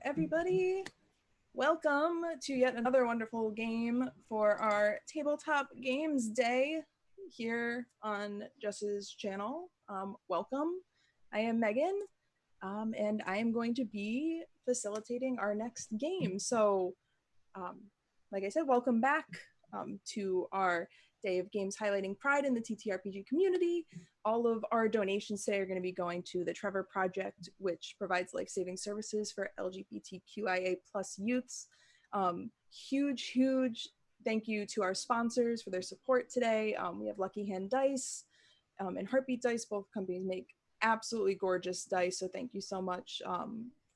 everybody. Welcome to yet another wonderful game for our Tabletop Games Day here on Jess's channel. Welcome. I am Megan, and I am going to be facilitating our next game. So, like I said, welcome back to our Day of Games highlighting pride in the TTRPG community. All of our donations today are going to be going to the Trevor Project, which provides life-saving services for LGBTQIA+ youths. Huge thank you to our sponsors for their support today. We have Lucky Hand Dice and Heartbeat Dice. Both companies make absolutely gorgeous dice, so thank you so much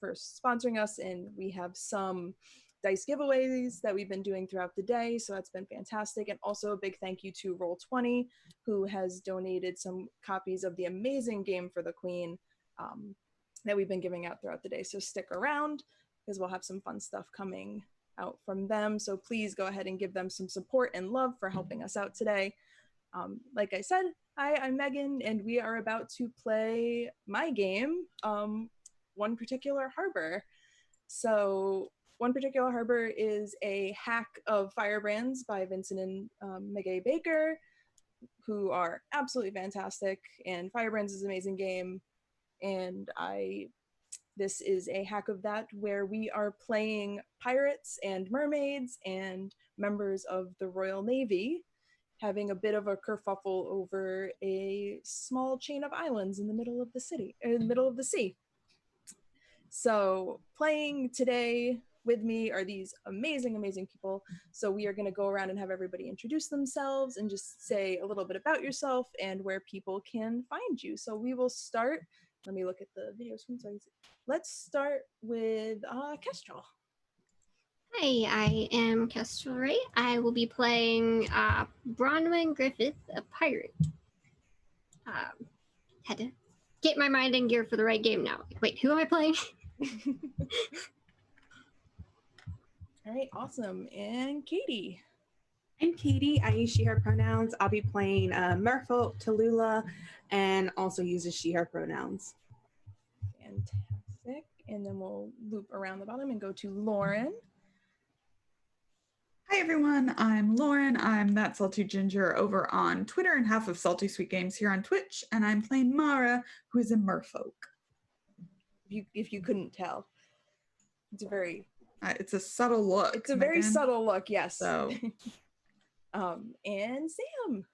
for sponsoring us. And we have some dice giveaways that we've been doing throughout the day, so that's been fantastic. And also a big thank you to Roll20, who has donated some copies of the amazing Game for the Queen that we've been giving out throughout the day. So stick around because we'll have some fun stuff coming out from them. So please go ahead and give them some support and love for helping us out today. Like I said, hi, I'm Megan, and we are about to play my game, One Particular Harbor. So One Particular Harbor is a hack of Firebrands by Vincent and Megan Baker, who are absolutely fantastic, and Firebrands is an amazing game, and this is a hack of that where we are playing pirates and mermaids and members of the Royal Navy, having a bit of a kerfuffle over a small chain of islands in the middle of the sea. So playing today with me are these amazing people. So we are going to go around and have everybody introduce themselves and just say a little bit about yourself and where people can find you. So we will start. Let me look at the video screen. So let's start with Kestrel. Hi, I am Kestrel Ray. I will be playing Bronwyn Griffith, a pirate. Had to get my mind in gear for the right game now. Wait, who am I playing? All right, awesome. And Katie. I'm Katie. I use she, her pronouns. I'll be playing Merfolk, Tallulah, and also uses she, her pronouns. Fantastic. And then we'll loop around the bottom and go to Lauren. Hi everyone, I'm Lauren. I'm That Salty Ginger over on Twitter and half of Salty Sweet Games here on Twitch, and I'm playing Mara, who is a merfolk. If you couldn't tell, it's a very it's a subtle look. It's a very subtle look, yes. So, and Sam.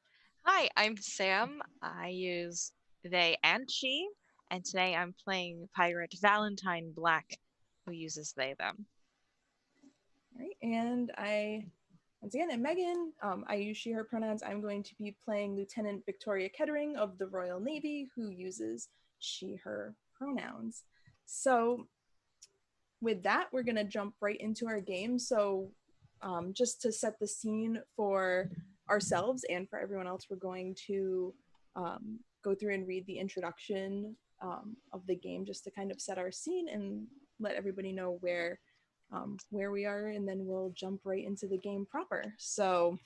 Hi, I'm Sam. I use they and she, and today I'm playing pirate Valentine Black, who uses they them. All right, and once again, I'm Megan. I use she, her pronouns. I'm going to be playing Lieutenant Victoria Kettering of the Royal Navy, who uses she, her pronouns. So with that, we're going to jump right into our game. So just to set the scene for ourselves and for everyone else, we're going to go through and read the introduction of the game just to kind of set our scene and let everybody know where we are, and then we'll jump right into the game proper. So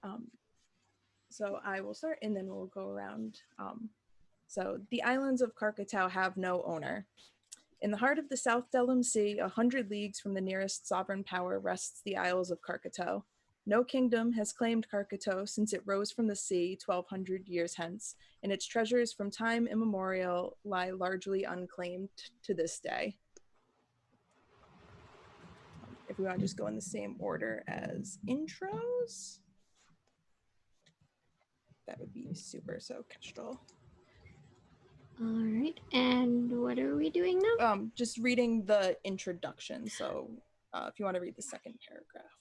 I will start, and then we'll go around. So the islands of Krakatoa have no owner. In the heart of the South Delum Sea, 100 leagues from the nearest sovereign power, rests the Isles of Krakatoa. No kingdom has claimed Krakatoa since it rose from the sea 1,200 years hence, and its treasures from time immemorial lie largely unclaimed to this day. If we want to just go in the same order as intros, that would be super. So Kestrel. All right, and what are we doing now? Just reading the introduction. So if you want to read the second paragraph.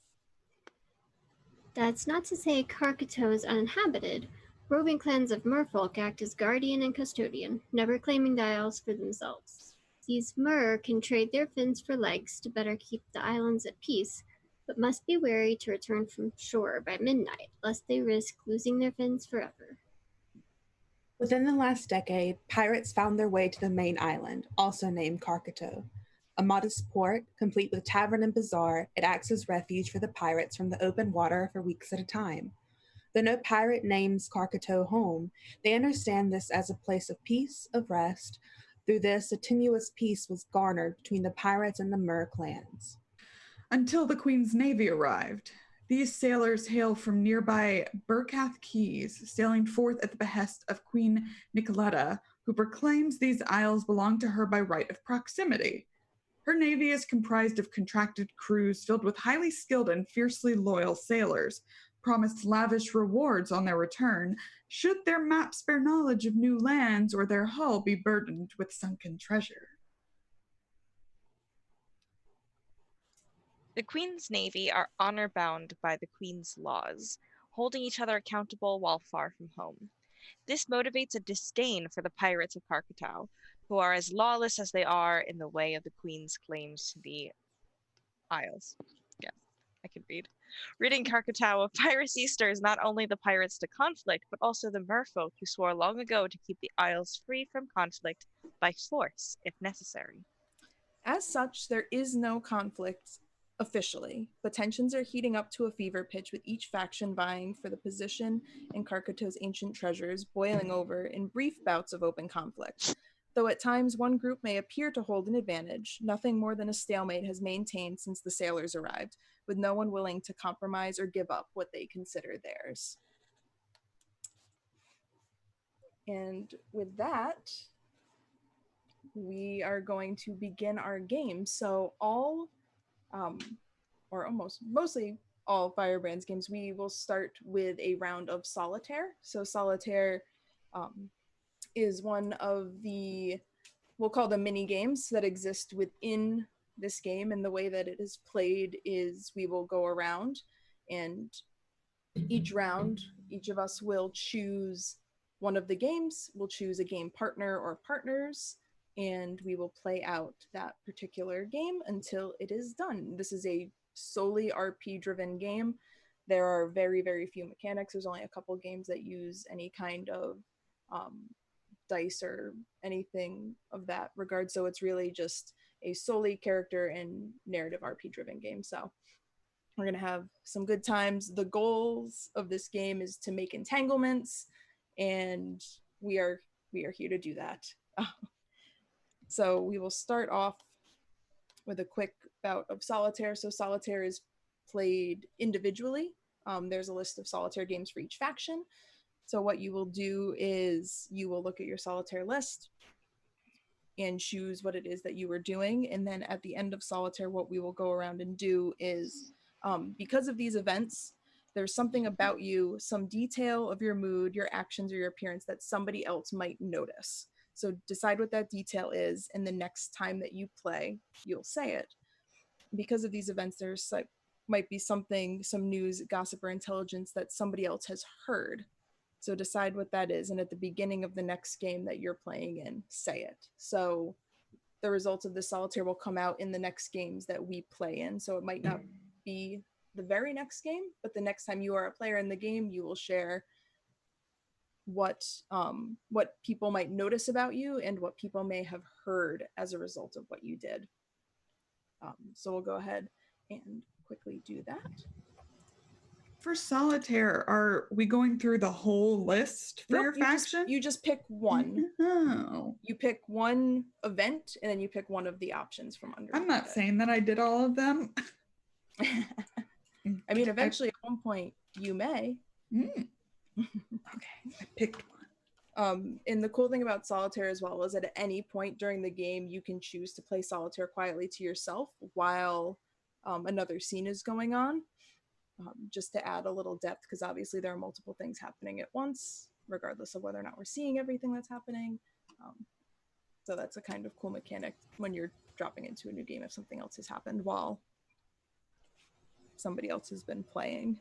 That's not to say Krakatoa is uninhabited. Roving clans of merfolk act as guardian and custodian, never claiming the isles for themselves. These mer can trade their fins for legs to better keep the islands at peace, but must be wary to return from shore by midnight, lest they risk losing their fins forever. Within the last decade, pirates found their way to the main island, also named Krakatoa. A modest port, complete with tavern and bazaar, it acts as refuge for the pirates from the open water for weeks at a time. Though no pirate names Krakatoa home, they understand this as a place of peace, of rest, Through this, a tenuous peace was garnered between the pirates and the Mer clans. Until the Queen's Navy arrived. These sailors hail from nearby Burkath Keys, sailing forth at the behest of Queen Nicoletta, who proclaims these isles belong to her by right of proximity. Her navy is comprised of contracted crews filled with highly skilled and fiercely loyal sailors, promised lavish rewards on their return, should their maps bear knowledge of new lands or their hull be burdened with sunken treasure. The Queen's Navy are honor-bound by the Queen's laws, holding each other accountable while far from home. This motivates a disdain for the pirates of Karkatow, who are as lawless as they are in the way of the Queen's claims to the Isles. Yeah, I can read. Ridding Karkatow of piracy stirs not only the pirates to conflict, but also the merfolk who swore long ago to keep the Isles free from conflict by force, if necessary. As such, there is no conflict officially, but tensions are heating up to a fever pitch with each faction vying for the position in Karkatow's ancient treasures, boiling over in brief bouts of open conflict. Though at times one group may appear to hold an advantage, nothing more than a stalemate has maintained since the sailors arrived, with no one willing to compromise or give up what they consider theirs. And with that, we are going to begin our game. So all or mostly all Firebrand's games, we will start with a round of solitaire. So solitaire is one of the, we'll call them mini games that exist within this game. And the way that it is played is we will go around, and each round, each of us will choose one of the games. We'll choose a game partner or partners, and we will play out that particular game until it is done. This is a solely RP driven game. There are very, very few mechanics. There's only a couple games that use any kind of dice or anything of that regard. So it's really just a solely character and narrative RP driven game. So we're going to have some good times. The goals of this game is to make entanglements, and we are here to do that. So we will start off with a quick bout of solitaire. So solitaire is played individually. There's a list of solitaire games for each faction. So what you will do is you will look at your solitaire list and choose what it is that you are doing. And then at the end of solitaire, what we will go around and do is, because of these events, there's something about you, some detail of your mood, your actions, or your appearance that somebody else might notice. So decide what that detail is, and the next time that you play, you'll say it. Because of these events, there's might be something, some news, gossip, or intelligence that somebody else has heard. So decide what that is, and at the beginning of the next game that you're playing in, say it. So the results of the solitaire will come out in the next games that we play in. So it might not be the very next game, but the next time you are a player in the game, you will share what people might notice about you and what people may have heard as a result of what you did. So we'll go ahead and quickly do that. For solitaire, are we going through the whole list for your faction? You just pick one. Oh. You pick one event, and then you pick one of the options from under. I'm not saying that I did all of them. I mean, eventually at one point you may. Okay, I picked one. And the cool thing about solitaire as well is that at any point during the game, you can choose to play solitaire quietly to yourself while another scene is going on, just to add a little depth, because obviously there are multiple things happening at once, regardless of whether or not we're seeing everything that's happening. So that's a kind of cool mechanic when you're dropping into a new game if something else has happened while somebody else has been playing.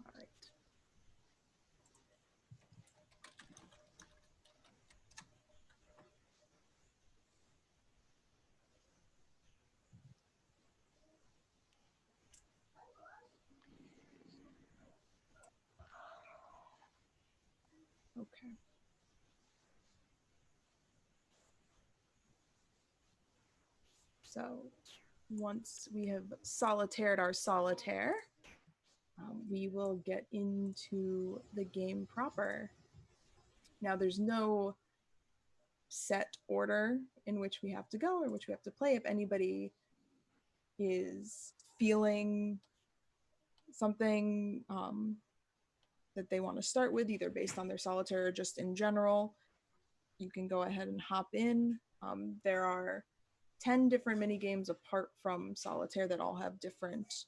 All right. Okay. So once we have solitaired our solitaire, we will get into the game proper. Now, there's no set order in which we have to go or which we have to play. If anybody is feeling something that they want to start with, either based on their solitaire or just in general, you can go ahead and hop in. There are 10 different mini games apart from solitaire that all have different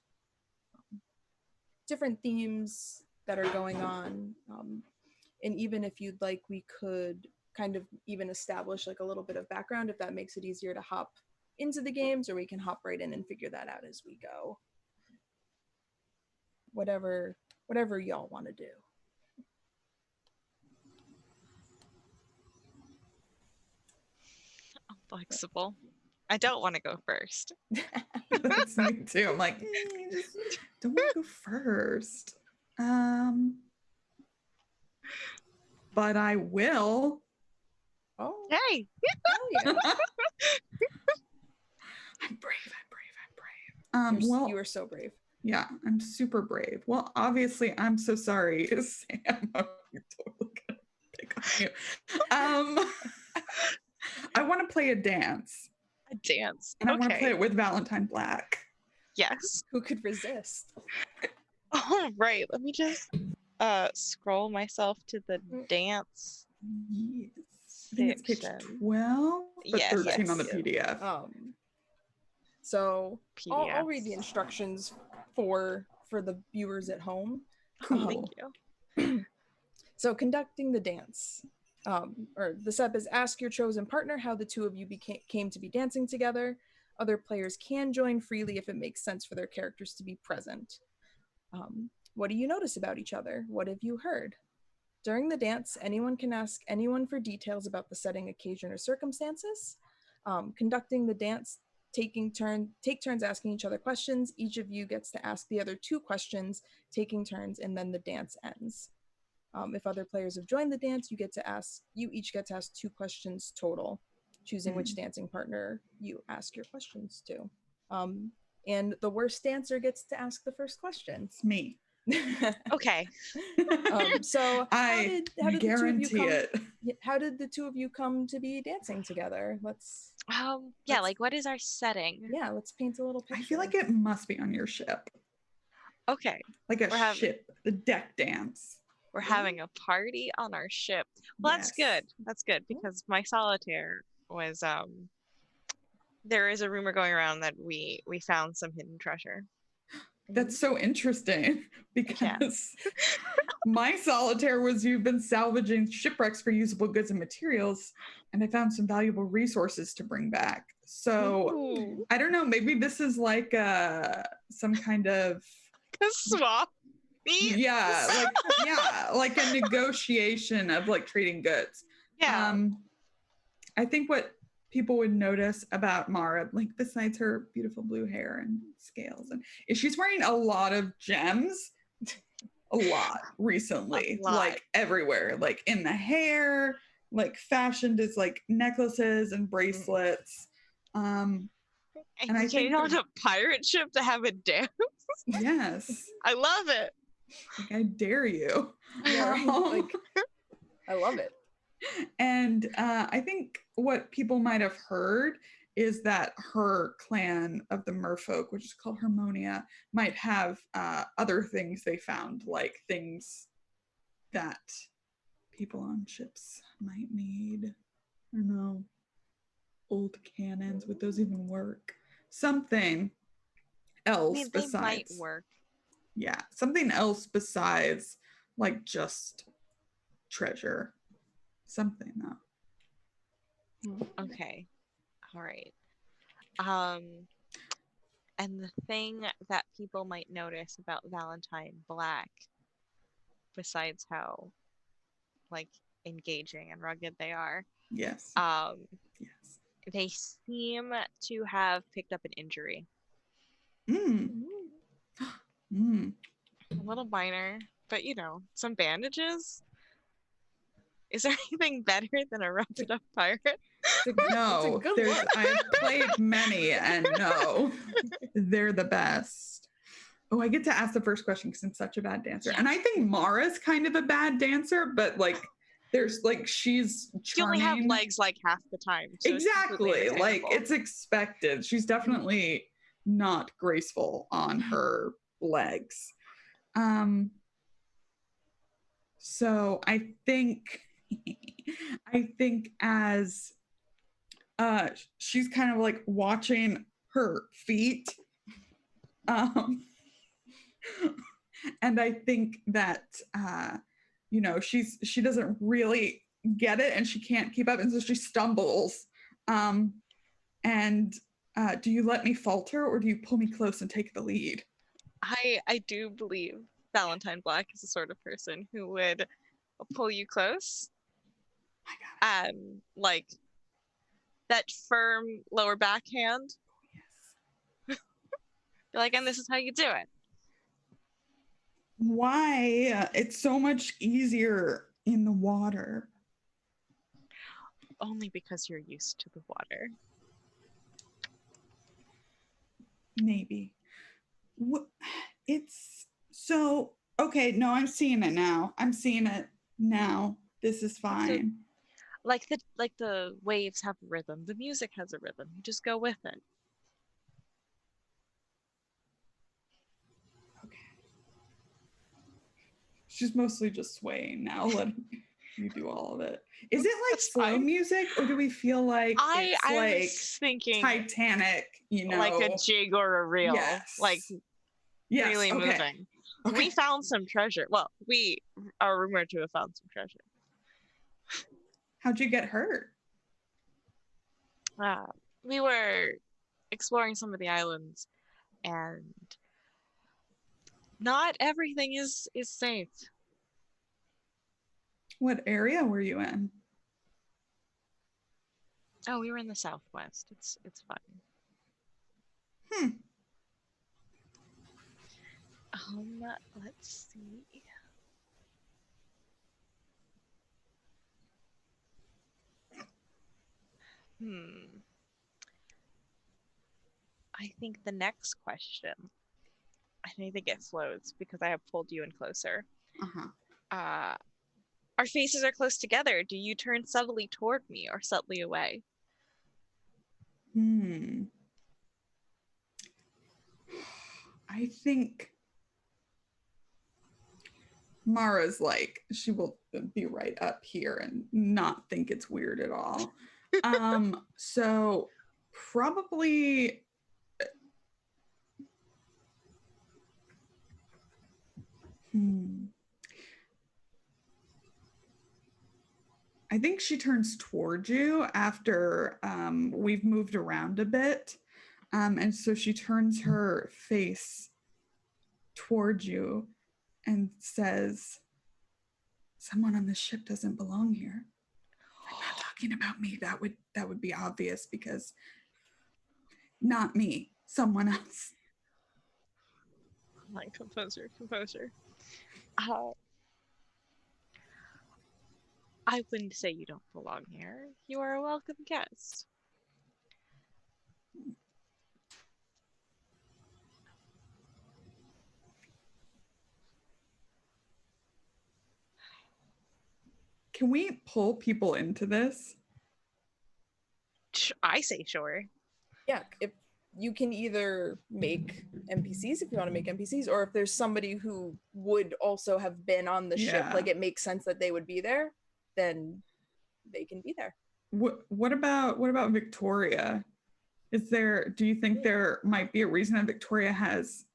themes that are going on. And even if you'd like, we could kind of even establish like a little bit of background if that makes it easier to hop into the games, or we can hop right in and figure that out as we go. Whatever y'all want to do. I'm flexible. I don't want to go first. That's me too. I'm like, just don't want to go first. But I will. Oh, Hey, hell yeah. I'm brave. Well, You are so brave. yeah, I'm super brave. Well, obviously, I'm so sorry, Sam. I'm totally gonna pick on you. I want to play a dance, a dance. and I Okay. want to play it with Valentine Black. Yes. Who could resist? All right. Let me just scroll myself to the dance Yes. I think it's page section. 12, but Yes, 13 on the yes. PDF. So I'll read the PDFs. instructions for the viewers at home. Cool. Thank you. So conducting the dance, or the step is ask your chosen partner how the two of you came to be dancing together. Other players can join freely if it makes sense for their characters to be present. What do you notice about each other? What have you heard? During the dance, anyone can ask anyone for details about the setting, occasion, or circumstances. Conducting the dance, take turns asking each other questions. Each of you gets to ask the other 2 questions, taking turns, and then the dance ends. If other players have joined the dance, you each get to ask 2 questions total, choosing which dancing partner you ask your questions to. And the worst dancer gets to ask the first question. It's me. Okay. So I how did guarantee it. How did the 2 of you come to be dancing together? Yeah, like what is our setting? Yeah, let's paint a little picture. I feel like it must be on your ship. Okay. Like a ship, the deck dance. We're having a party on our ship. Well, Yes. That's good because my solitaire was there is a rumor going around that we found some hidden treasure. That's so interesting because my solitaire was you've been salvaging shipwrecks for usable goods and materials, and I found some valuable resources to bring back. So Ooh. I don't know, maybe this is like some kind of A swap. like a negotiation of like trading goods. Yeah. I think what people would notice about Mara, like besides her beautiful blue hair and scales, and is she's wearing a lot of gems, a lot recently, like everywhere, like in the hair, like fashioned as like necklaces and bracelets. And I you came think on a pirate ship to have a dance. Yes, I love it. like I dare you. Yeah, right? Like, I love it. And I think what people might have heard is that her clan of the merfolk, which is called Harmonia, might have other things they found, like things that people on ships might need. I don't know, old cannons. Would those even work? Something else They besides. might work. Yeah, something else besides like just treasure. Something though. Okay. All right. And the thing that people might notice about Valentine Black, besides how like engaging and rugged they are, Yes. Yes. they seem to have picked up an injury. Mm. A little minor, but some bandages. Is there anything better than a rounded up pirate? No, good look. I've played many, and no, they're the best. Oh, I get to ask the first question because I'm such a bad dancer. And I think Mara's kind of a bad dancer, but like there's like she's You only charming. have legs like half the time. So Exactly. Like it's it's expected. She's definitely not graceful on her legs. So I think as she's kind of like watching her feet. And I think that she doesn't really get it and she can't keep up, and so she stumbles. And do you let me falter or do you pull me close and take the lead? I do believe Valentine Black is the sort of person who would pull you close. Like that firm lower backhand. Yes. Like, and this is how you do it. Why? It's so much easier in the water. Only because you're used to the water. Maybe. It's so okay. No, I'm seeing it now. This is fine. Like the waves have a rhythm. The music has a rhythm. You just go with it. Okay. She's mostly just swaying now. Let you do all of it. Is it like slow music, or do we feel like it's like was thinking Titanic? Like a jig or a reel. Yes. Like really moving. Okay. We found some treasure. Well, we are rumored to have found some treasure. How'd you get hurt? We were exploring some of the islands, and not everything is safe. What area were you in? Oh, we were in the Southwest. It's fine. Let's see. I think the next question, I think it flows because I have pulled you in closer. Our faces are close together. Do you turn subtly toward me or subtly away? I think Mara's like, she will be right up here and not think it's weird at all. So probably I think she turns towards you after we've moved around a bit. And so she turns her face towards you and says, someone on this ship doesn't belong here. I'm not talking about me. That would be obvious because not me, someone else. Like composer. I wouldn't say you don't belong here. You are a welcome guest. Can we pull people into this? I say sure. Yeah, if you can either make NPCs if you want to make NPCs, or if there's somebody who would also have been on the ship, like it makes sense that they would be there, then they can be there. What about Victoria? Do you think there might be a reason that Victoria has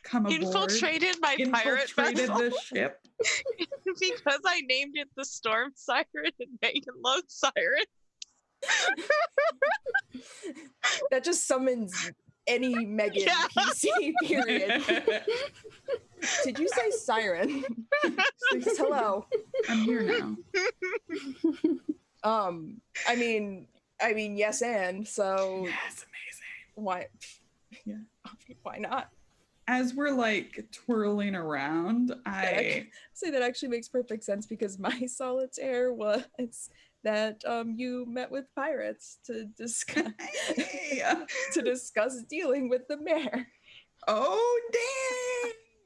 come aboard? Infiltrated pirate vessel? The ship? Because I named it the Storm Siren and Megan loves sirens. That just summons any Megan PC, period. Did you say siren? Please, hello. I'm here now. I mean, yes, and so yes, amazing. Why? Yeah. Why not? as we're like twirling around, Say that actually makes perfect sense because my solitaire was that you met with pirates to discuss Yeah. to discuss dealing with the mayor. Oh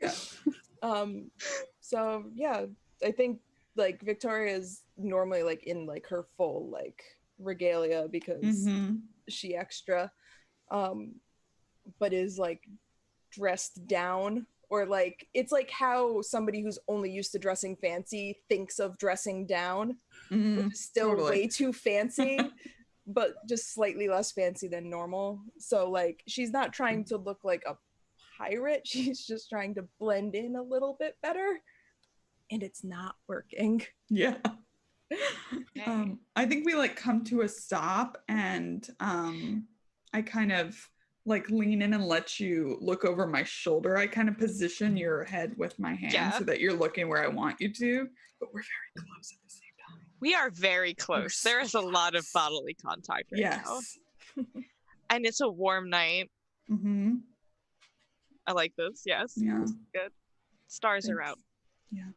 dang! So yeah, I think like Victoria is normally like in like her full like regalia because she extra, but is like dressed down, or like it's like how somebody who's only used to dressing fancy thinks of dressing down, which is still way too fancy but just slightly less fancy than normal. So like she's not trying to look like a pirate, she's just trying to blend in a little bit better, and it's not working. Yeah. I think we like come to a stop, and I kind of like lean in and let you look over my shoulder. I kind of position your head with my hand so that you're looking where I want you to, but we're very close at the same time. We are very close. There is a lot of bodily contact right now. And it's a warm night. I like this. Yes. Yeah. This is good. Stars are out. Yeah.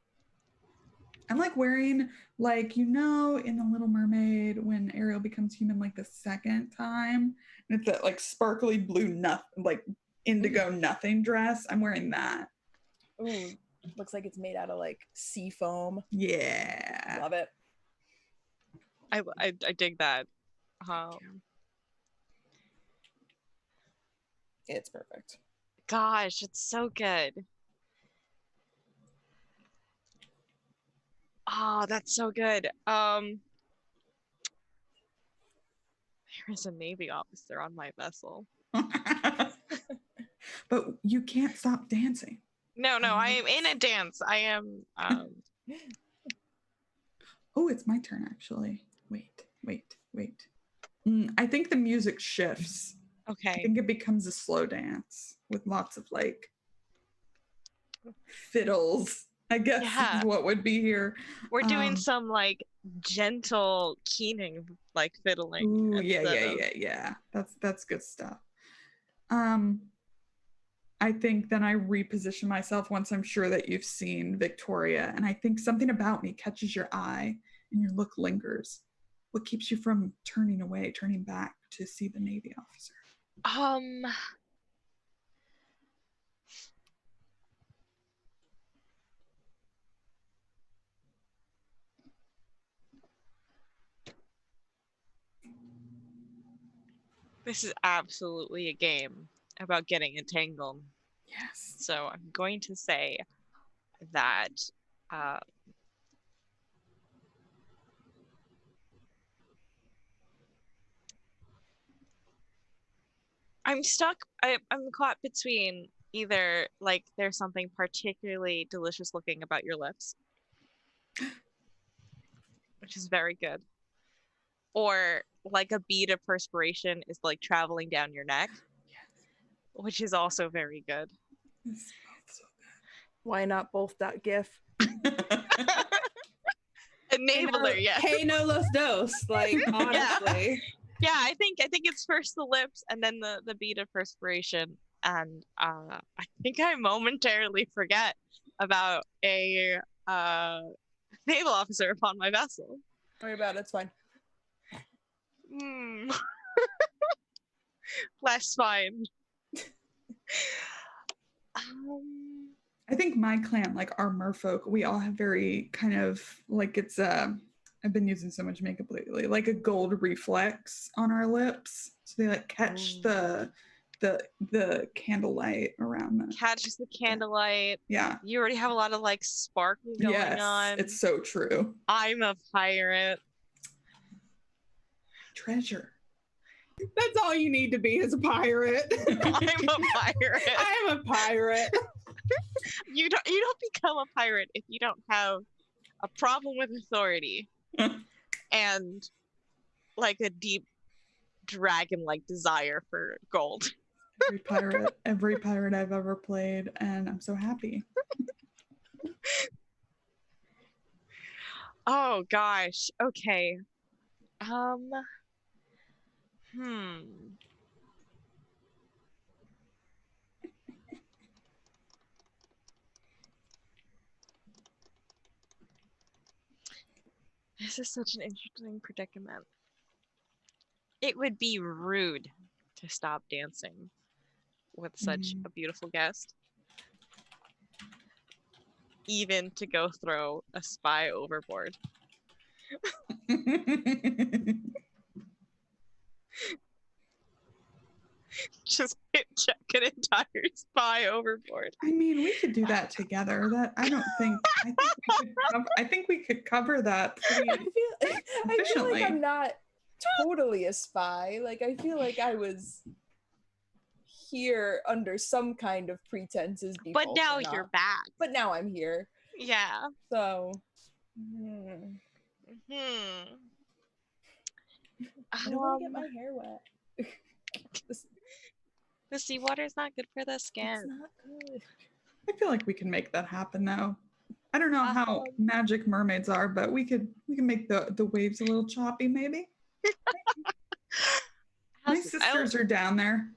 I'm like wearing, like, in The Little Mermaid when Ariel becomes human like the second time, and it's that like sparkly blue like indigo nothing dress. I'm wearing that. Ooh, looks like it's made out of like sea foam. Yeah. Love it. I dig that. It's perfect. Gosh, it's so good. Oh, that's so good. There is a Navy officer on my vessel. But you can't stop dancing. No, I am in a dance. I am. Oh, it's my turn actually. Wait. I think the music shifts. Okay. I think it becomes a slow dance with lots of like fiddles, I guess is what would be here. We're doing some like gentle keening, like fiddling. Ooh, yeah. That's good stuff. I think then I reposition myself once I'm sure that you've seen Victoria, and I think something about me catches your eye and your look lingers. What keeps you from turning away, turning back to see the Navy officer? This is absolutely a game about getting entangled. Yes. So I'm going to say that I'm stuck. I'm caught between either like there's something particularly delicious looking about your lips, which is very good, or like a bead of perspiration is like traveling down your neck, which is also very good. It's both so good. Why not both.gif? Enabler, yes. Hey, no los dos. Like, honestly. Yeah, I think it's first the lips and then the bead of perspiration, and I think I momentarily forget about a naval officer upon my vessel. Don't worry about it, it's fine. Less fine. I think my clan, like our merfolk, we all have very kind of like it's I've been using so much makeup lately, like a gold reflex on our lips, so they like catch the candlelight around them. Catches the candlelight. Yeah. You already have a lot of like sparkle going on. It's so true. I'm a pirate. Treasure. That's all you need to be as a pirate. I'm a pirate. I am a pirate. You don't become a pirate if you don't have a problem with authority and like a deep dragon-like desire for gold. Every pirate I've ever played, and I'm so happy. Oh gosh. Okay. This is such an interesting predicament. It would be rude to stop dancing with such a beautiful guest. Even to go throw a spy overboard. Just check an entire spy overboard. I mean, we could do that together. I think we could cover that pretty I feel efficiently. like I'm not totally a spy. Like, I feel like I was here under some kind of pretenses before. But now you're back. But now I'm here. Yeah. So. I don't want to get my hair wet. The seawater is not good for the skin. It's not good. I feel like we can make that happen though. I don't know how magic mermaids are, but we can make the waves a little choppy maybe. My sisters are down there.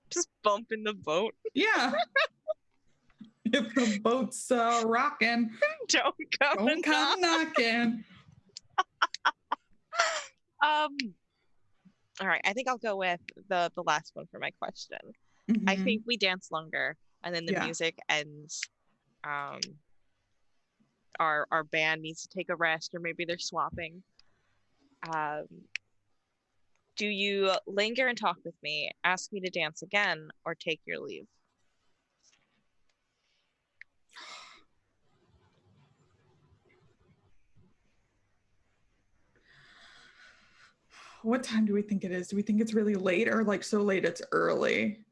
Just bumping the boat. Yeah. If the boat's rocking, don't come knocking. All right, I think I'll go with the last one for my question. I think we dance longer, and then the music ends. Our band needs to take a rest, or maybe they're swapping. Do you linger and talk with me, ask me to dance again, or take your leave? What time do we think it is? Do we think it's really late, or like so late it's early?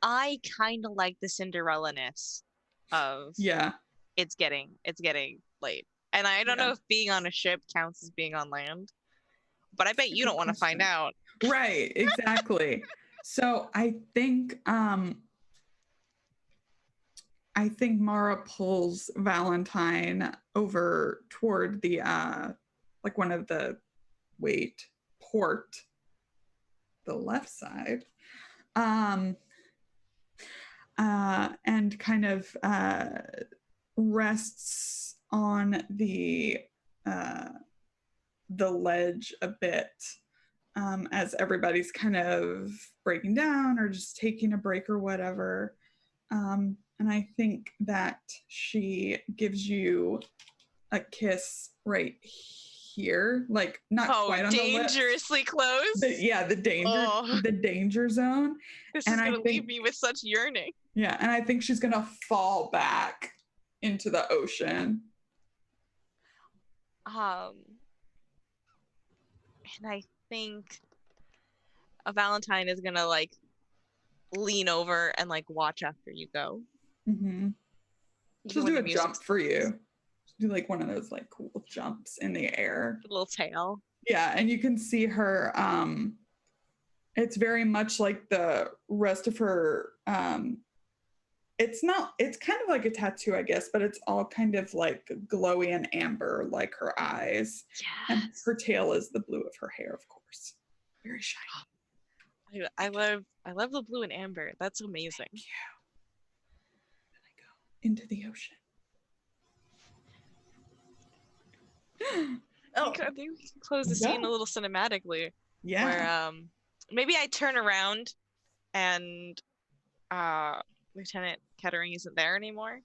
I kind of like the Cinderella-ness of it's getting late. And I don't know if being on a ship counts as being on land, but I bet you don't want to find out. Right, exactly. So I think Mara pulls Valentine over toward the like one of the port, the left side, and kind of rests on the ledge a bit, as everybody's kind of breaking down or just taking a break or whatever. And I think that she gives you a kiss right here, like not quite on the lips. Dangerously close. The danger zone. This is gonna leave me with such yearning. Yeah, and I think she's gonna fall back into the ocean. And I think a Valentine is gonna like lean over and like watch after you go. She'll do a jump for you. She'll do like one of those like cool jumps in the air. A little tail. Yeah, and you can see her. It's very much like the rest of her. It's kind of like a tattoo, I guess, but it's all kind of like glowy and amber, like her eyes. Yes. And her tail is the blue of her hair, of course. Very shiny. I love the blue and amber. That's amazing. Thank you. Then I go into the ocean. I think we can close the scene a little cinematically. Yeah. Where maybe I turn around and Lieutenant Kettering isn't there anymore,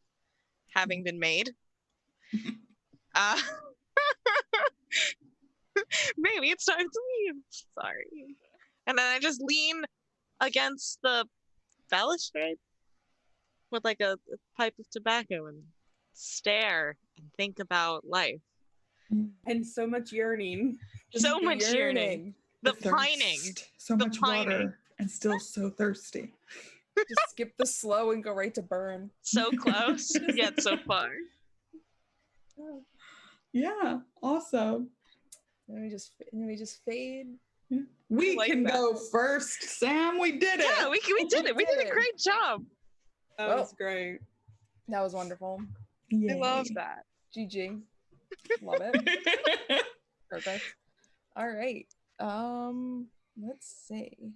having been made. Maybe it's time to leave. Sorry. And then I just lean against the balustrade with like a pipe of tobacco and stare and think about life. And so much yearning. So much yearning. The pining. So much water and still so thirsty. Just skip the slow and go right to burn. So close, yet so far. Yeah, awesome. And we just fade. Yeah. We can go first, Sam. We did it. Yeah, we did it. We did a great job. That was great. That was wonderful. I love that. GG. Love it. Perfect. All right. Let's see.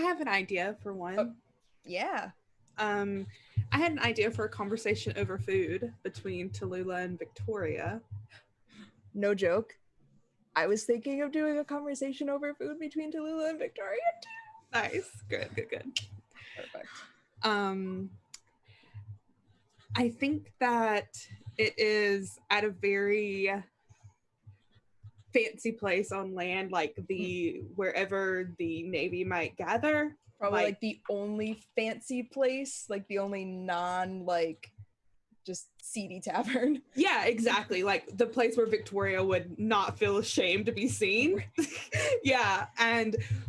have an idea for one. Yeah. I had an idea for a conversation over food between Tallulah and Victoria. No joke. I was thinking of doing a conversation over food between Tallulah and Victoria too. Nice. Good. Perfect. I think that it is at a very fancy place on land, like wherever the Navy might gather. Probably like the only fancy place, like the only just seedy tavern. Yeah, exactly. Like the place where Victoria would not feel ashamed to be seen. Yeah.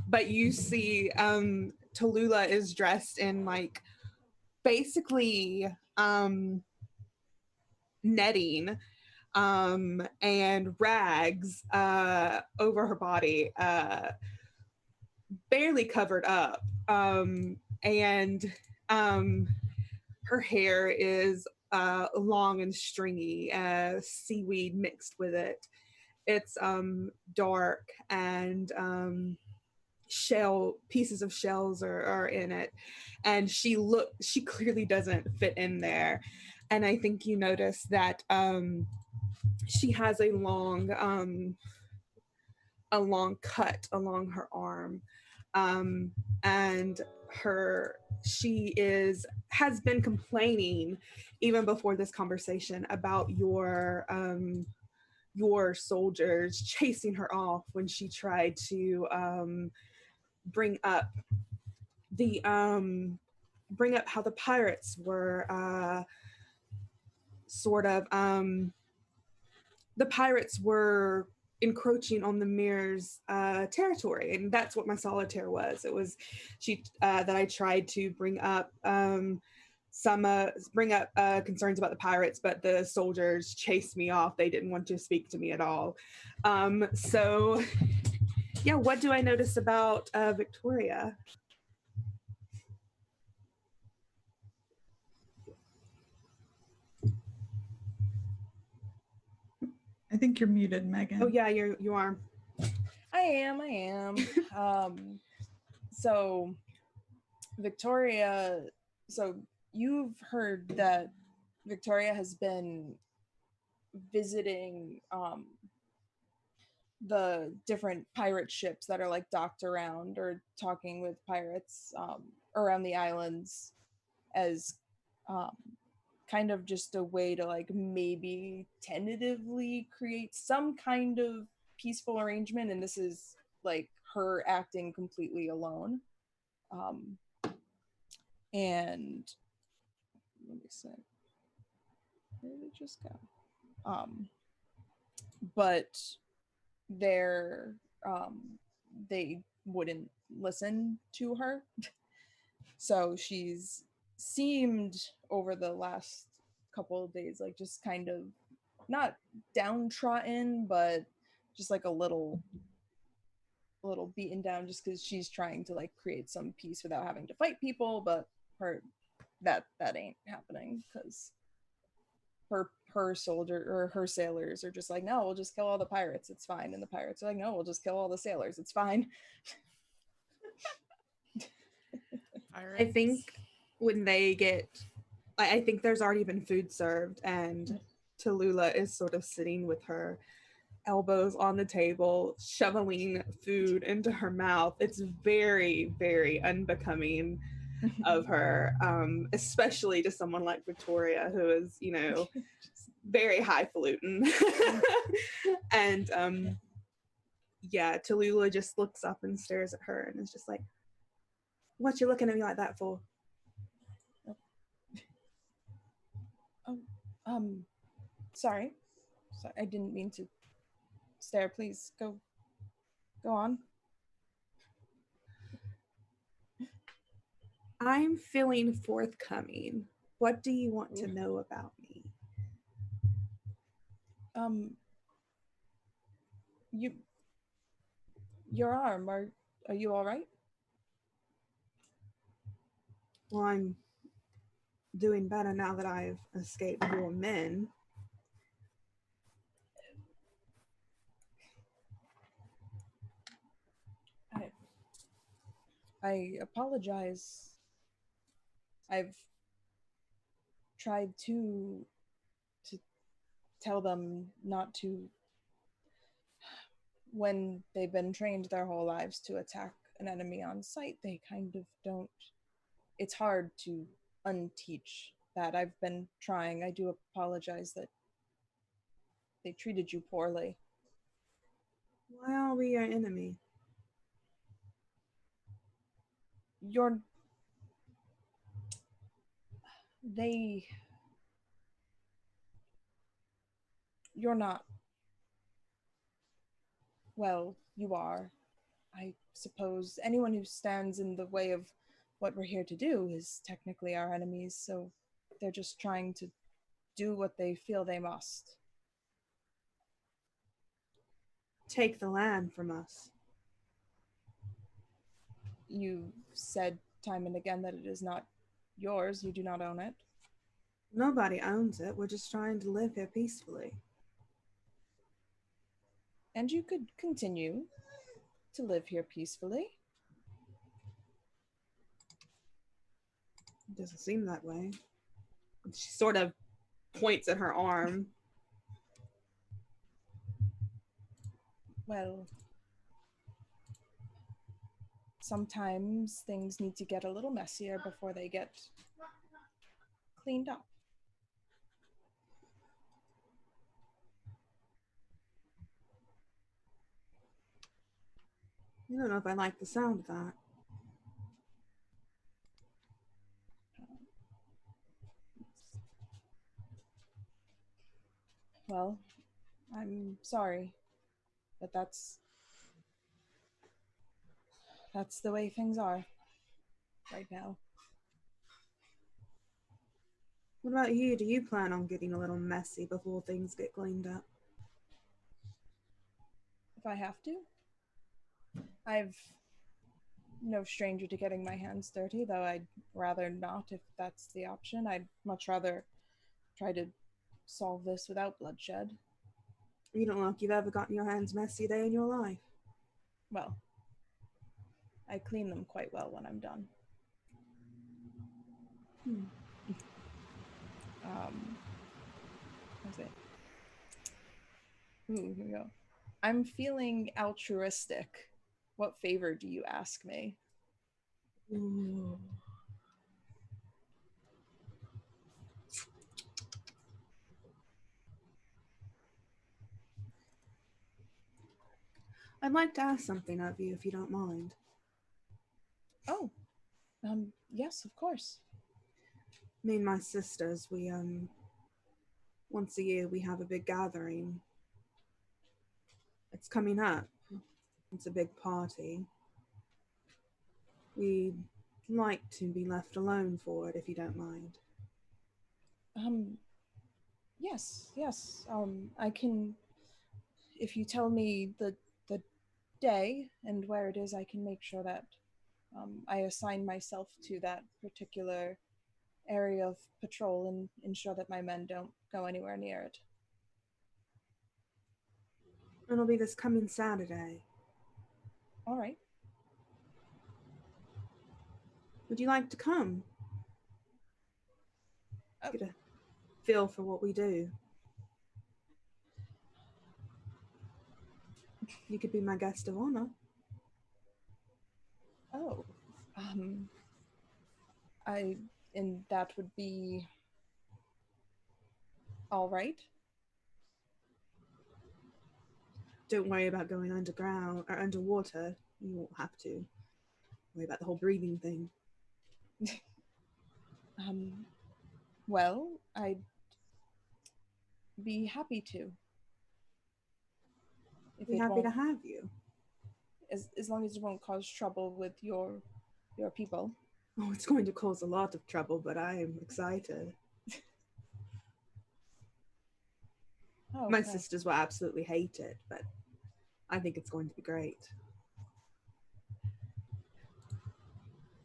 But you see Tallulah is dressed in like basically netting and rags over her body, barely covered up. And her hair is long and stringy, seaweed mixed with it. It's dark, and pieces of shells are in it, and she clearly doesn't fit in there. And I think you notice that she has a long cut along her arm, and she has been complaining even before this conversation about your soldiers chasing her off when she tried to bring up how the pirates were the pirates were encroaching on the mayor's territory, and that's what my solitaire was. It was that I tried to bring up concerns about the pirates, but the soldiers chased me off. They didn't want to speak to me at all. So yeah, what do I notice about Victoria? I think you're muted, Megan. Oh yeah, you are. I am. So Victoria, so you've heard that Victoria has been visiting the different pirate ships that are like docked around or talking with pirates around the islands as kind of just a way to like maybe tentatively create some kind of peaceful arrangement, and this is like her acting completely alone. And let me see, where did it just go? But they wouldn't listen to her. So she's seemed over the last couple of days like just kind of not downtrodden, but just like a little beaten down, just because she's trying to like create some peace without having to fight people, but that ain't happening because her soldier or her sailors are just like, no, we'll just kill all the pirates, it's fine. And the pirates are like, no, we'll just kill all the sailors, it's fine. I think when they get, I think there's already been food served, and Tallulah is sort of sitting with her elbows on the table, shoveling food into her mouth. It's very, very unbecoming of her, especially to someone like Victoria, who is, very highfalutin. And yeah, Tallulah just looks up and stares at her and is just like, what you looking at me like that for? Oh, sorry, I didn't mean to stare. Please go on. I'm feeling forthcoming. What do you want to know about me? Your arm, are you all right? Well, I'm doing better now that I've escaped your men. I apologize. I've tried to tell them not to, when they've been trained their whole lives to attack an enemy on sight, they kind of don't. It's hard to unteach that. I've been trying. I do apologize that they treated you poorly. Why are we your enemy? You're they you're not. Well, you are. I suppose anyone who stands in the way of what we're here to do is technically our enemies, so they're just trying to do what they feel they must. Take the land from us. You said time and again that it is not yours, you do not own it. Nobody owns it. We're just trying to live here peacefully. And you could continue to live here peacefully. It doesn't seem that way. She sort of points at her arm. Well, sometimes things need to get a little messier before they get cleaned up. I don't know if I like the sound of that. Well, I'm sorry, but that's the way things are right now. What about you? Do you plan on getting a little messy before things get cleaned up? If I have to. I've no stranger to getting my hands dirty, though I'd rather not if that's the option. I'd much rather try to solve this without bloodshed. You don't look like you've ever gotten your hands messy a day in your life. Well, I clean them quite well when I'm done. What's it? Ooh, here we go. I'm feeling altruistic. What favor do you ask me? Ooh. I'd like to ask something of you, if you don't mind. Oh, yes, of course. Me and my sisters, we, once a year we have a big gathering. It's coming up. It's a big party. We'd like to be left alone for it, if you don't mind. Yes. I can, if you tell me the day and where it is, I can make sure that I assign myself to that particular area of patrol and ensure that my men don't go anywhere near it. It'll be this coming Saturday. All right. Would you like to come? Get a feel for what we do. You could be my guest of honor. Oh, and that would be all right. Don't worry about going underground or underwater. You won't have to. Worry about the whole breathing thing. Well, I'd be happy to. If Be it happy won't, to have you. as long as it won't cause trouble with your people. Oh, it's going to cause a lot of trouble, but I am excited. Oh, My okay. sisters will absolutely hate it, but I think it's going to be great.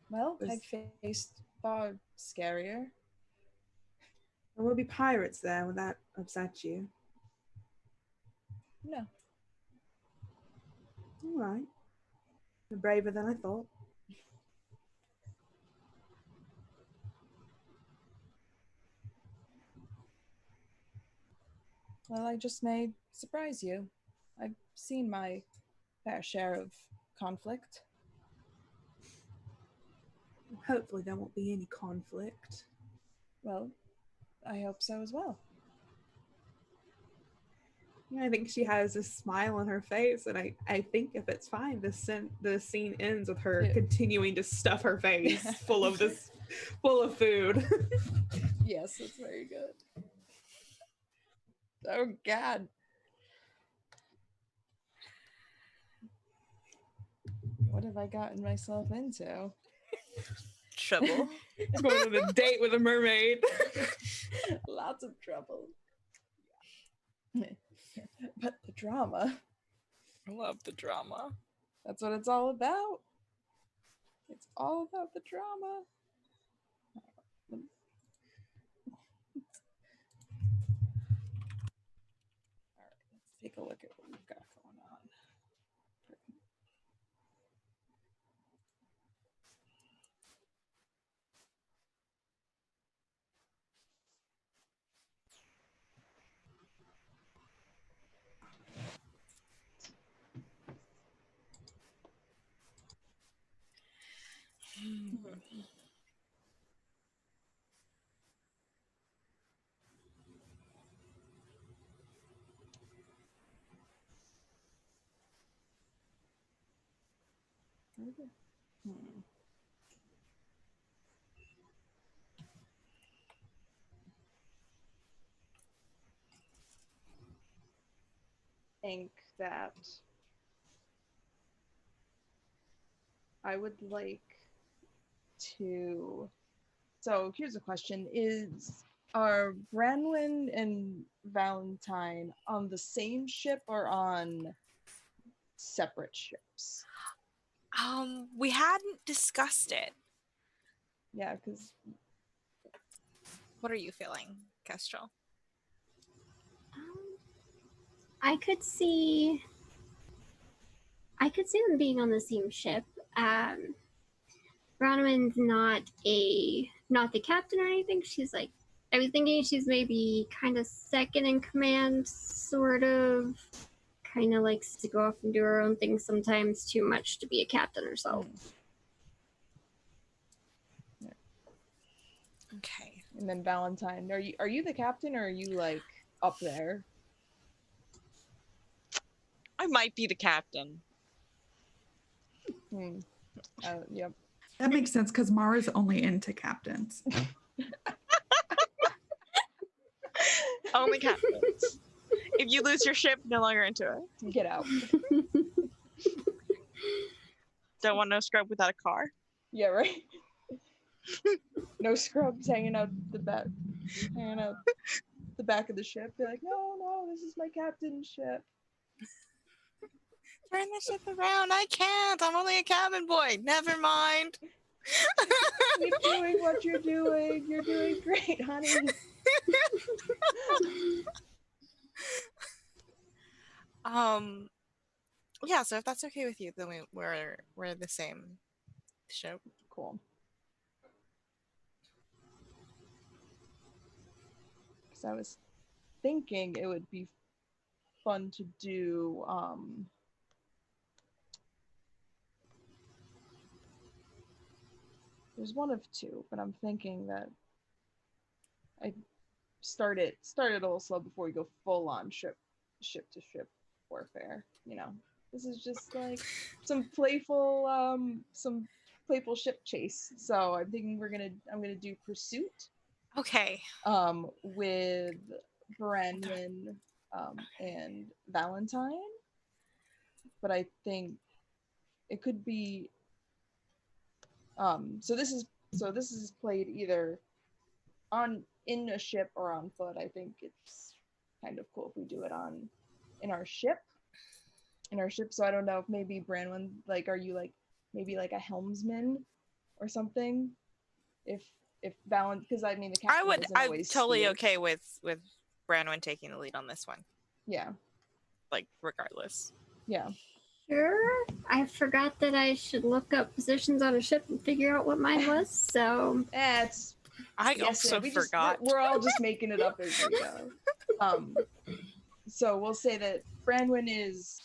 Well, I've faced far scarier. There will be pirates there. Will that upset you? No. All right. You're braver than I thought. Well, I just may surprise you. I've seen my fair share of conflict. Hopefully there won't be any conflict. Well, I hope so as well. Yeah, I think she has a smile on her face, and I think if it's fine, the scene ends with her continuing to stuff her face full of food. Yes, that's very good. Oh God. What have I gotten myself into? Trouble. Going on a date with a mermaid. Lots of trouble. But the drama. I love the drama. That's what it's all about. It's all about the drama. All right, let's take a look at what we've got going on. Think that I would like to. So here's a question: are Branwyn and Valentine on the same ship or on separate ships? We hadn't discussed it. Yeah, because What are you feeling, Kestrel? I could see them being on the same ship. Bronwyn's not the captain or anything. She's like, I was thinking she's maybe kind of second in command, sort of. Kind of likes to go off and do her own thing sometimes, too much to be a captain herself. Okay. And then Valentine, are you the captain or are you like up there? I might be the captain. Yep. That makes sense because Mara's only into captains. Only captains. If you lose your ship, no longer into it. Get out. Don't want no scrub without a car. Yeah, right. No scrubs hanging out the back of the ship. They're like, no, this is my captain's ship. Turn the ship around. I can't. I'm only a cabin boy. Never mind. Keep doing what you're doing. You're doing great, honey. Yeah, so if that's okay with you, then we're the same ship. Cool. Because I was thinking it would be fun to do there's one of two, but I'm thinking that I start it a little slow before we go full on ship to ship warfare. This is just like some playful ship chase. So I'm thinking I'm gonna do pursuit. Okay. With Branwyn and Valentine, but I think it could be so this is played either in a ship or on foot. I think it's kind of cool if we do it in our ship. So I don't know if maybe Branwyn, like, are you like maybe like a helmsman or something? If Valentine, because I mean the captain I'm totally okay with Branwyn taking the lead on this one. Yeah. Like regardless. Yeah. Sure. I forgot that I should look up positions on a ship and figure out what mine was. So I also forgot. We're all just making it up as we go. So we'll say that Branwyn is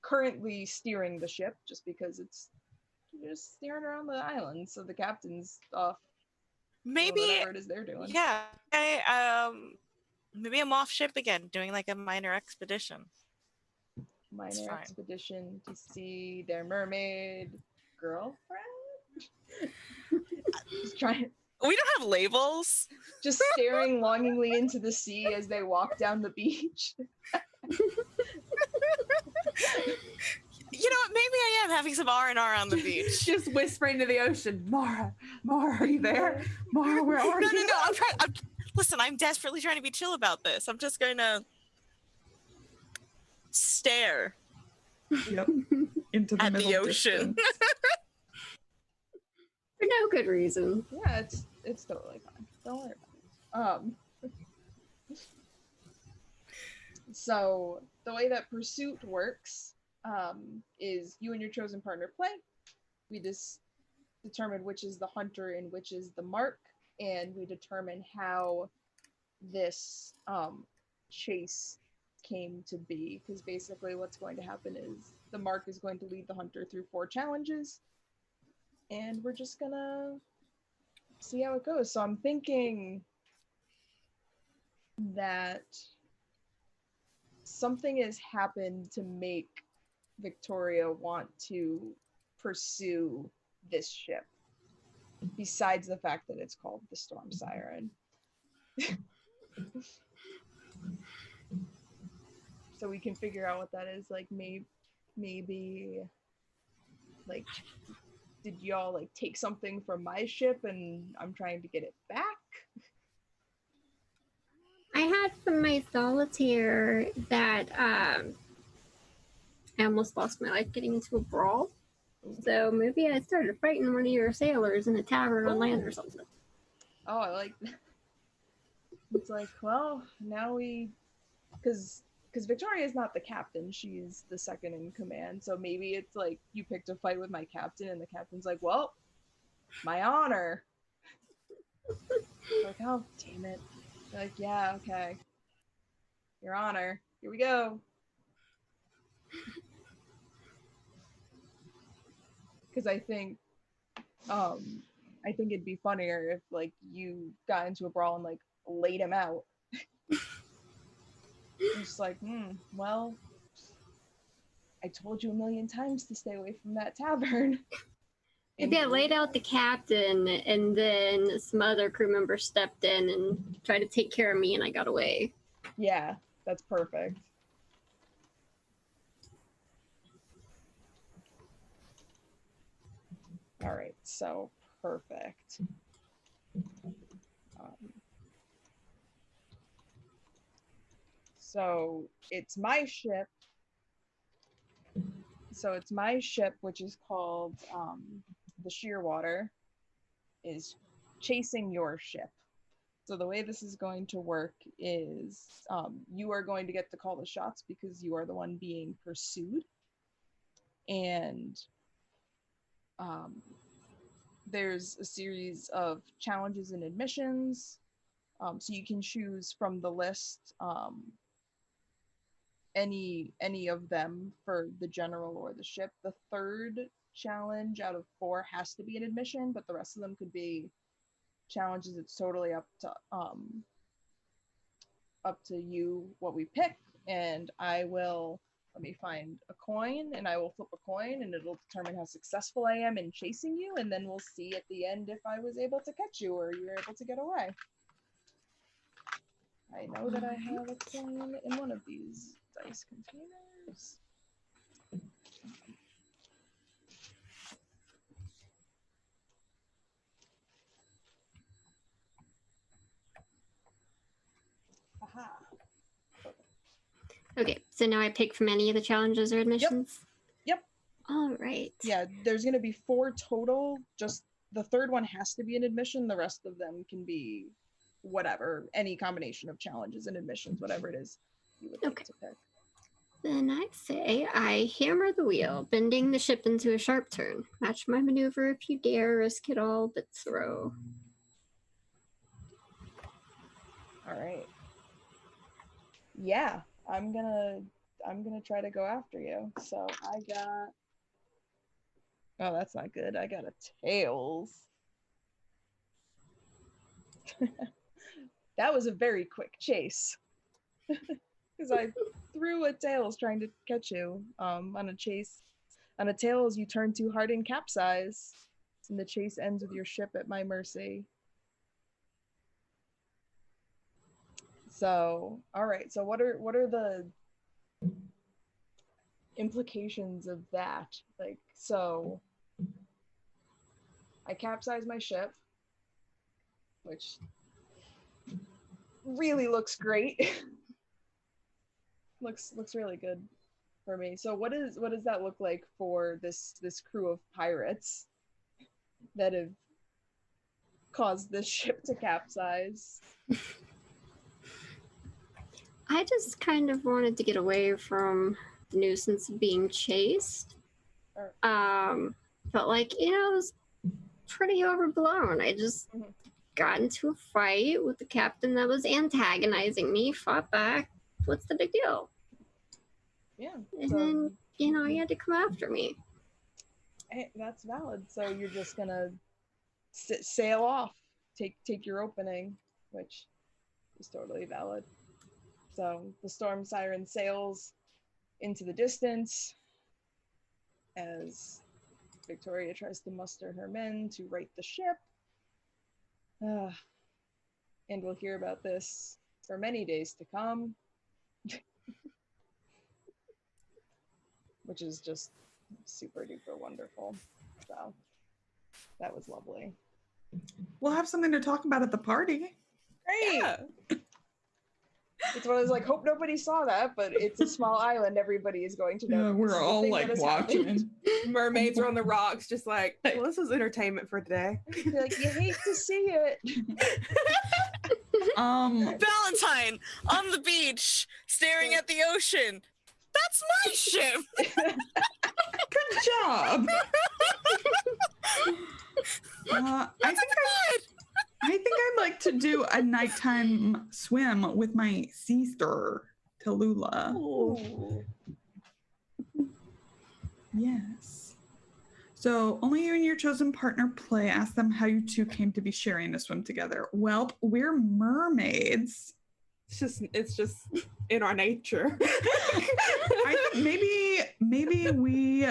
currently steering the ship, just because it's just steering around the island. So the captain's off doing Maybe, whatever it is they're doing. yeah. Maybe I'm off ship again, doing like a minor expedition. Minor fine. expedition to see their mermaid girlfriend. Just trying, We don't have labels. just staring longingly into the sea as they walk down the beach. You know what? Maybe I am having some R&R on the beach. Just whispering to the ocean, Mara, are you there? Mara, where are you? No. Listen, I'm desperately trying to be chill about this. I'm just going to stare Yep. Into the at middle the ocean. distance. For no good reason. Yeah, it's totally fine. Don't worry about it. So the way that pursuit works is you and your chosen partner play. We just determine which is the hunter and which is the mark, and we determine how this chase came to be, because basically what's going to happen is the mark is going to lead the hunter through 4 challenges, and we're just gonna see how it goes. So I'm thinking that something has happened to make Victoria want to pursue this ship, besides the fact that it's called the Storm Siren. So we can figure out what that is. Like, maybe like, did y'all like take something from my ship and I'm trying to get it back? I had from my solitaire that I almost lost my life getting into a brawl. So maybe I started fighting one of your sailors in a tavern on land or something. Oh, I like that. It's like, well, now because Victoria is not the captain, she's the second in command. So maybe it's like you picked a fight with my captain, and the captain's like, well, my honor. Like, oh, damn it. You're like, yeah, okay. Your honor. Here we go. Because I think it'd be funnier if like you got into a brawl and like laid him out. Just like, well, I told you a million times to stay away from that tavern. Maybe I laid out the captain, and then some other crew members stepped in and tried to take care of me, and I got away. Yeah, that's perfect. All right, so perfect. So it's my ship. Which is called the Shearwater, is chasing your ship. So the way this is going to work is you are going to get to call the shots because you are the one being pursued. And there's a series of challenges and admissions. So you can choose from the list any of them for the general or the ship. The third challenge out of 4 has to be an admission, but the rest of them could be challenges. It's totally up to you what we pick. And I will, let me find a coin, and I will flip a coin, and it'll determine how successful I am in chasing you, and then we'll see at the end if I was able to catch you or you're able to get away. I know that I have a coin in one of these dice containers. Aha. Okay, so now I pick from any of the challenges or admissions? Yep. All right. Yeah, there's going to be 4 total. Just the third one has to be an admission. The rest of them can be whatever, any combination of challenges and admissions, whatever it is you would like to pick. Then I'd say I hammer the wheel, bending the ship into a sharp turn. Match my maneuver if you dare, risk it all, but throw. All right. Yeah, I'm gonna try to go after you. So I got, oh, that's not good. I got a tails. That was a very quick chase. Because I threw a tails trying to catch you on a chase. On a tails, you turn too hard and capsize, and the chase ends with your ship at my mercy. So, all right. So, what are the implications of that? Like, so I capsize my ship, which really looks great. looks really good for me. So what does that look like for this crew of pirates that have caused this ship to capsize? I just kind of wanted to get away from the nuisance of being chased. But like, it was pretty overblown. I just got into a fight with the captain that was antagonizing me, fought back. What's the big deal? Yeah. And then, he had to come after me. Hey, that's valid. So you're just gonna sail off, take your opening, which is totally valid. So the storm siren sails into the distance as Victoria tries to muster her men to right the ship. And we'll hear about this for many days to come, which is just super duper wonderful. So that was lovely. We'll have something to talk about at the party. Great. Yeah. It's one of those, like, hope nobody saw that, but it's a small island. Everybody is going to know. Yeah, we're all like watching. Mermaids are on the rocks, just like, well, this is entertainment for today. You're like, you hate to see it. Valentine on the beach, staring at the ocean. That's my ship. Good job. I think I'd like to do a nighttime swim with my sister, Tallulah. Ooh. Yes. So only you and your chosen partner play. Ask them how you two came to be sharing a swim together. Well, we're mermaids. It's just in our nature. I think maybe we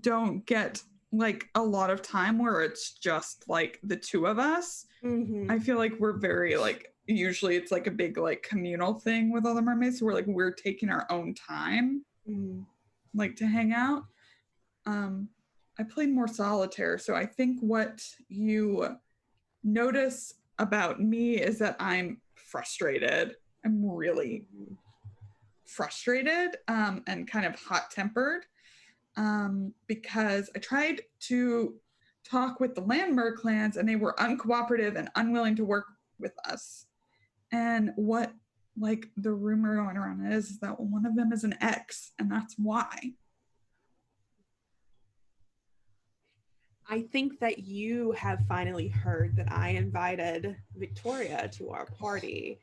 don't get like a lot of time where it's just like the two of us. Mm-hmm. I feel like we're very like, usually it's like a big like communal thing with all the mermaids. So we're taking our own time, like to hang out. I played more solitaire, so I think what you notice about me is that I'm frustrated. I'm really frustrated and kind of hot-tempered because I tried to talk with the Landmer clans and they were uncooperative and unwilling to work with us. And what like the rumor going around is that one of them is an ex, and that's why. I think that you have finally heard that I invited Victoria to our party,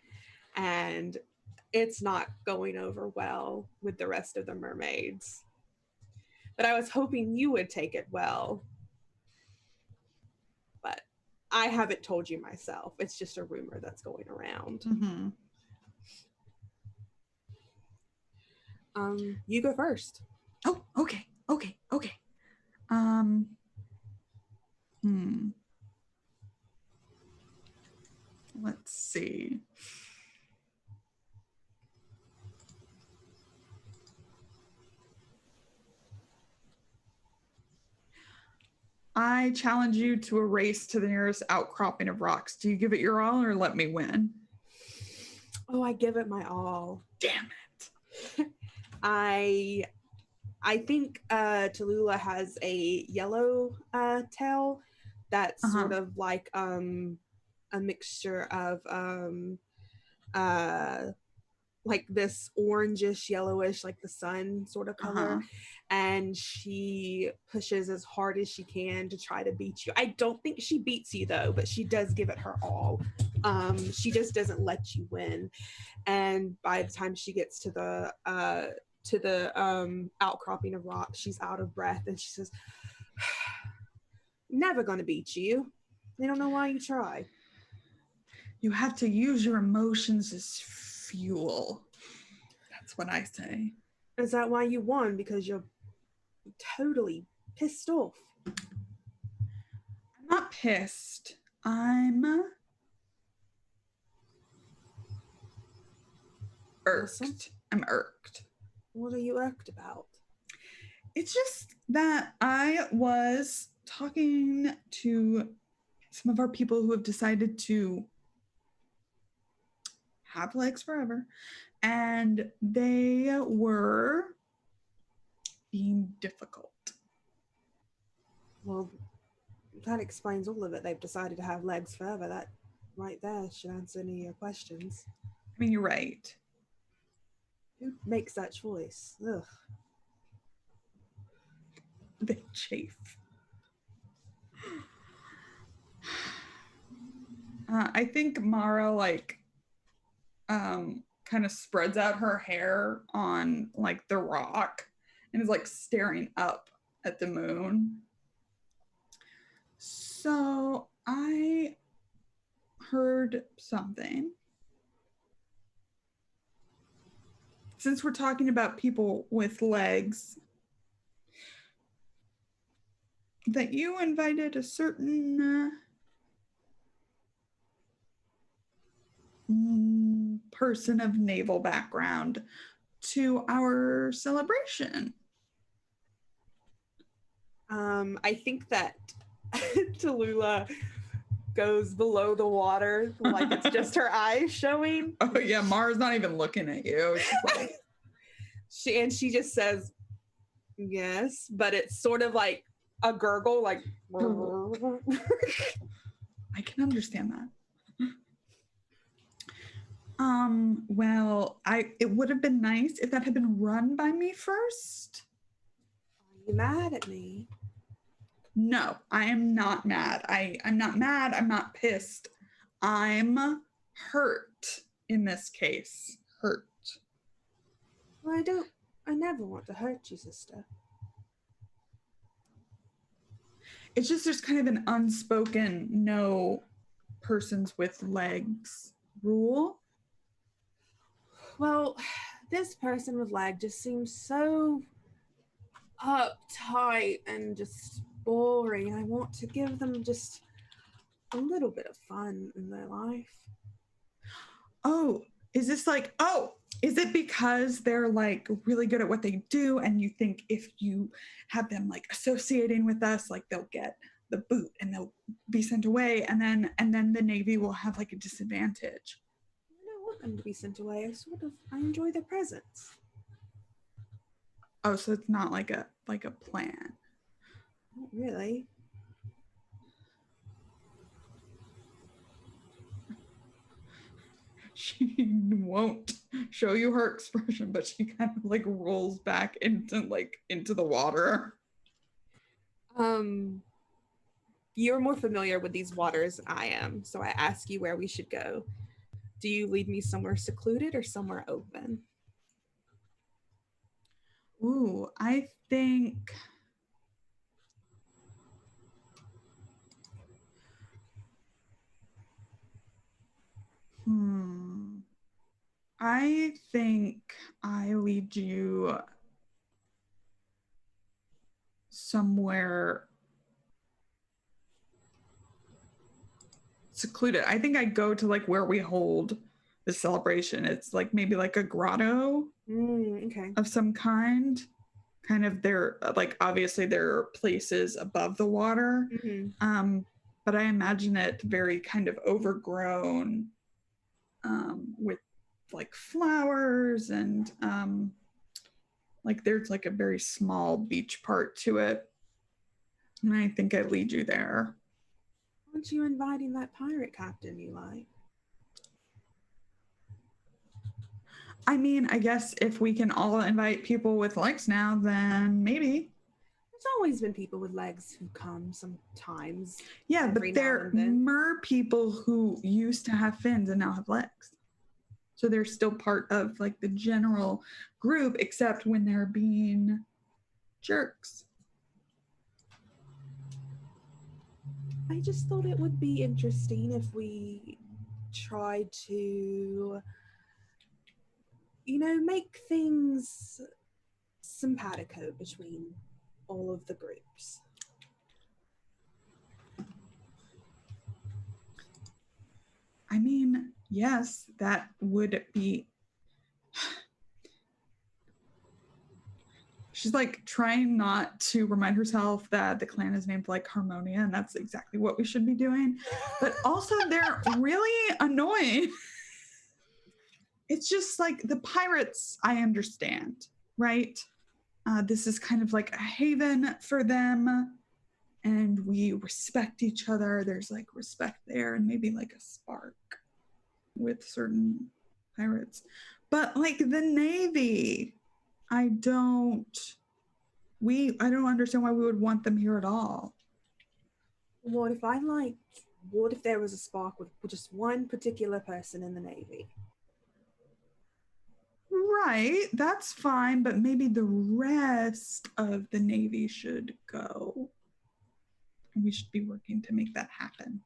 and it's not going over well with the rest of the mermaids. But I was hoping you would take it well. But I haven't told you myself. It's just a rumor that's going around. Mm-hmm. You go first. Oh, okay. Let's see. I challenge you to a race to the nearest outcropping of rocks. Do you give it your all or let me win? Oh, I give it my all. Damn it. I think Tallulah has a yellow tail that's sort of like a mixture of like this orangish yellowish, like the sun sort of color, and she pushes as hard as she can to try to beat you. I don't think she beats you though, but she does give it her all. She just doesn't let you win. And by the time she gets to the outcropping of rock, she's out of breath, and she says, "Never gonna beat you. They don't know why you try." You have to use your emotions as fuel. That's what I say. Is that why you won? Because you're totally pissed off? I'm not pissed. I'm irked. I'm irked. What are you irked about? It's just that I was talking to some of our people who have decided to have legs forever, and they were being difficult. Well, that explains all of it. They've decided to have legs forever. That right there should answer any of your questions. I mean, you're right. Who makes that choice? Ugh. They chafe. I think Mara kind of spreads out her hair on like the rock and is like staring up at the moon. So I heard something. Since we're talking about people with legs, that you invited a certain person of naval background to our celebration. I think that Tallulah goes below the water, like it's just her eyes showing. Oh yeah, Mara's not even looking at you. She's like, she just says yes, but it's sort of like a gurgle, like. I can understand that. Well, it would have been nice if that had been run by me first. Are you mad at me? No, I am not mad. I'm not mad. I'm not pissed. I'm hurt in this case. Hurt. Well, I never want to hurt you, sister. It's just there's kind of an unspoken no persons with legs rule. Well, this person with leg just seems so uptight and just boring. I want to give them just a little bit of fun in their life. Oh, is it because they're like really good at what they do and you think if you have them like associating with us, like they'll get the boot and they'll be sent away and then the Navy will have like a disadvantage? I don't want them to be sent away. I enjoy their presence. Oh, so it's not like a plan. Not really. She won't show you her expression, but she kind of like rolls back into the water. You're more familiar with these waters than I am, so I ask you where we should go. Do you lead me somewhere secluded or somewhere open? Ooh, I think I think I lead you somewhere secluded. I think I go to like where we hold the celebration. It's like maybe like a grotto Okay. of some kind. Kind of there, like obviously there are places above the water, but I imagine it very kind of overgrown with like flowers and like there's like a very small beach part to it. And I think I lead you there. Aren't you inviting that pirate captain you like? I mean, I guess if we can all invite people with legs now, then maybe. There's always been people with legs who come sometimes. Yeah, every but now they're and then. mer people who used to have fins and now have legs. So they're still part of like the general group, except when they're being jerks. I just thought it would be interesting if we tried to, make things simpatico between all of the groups. I mean, yes, that would be. She's like trying not to remind herself that the clan is named like Harmonia, and that's exactly what we should be doing. But also, they're really annoying. It's just like the pirates, I understand, right? This is kind of like a haven for them, and we respect each other. There's like respect there, and maybe like a spark with certain pirates. But like the Navy, I don't understand why we would want them here at all. What if there was a spark with just one particular person in the Navy? Right, that's fine, but maybe the rest of the Navy should go. And we should be working to make that happen.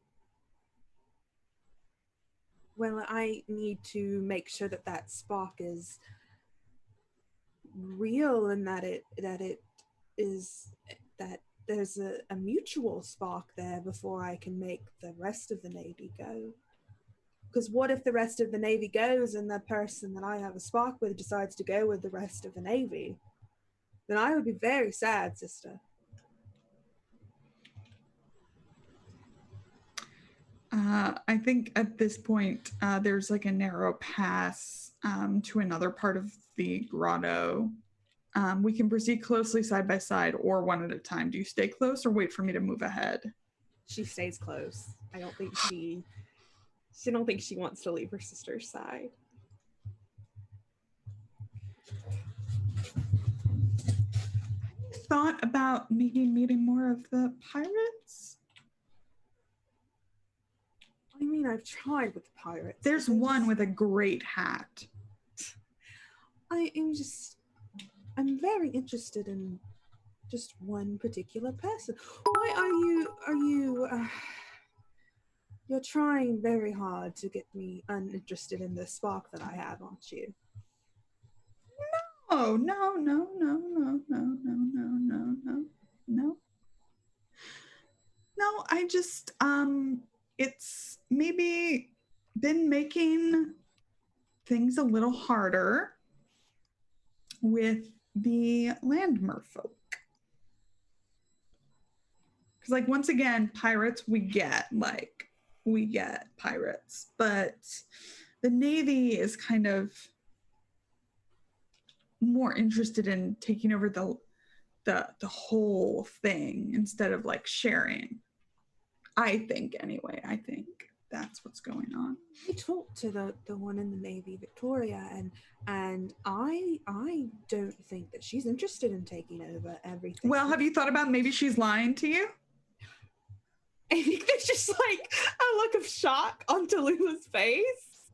Well, I need to make sure that spark is real and that there's a mutual spark there before I can make the rest of the Navy go. Because what if the rest of the Navy goes and the person that I have a spark with decides to go with the rest of the Navy? Then I would be very sad, sister. I think at this point, there's like a narrow pass to another part of the grotto. We can proceed closely side by side or one at a time. Do you stay close or wait for me to move ahead? She stays close. I don't think she wants to leave her sister's side. Thought about maybe meeting more of the pirates? I mean, I've tried with the pirates. There's one with a great hat. I'm very interested in just one particular person. Why are you you're trying very hard to get me uninterested in the spark that I have, aren't you? No. No, I just it's maybe been making things a little harder with the land merfolk. Because like once again, pirates we get pirates, but the Navy is kind of more interested in taking over the whole thing instead of like sharing. I think that's what's going on. I talked to the one in the Navy, Victoria, and I don't think that she's interested in taking over everything. Well, have you thought about maybe she's lying to you? I think there's just like a look of shock on Tallulah's face.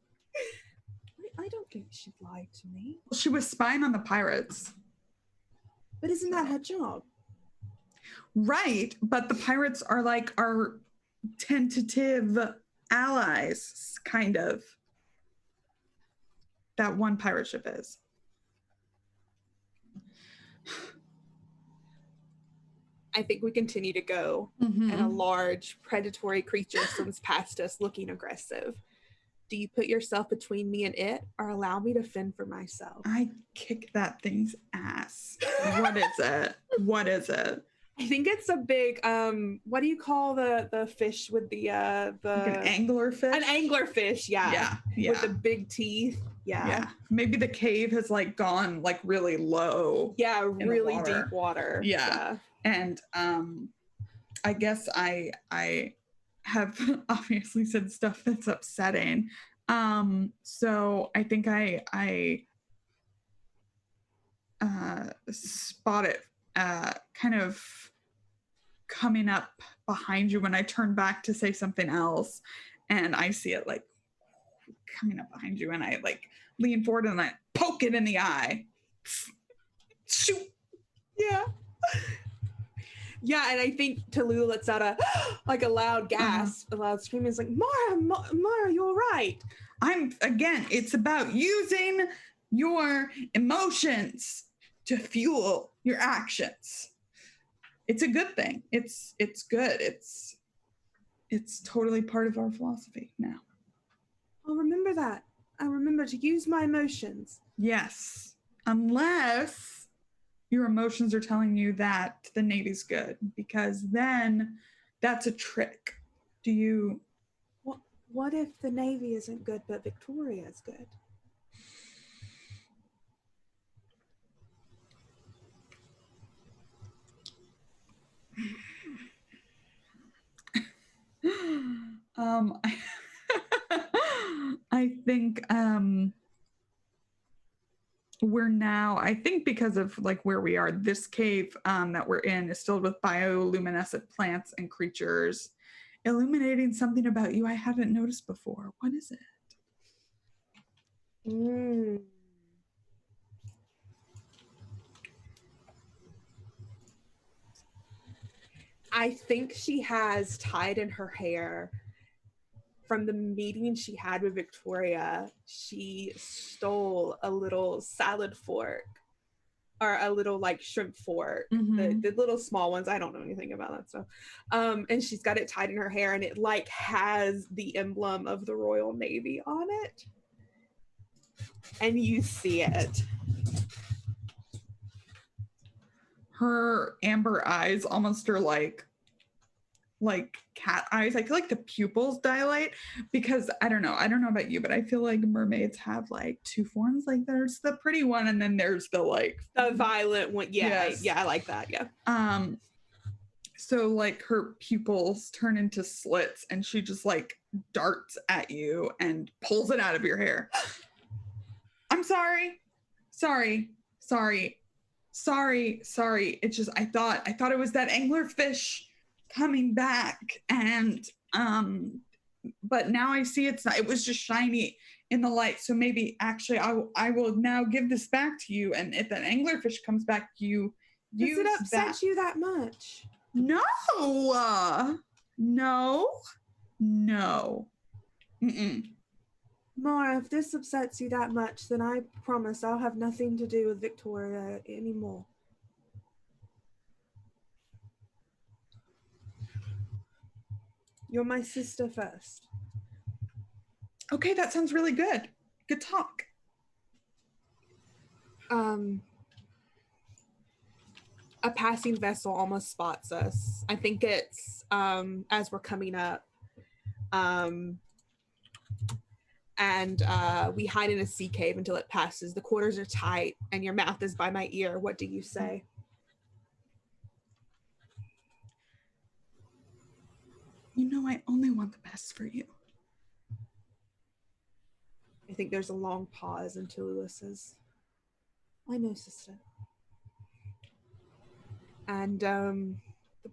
I don't think she'd lie to me. Well, she was spying on the pirates. But isn't that her job? Right, but the pirates are like our tentative allies, kind of. That one pirate ship is. I think we continue to go, and a large predatory creature swims past us looking aggressive. Do you put yourself between me and it, or allow me to fend for myself? I kick that thing's ass. What is it? I think it's a big, what do you call the fish with the like an anglerfish? An anglerfish, yeah. With the big teeth. Yeah. Maybe the cave has like gone like really low. Yeah, really deep water. Yeah. And I guess I have obviously said stuff that's upsetting. So I think I spot it kind of coming up behind you when I turn back to say something else, and I see it like coming up behind you, and I like lean forward and I poke it in the eye. Shoot. Yeah. Yeah, and I think Tallulah lets out a loud gasp, a loud scream. It's like, Mara, you're right. It's about using your emotions to fuel your actions. It's a good thing. It's good. It's totally part of our philosophy now. I'll remember that. I remember to use my emotions. Yes. Unless your emotions are telling you that the Navy's good, because then that's a trick. Do you... What if the Navy isn't good, but Victoria's good? I think we're now, I think because of like where we are, this cave that we're in is filled with bioluminescent plants and creatures illuminating something about you I haven't noticed before. What is it? I think she has tied in her hair from the meeting she had with Victoria. She stole a little salad fork, or a little like shrimp fork, the little small ones. I don't know anything about that stuff. And she's got it tied in her hair, and it like has the emblem of the Royal Navy on it. And you see it. Her amber eyes almost are like cat eyes. I feel like the pupils dilate because I don't know about you, but I feel like mermaids have like two forms. Like there's the pretty one, and then there's the like the violet one. Yeah, yes. I like that. Yeah. So like her pupils turn into slits, and she just like darts at you and pulls it out of your hair. I'm sorry. It's just I thought it was that anglerfish coming back, and but now I see it's not. It was just shiny in the light. So maybe actually I will now give this back to you, and if that anglerfish comes back, you use that. Does it upset you that much? No. Mara, if this upsets you that much, then I promise I'll have nothing to do with Victoria anymore. You're my sister first. Okay, that sounds really good. Good talk. A passing vessel almost spots us. I think it's as we're coming up. And we hide in a sea cave until it passes. The quarters are tight and your mouth is by my ear. What do you say? You know, I only want the best for you. I think there's a long pause until Tallulah says, I know, sister. And the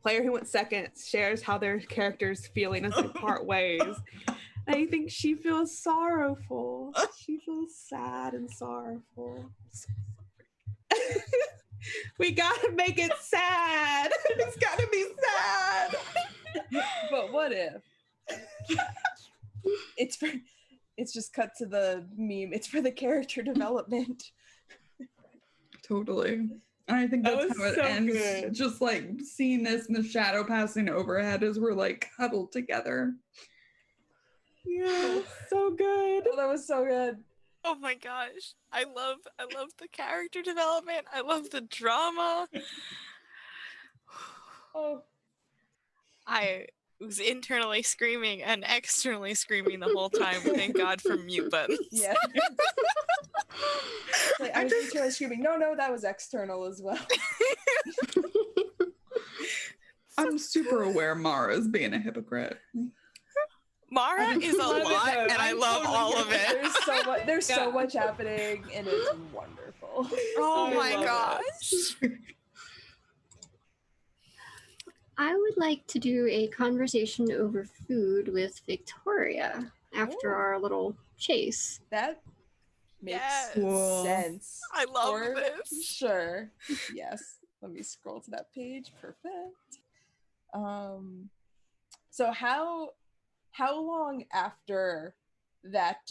player who went second shares how their character's feeling as they part ways. I think she feels sorrowful. She feels sad and sorrowful. We gotta make it sad. It's gotta be sad. But what if? It's just cut to the meme. It's for the character development. Totally. And I think that's how it ends. Good. Just like seeing this and the shadow passing overhead as we're like huddled together. Yeah, so good. Oh, that was so good. Oh my gosh. I love the character development. I love the drama. Oh. I was internally screaming and externally screaming the whole time. Thank God for mute buttons. Yeah. Like, I was internally screaming, no, that was external as well. I'm super aware Mara's being a hypocrite. Mara is a lot, and I love all of it. There's so much happening, and it's wonderful. Oh my gosh. I would like to do a conversation over food with Victoria after Oh. our little chase. That makes Yes. Cool. sense. I love For this. Sure. Yes. Let me scroll to that page. Perfect. So how long after that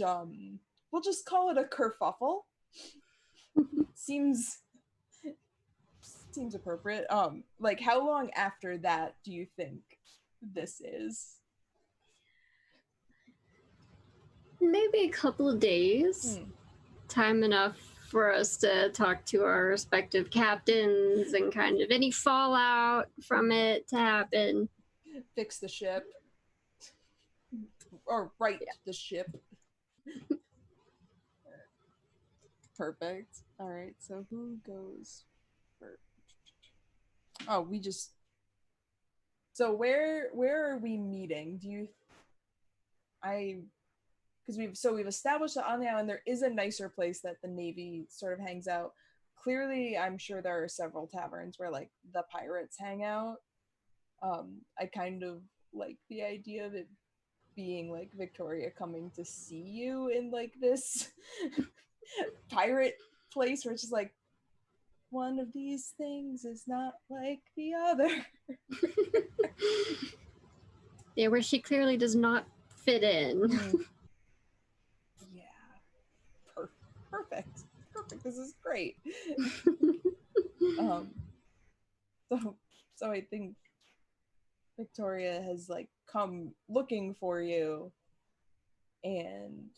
we'll just call it a kerfuffle. Seems appropriate. Like how long after that do you think this is? Maybe a couple of days. Time enough for us to talk to our respective captains and kind of any fallout from it to happen. Fix the ship. Or right the ship. Perfect. All right. So who goes first? Oh, we just. So where are we meeting? Do you? Because we've established that on the island there is a nicer place that the Navy sort of hangs out. Clearly, I'm sure there are several taverns where like the pirates hang out. I kind of like the idea of it being like Victoria coming to see you in like this pirate place where it's just like one of these things is not like the other. Yeah, where she clearly does not fit in. Yeah. Perfect. This is great. So I think Victoria has like come looking for you and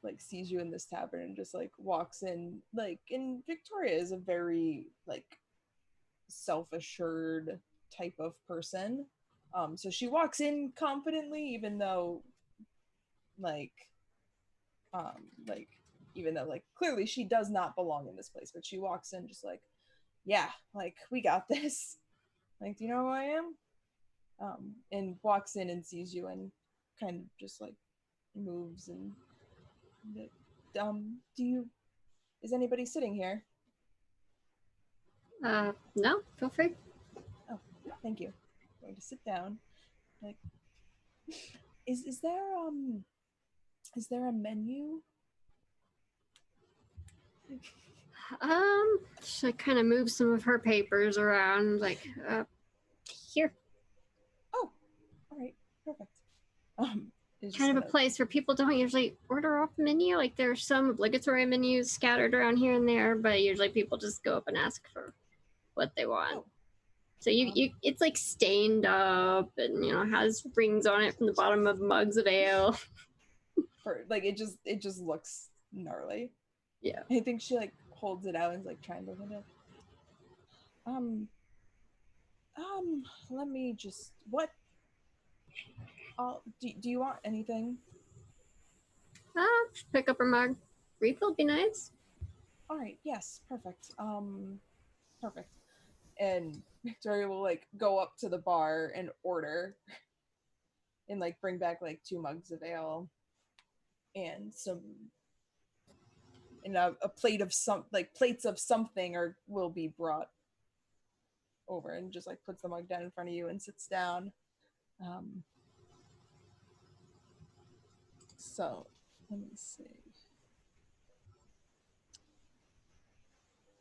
like sees you in this tavern and just like walks in like, and Victoria is a very like self-assured type of person. So she walks in confidently even though like like even though like clearly she does not belong in this place, but she walks in just like, yeah, like we got this. Like, do you know who I am? And walks in and sees you and kind of just like moves and is anybody sitting here? No, feel free. Oh, thank you. I'm going to sit down. Like, is there a menu? She like, kind of moves some of her papers around, like, here. Oh, all right, perfect. It's Kind of a place where people don't usually order off the menu. Like there's some obligatory menus scattered around here and there, but usually people just go up and ask for what they want. Oh. So you it's like stained up and has rings on it from the bottom of mugs of ale. Like it just looks gnarly. Yeah. I think she like holds it out and is like trying to look at it. Let me just what do you want anything? Just pick up her mug. Refill'd be nice. All right, yes, perfect. Perfect. And Victoria will like go up to the bar and order and like bring back like 2 mugs of ale and a plate of some like plates of something or will be brought over, and just like puts the mug down in front of you and sits down. So let me see.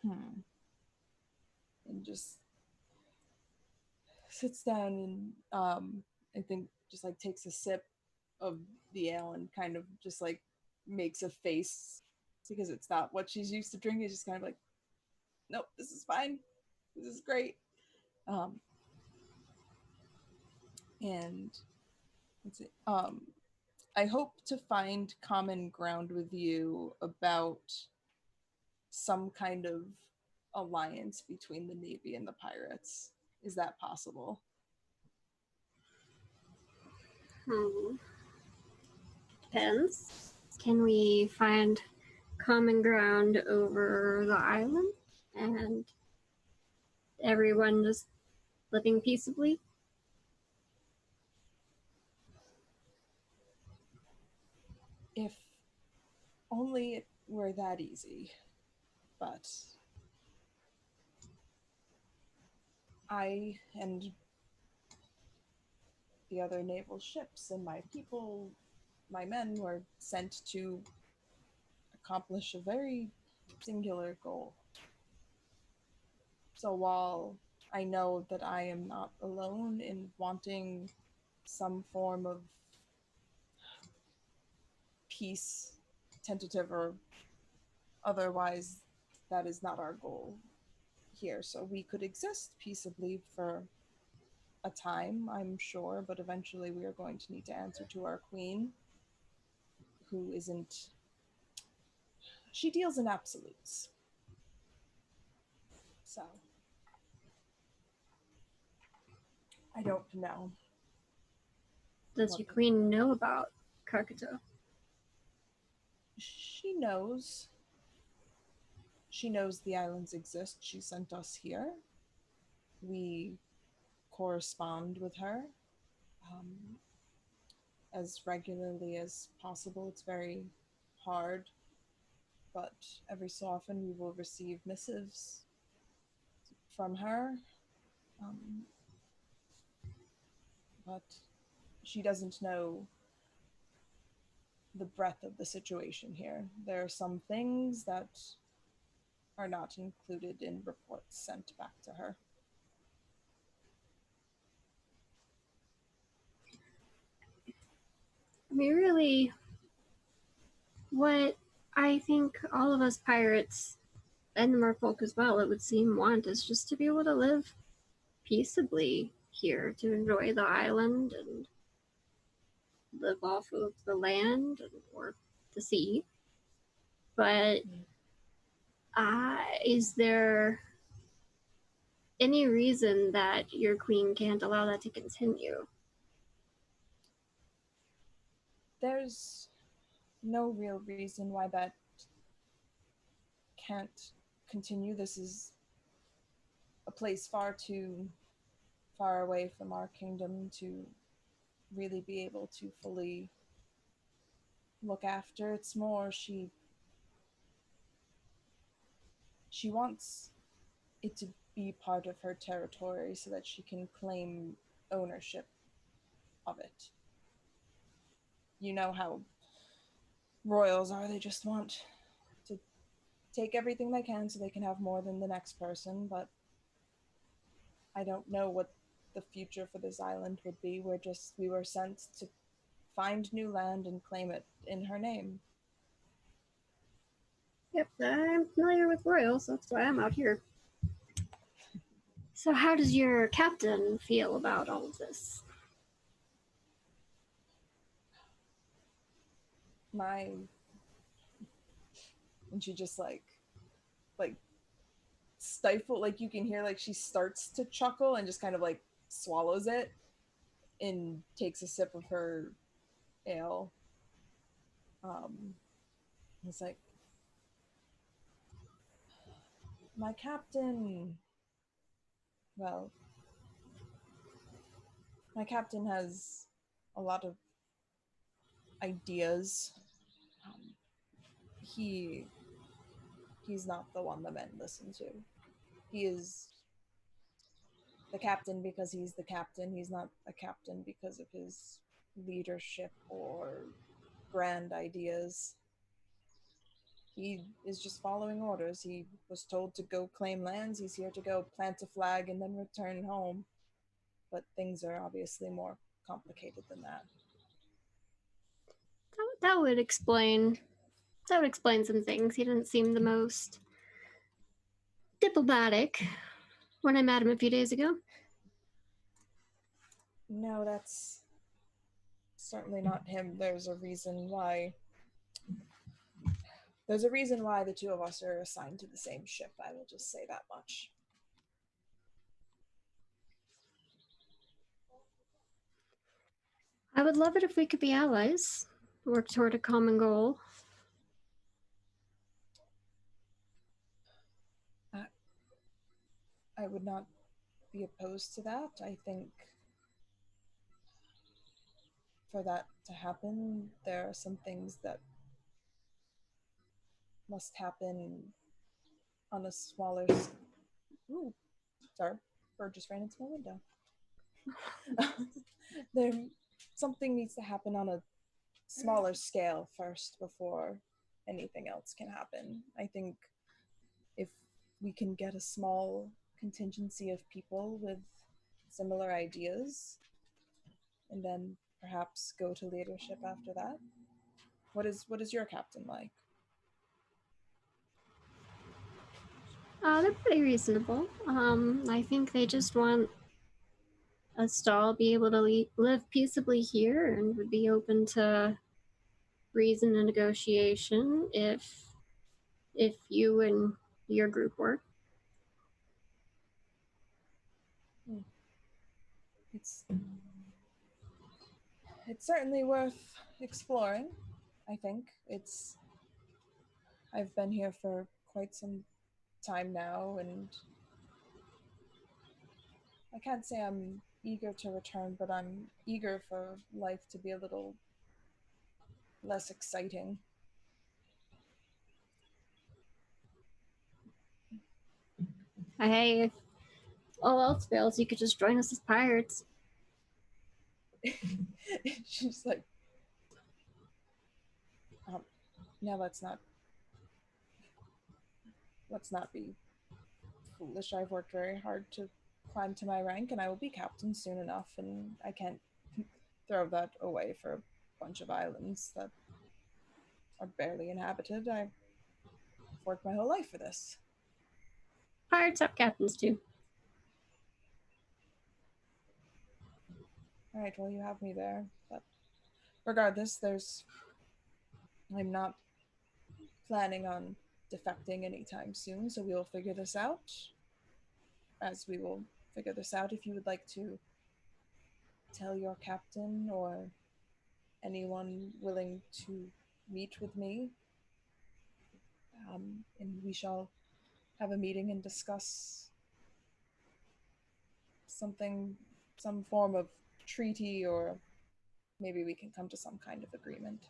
And just sits down and I think just like takes a sip of the ale and kind of just like makes a face because it's not what she's used to drinking. It's just kind of like, nope, this is fine. This is great. And let's see. I hope to find common ground with you about some kind of alliance between the Navy and the pirates. Is that possible? Depends. Can we find common ground over the island and everyone just living peaceably? If only it were that easy. But I and the other naval ships and my people, my men, were sent to accomplish a very singular goal. So while I know that I am not alone in wanting some form of peace, tentative or otherwise, that is not our goal here. So we could exist peaceably for a time, I'm sure, but eventually we are going to need to answer to our queen, who isn't. She deals in absolutes. So, I don't know. Does your queen know about Krakatoa? She knows. She knows the islands exist. She sent us here. We correspond with her um, as regularly as possible. It's very hard, but every so often we will receive missives from her. Um, but she doesn't know the breadth of the situation here. There are some things that are not included in reports sent back to her. I mean, really, what I think all of us pirates and the merfolk as well, it would seem, want is just to be able to live peaceably here, to enjoy the island and live off of the land or the sea. But is there any reason that your queen can't allow that to continue? There's no real reason why that can't continue. This is a place far too far away from our kingdom to really be able to fully look after. It's more she wants it to be part of her territory so that she can claim ownership of it. You know how royals are, they just want to take everything they can so they can have more than the next person, but I don't know what the future for this island would be. We were sent to find new land and claim it in her name. Yep, I'm familiar with royals, that's why I'm out here. So how does your captain feel about all of this? And she just like stifle, like you can hear like she starts to chuckle and just kind of like swallows it and takes a sip of her ale. It's like, my captain, well, my captain has a lot of ideas. Um, he he's not the one the men listen to. He is the captain because he's the captain. He's not a captain because of his leadership or grand ideas. He is just following orders. He was told to go claim lands. He's here to go plant a flag and then return home. But things are obviously more complicated than that. That would explain some things. He didn't seem the most diplomatic when I met him a few days ago. No, that's certainly not him. There's a reason why the two of us are assigned to the same ship. I will just say that much. I would love it if we could be allies, work toward a common goal. I would not be opposed to that. I think for that to happen, there are some things that must happen on a smaller. Ooh, sorry, bird just ran into my window. There, something needs to happen on a smaller scale first before anything else can happen. I think if we can get a small contingency of people with similar ideas and then perhaps go to leadership after that. What is your captain like? They're pretty reasonable. I think they just want us to all be able to live peaceably here and would be open to reason and negotiation if you and your group were. It's certainly worth exploring. I think I've been here for quite some time now, and I can't say I'm eager to return, but I'm eager for life to be a little less exciting. Hey, if all else fails, you could just join us as pirates. She's like, now let's not be foolish. I've worked very hard to climb to my rank, and I will be captain soon enough, and I can't throw that away for a bunch of islands that are barely inhabited. I've worked my whole life for this. Pirates have captains too. All right, well, you have me there, but regardless, I'm not planning on defecting anytime soon, so we will figure this out. As we will figure this out, if you would like to tell your captain or anyone willing to meet with me, and we shall have a meeting and discuss something, some form of treaty, or maybe we can come to some kind of agreement.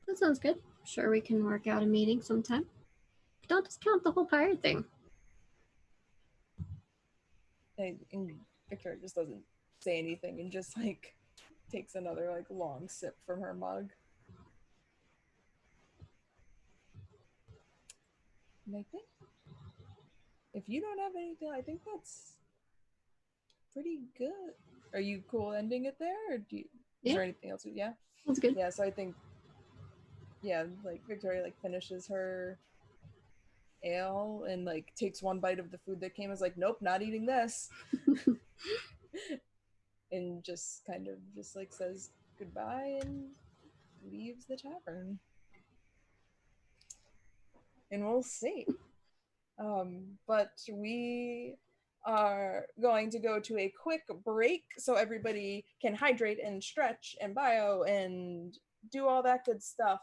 That sounds good. Sure, we can work out a meeting sometime. Don't discount the whole pirate thing. And Victoria just doesn't say anything and just like takes another like long sip from her mug. And I think if you don't have anything, I think that's pretty good. Are you cool ending it there, or is there anything else? Yeah, that's good. Yeah, so I think like Victoria like finishes her ale and like takes one bite of the food that came, is like, nope, not eating this. And just kind of just like says goodbye and leaves the tavern. And we'll see. But we are going to go to a quick break so everybody can hydrate and stretch and bio and do all that good stuff.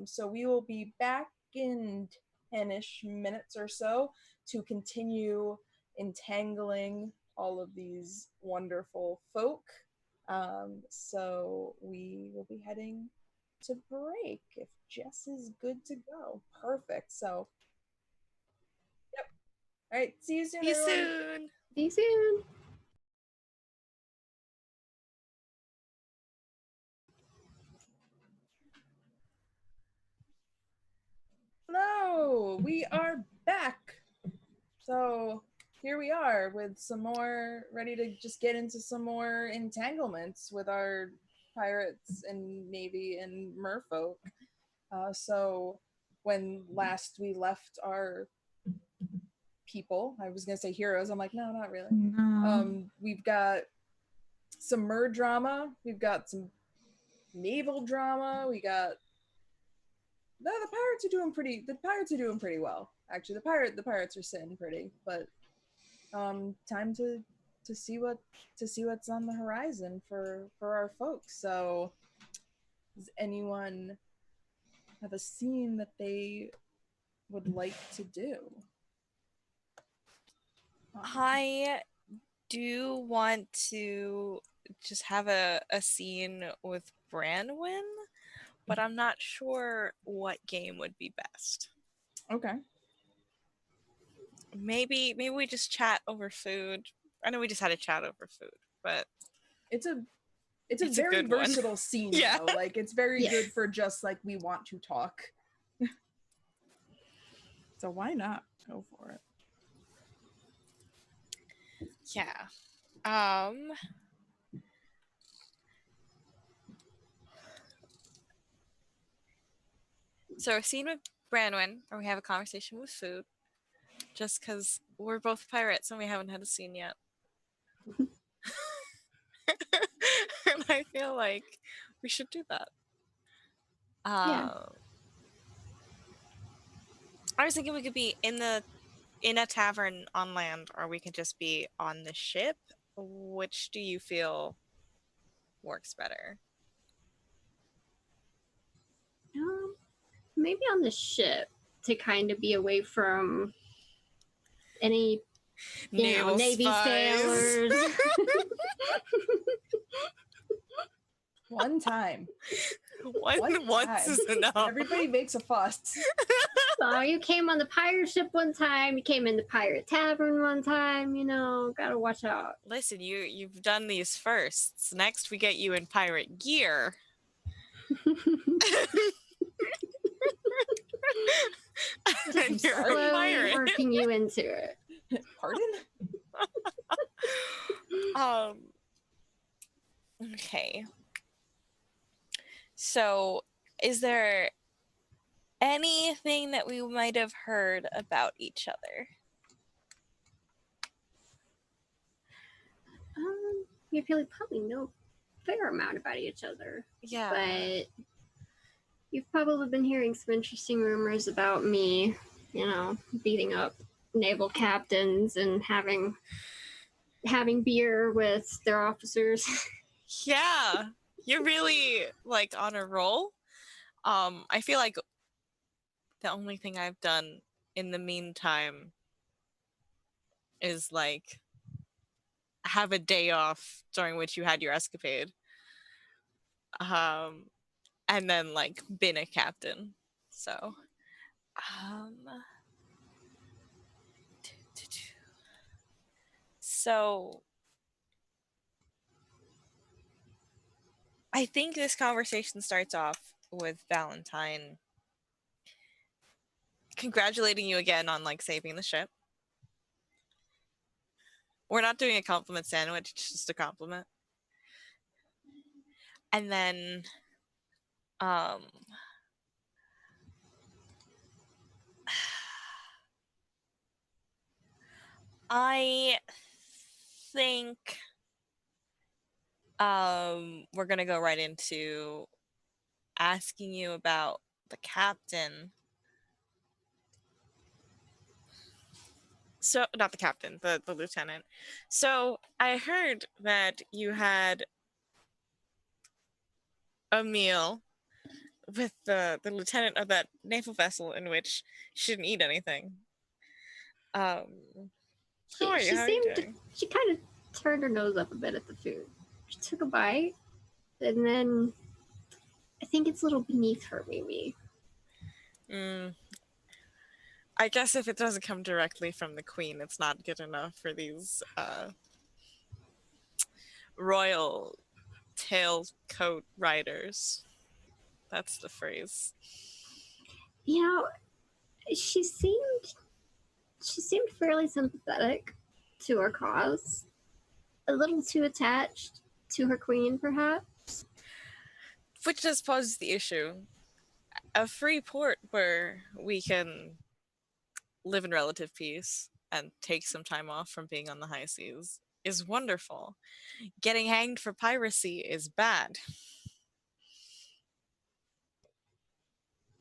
So we will be back in 10-ish minutes or so to continue entangling all of these wonderful folk. So we will be heading to break if Jess is good to go. Perfect. So all right, see you soon, See you everyone. soon. See you soon. Hello, we are back. So here we are with some more, ready to just get into some more entanglements with our pirates and navy and merfolk. So when last we left our people, I was gonna say heroes, I'm like, no, not really. No. We've got some mer drama, we've got some naval drama, we got the pirates are doing pretty well. Actually, the pirates are sitting pretty, but time to see what's on the horizon for our folks. So does anyone have a scene that they would like to do? I do want to just have a scene with Branwyn, but I'm not sure what game would be best. Okay. maybe we just chat over food. I know we just had a chat over food, but It's a It's a very good one. versatile scene, Yeah. though. Like, it's very Yes. good for just like we want to talk. So why not go for it? yeah. So a scene with Branwen where we have a conversation with food, just because we're both pirates and we haven't had a scene yet. And I feel like we should do that. Yeah. I was thinking we could be in a tavern on land, or we could just be on the ship. Which do you feel works better? Maybe on the ship to kind of be away from any Navy spies. sailors. One time. Once is enough. Everybody makes a fuss. So you came on the pirate ship one time, you came in the pirate tavern one time, gotta watch out. Listen, you've done these firsts. Next, we get you in pirate gear. And you're a Slowly pirate. working you into it. Pardon? Okay. So, is there anything that we might have heard about each other? You probably know a fair amount about each other. Yeah. But you've probably been hearing some interesting rumors about me, beating up naval captains and having beer with their officers. Yeah. You're really like on a roll. I feel like the only thing I've done in the meantime is like have a day off during which you had your escapade. And then like been a captain. So so I think this conversation starts off with Valentine congratulating you again on like saving the ship. We're not doing a compliment sandwich, it's just a compliment. And then I think we're gonna go right into asking you about the captain. So not the captain, the lieutenant. So I heard that you had a meal with the lieutenant of that naval vessel in which she didn't eat anything. How are you doing? She kind of turned her nose up a bit at the food. She took a bite, and then I think it's a little beneath her, maybe. I guess if it doesn't come directly from the queen, it's not good enough for these royal tailcoat riders. That's the phrase. She seemed fairly sympathetic to her cause. A little too attached to her queen, perhaps. Which just poses the issue. A free port where we can live in relative peace and take some time off from being on the high seas is wonderful. Getting hanged for piracy is bad.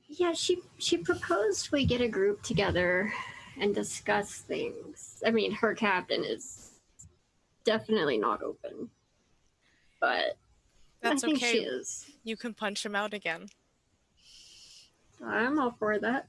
Yeah, she proposed we get a group together and discuss things. I mean, her captain is definitely not open, but that's I think okay. she is. You can punch him out again. I'm all for that.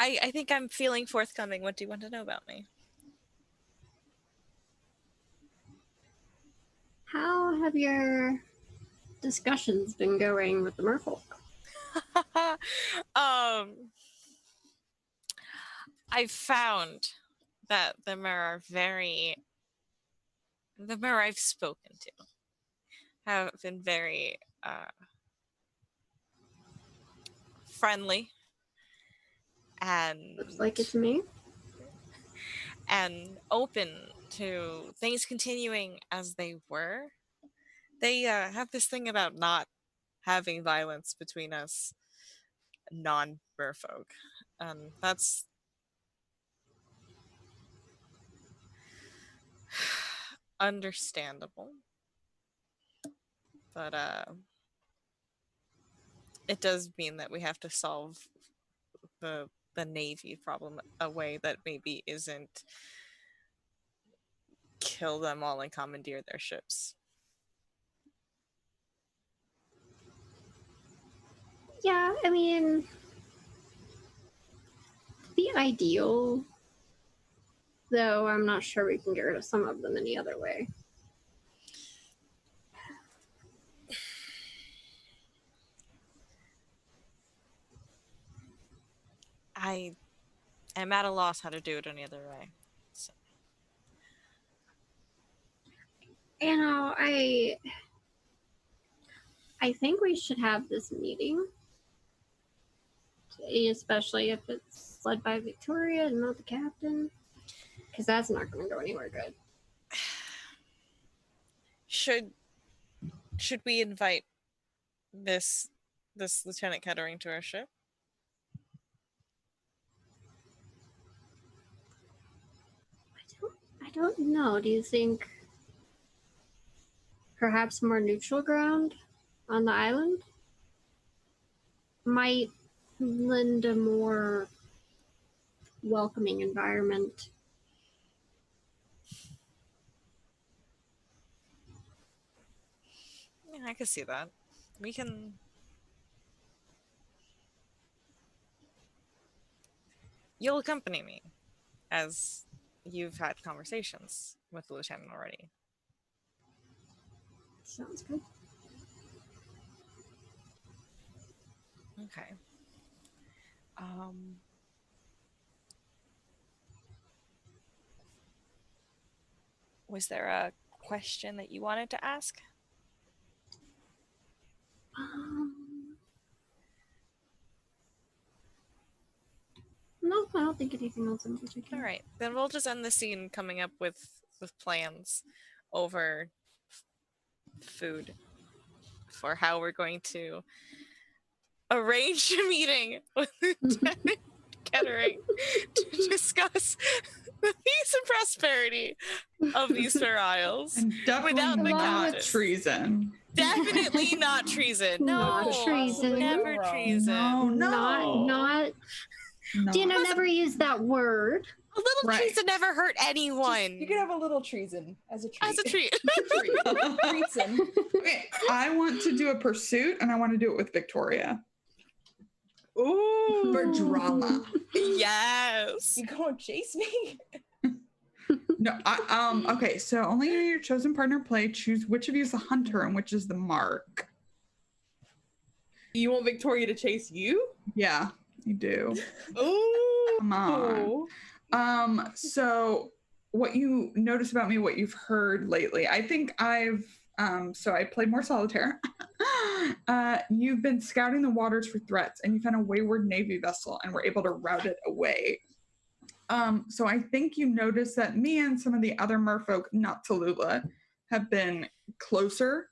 I think I'm feeling forthcoming. What do you want to know about me? have your discussions been going with the merfolk? I found that the mer I've spoken to have been very friendly and Looks like it's me. and open to things continuing as they were. They have this thing about not having violence between us non-merfolk. That's understandable. But it does mean that we have to solve the Navy problem a way that maybe isn't kill them all and commandeer their ships. Yeah, I mean, the ideal, though I'm not sure we can get rid of some of them any other way. I am at a loss how to do it any other way. So. You know, I think we should have this meeting, especially if it's led by Victoria and not the captain, because that's not going to go anywhere good. Should we invite this Lieutenant Kettering to our ship? I don't know. Do you think perhaps more neutral ground on the island might lend a more welcoming environment? Yeah, I could see that. We can. You'll accompany me, as you've had conversations with the lieutenant already. Sounds good. Okay. Was there a question that you wanted to ask? No, I don't think anything else in particular. All right, then we'll just end the scene coming up with plans over food for how we're going to arrange a meeting with Lieutenant Kettering to discuss the peace and prosperity of these Fair Isles. And definitely Without the not captain. treason. Definitely not treason. No, Not treason. Never treason. No. Not. Dina never used that word. A little treason never hurt anyone. You can have a little treason as a treat. As a treat. Treason. Okay, I want to do a pursuit, and I want to do it with Victoria. Ooh. For drama. Yes. You gonna chase me? No, okay, so only your chosen partner play. Choose which of you is the hunter and which is the mark. You want Victoria to chase you? Yeah, you do. Ooh. Come on. So what you notice about me, what you've heard lately, I think so I played more solitaire. You've been scouting the waters for threats, and you found a wayward Navy vessel and were able to rout it away. So I think you noticed that me and some of the other merfolk, not Tallulah, have been closer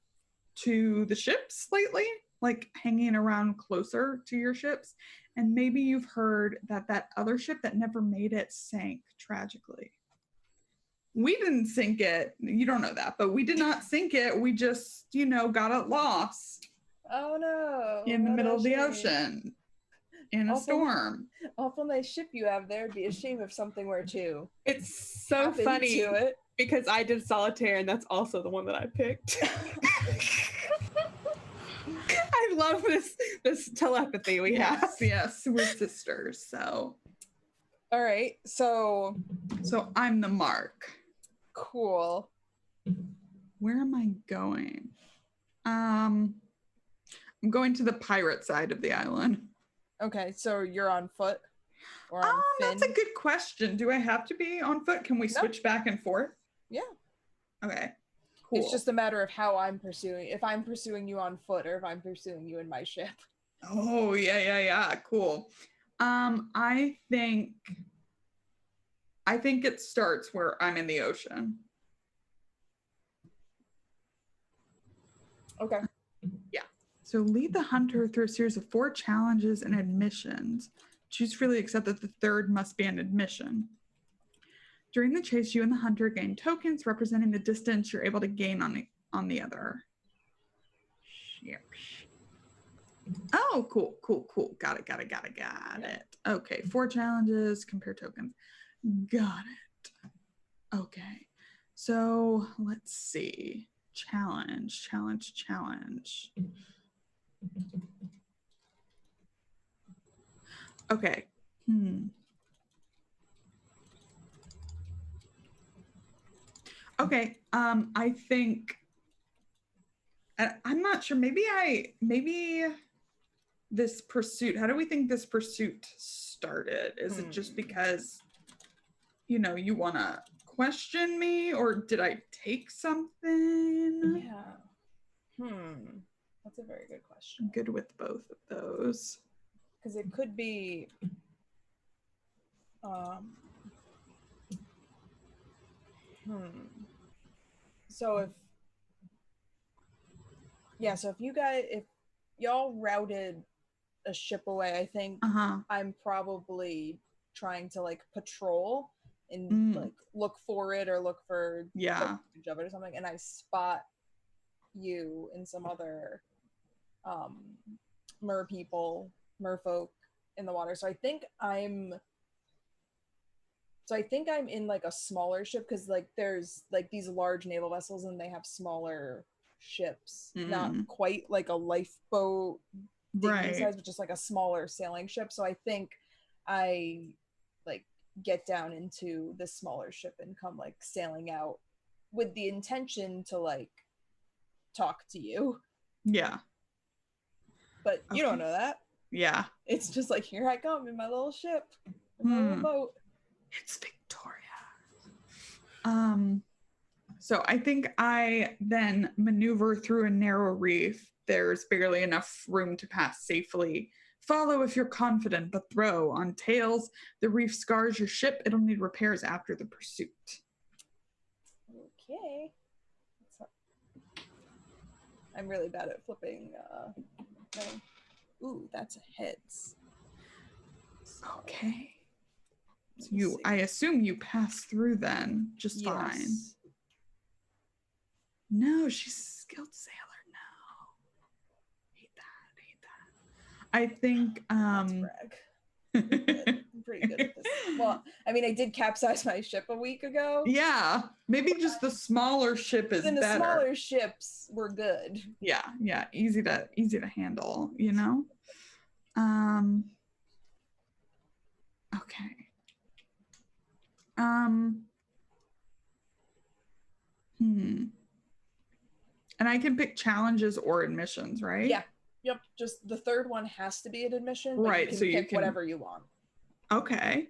to the ships lately, like hanging around closer to your ships. And maybe you've heard that other ship that never made it sank tragically. We didn't sink it. You don't know that, but we did not sink it. We just, got it lost. Oh no. In the middle of the ocean. In a storm. Awful nice ship you have there. It'd be a shame if something were to. It's so funny to it. because I did solitaire and that's also the one that I picked. I love this telepathy we have. Yes, we're sisters. So. All right. So I'm the mark. Cool. where am I going? I'm going to the pirate side of the island. Okay, so you're on foot or on fin? That's a good question. Do I have to be on foot? Can we switch back and forth? Yeah. Okay. Cool. It's just a matter of how I'm pursuing. If I'm pursuing you on foot or if I'm pursuing you in my ship. Oh, yeah. Cool. I think it starts where I'm in the ocean. Okay. Yeah. So lead the hunter through a series of 4 challenges and admissions. Choose freely, except that the third must be an admission. During the chase, you and the hunter gain tokens representing the distance you're able to gain on the other. Oh, cool. Got it. Okay, 4 challenges, compare tokens. Got it. Okay, so let's see. Challenge. Okay. Okay, I think I'm not sure. Maybe this pursuit. How do we think this pursuit started? Is it just because you want to question me, or did I take something? Yeah. That's a very good question. I'm good with both of those. Because it could be so if y'all routed a ship away, I think I'm probably trying to like patrol and like look for it or look for footage of it or something, and I spot you and some other merfolk in the water. So I think I'm in like a smaller ship, because like there's like these large naval vessels and they have smaller ships, not quite like a lifeboat size, but just like a smaller sailing ship. So I think I like get down into this smaller ship and come like sailing out with the intention to like talk to you. Yeah. But you don't know that. Yeah. It's just like, here I come in my little ship, in my little boat. It's Victoria. So I think I then maneuver through a narrow reef. There's barely enough room to pass safely. Follow if you're confident, but throw. On tails, the reef scars your ship. It'll need repairs after the pursuit. Okay. I'm really bad at flipping. Ooh, that's a heads. Okay. So I assume you pass through then, just fine. No, she's a skilled sailor. No. Hate that. I think That's brag. I'm pretty good at this. Well, I mean, I did capsize my ship a week ago. Yeah, maybe just the smaller ship is better. The smaller ships were good. Yeah, easy to handle, Okay. And I can pick challenges or admissions, right? Yeah. Yep. Just the third one has to be an admission. But right. You can pick whatever you want. Okay.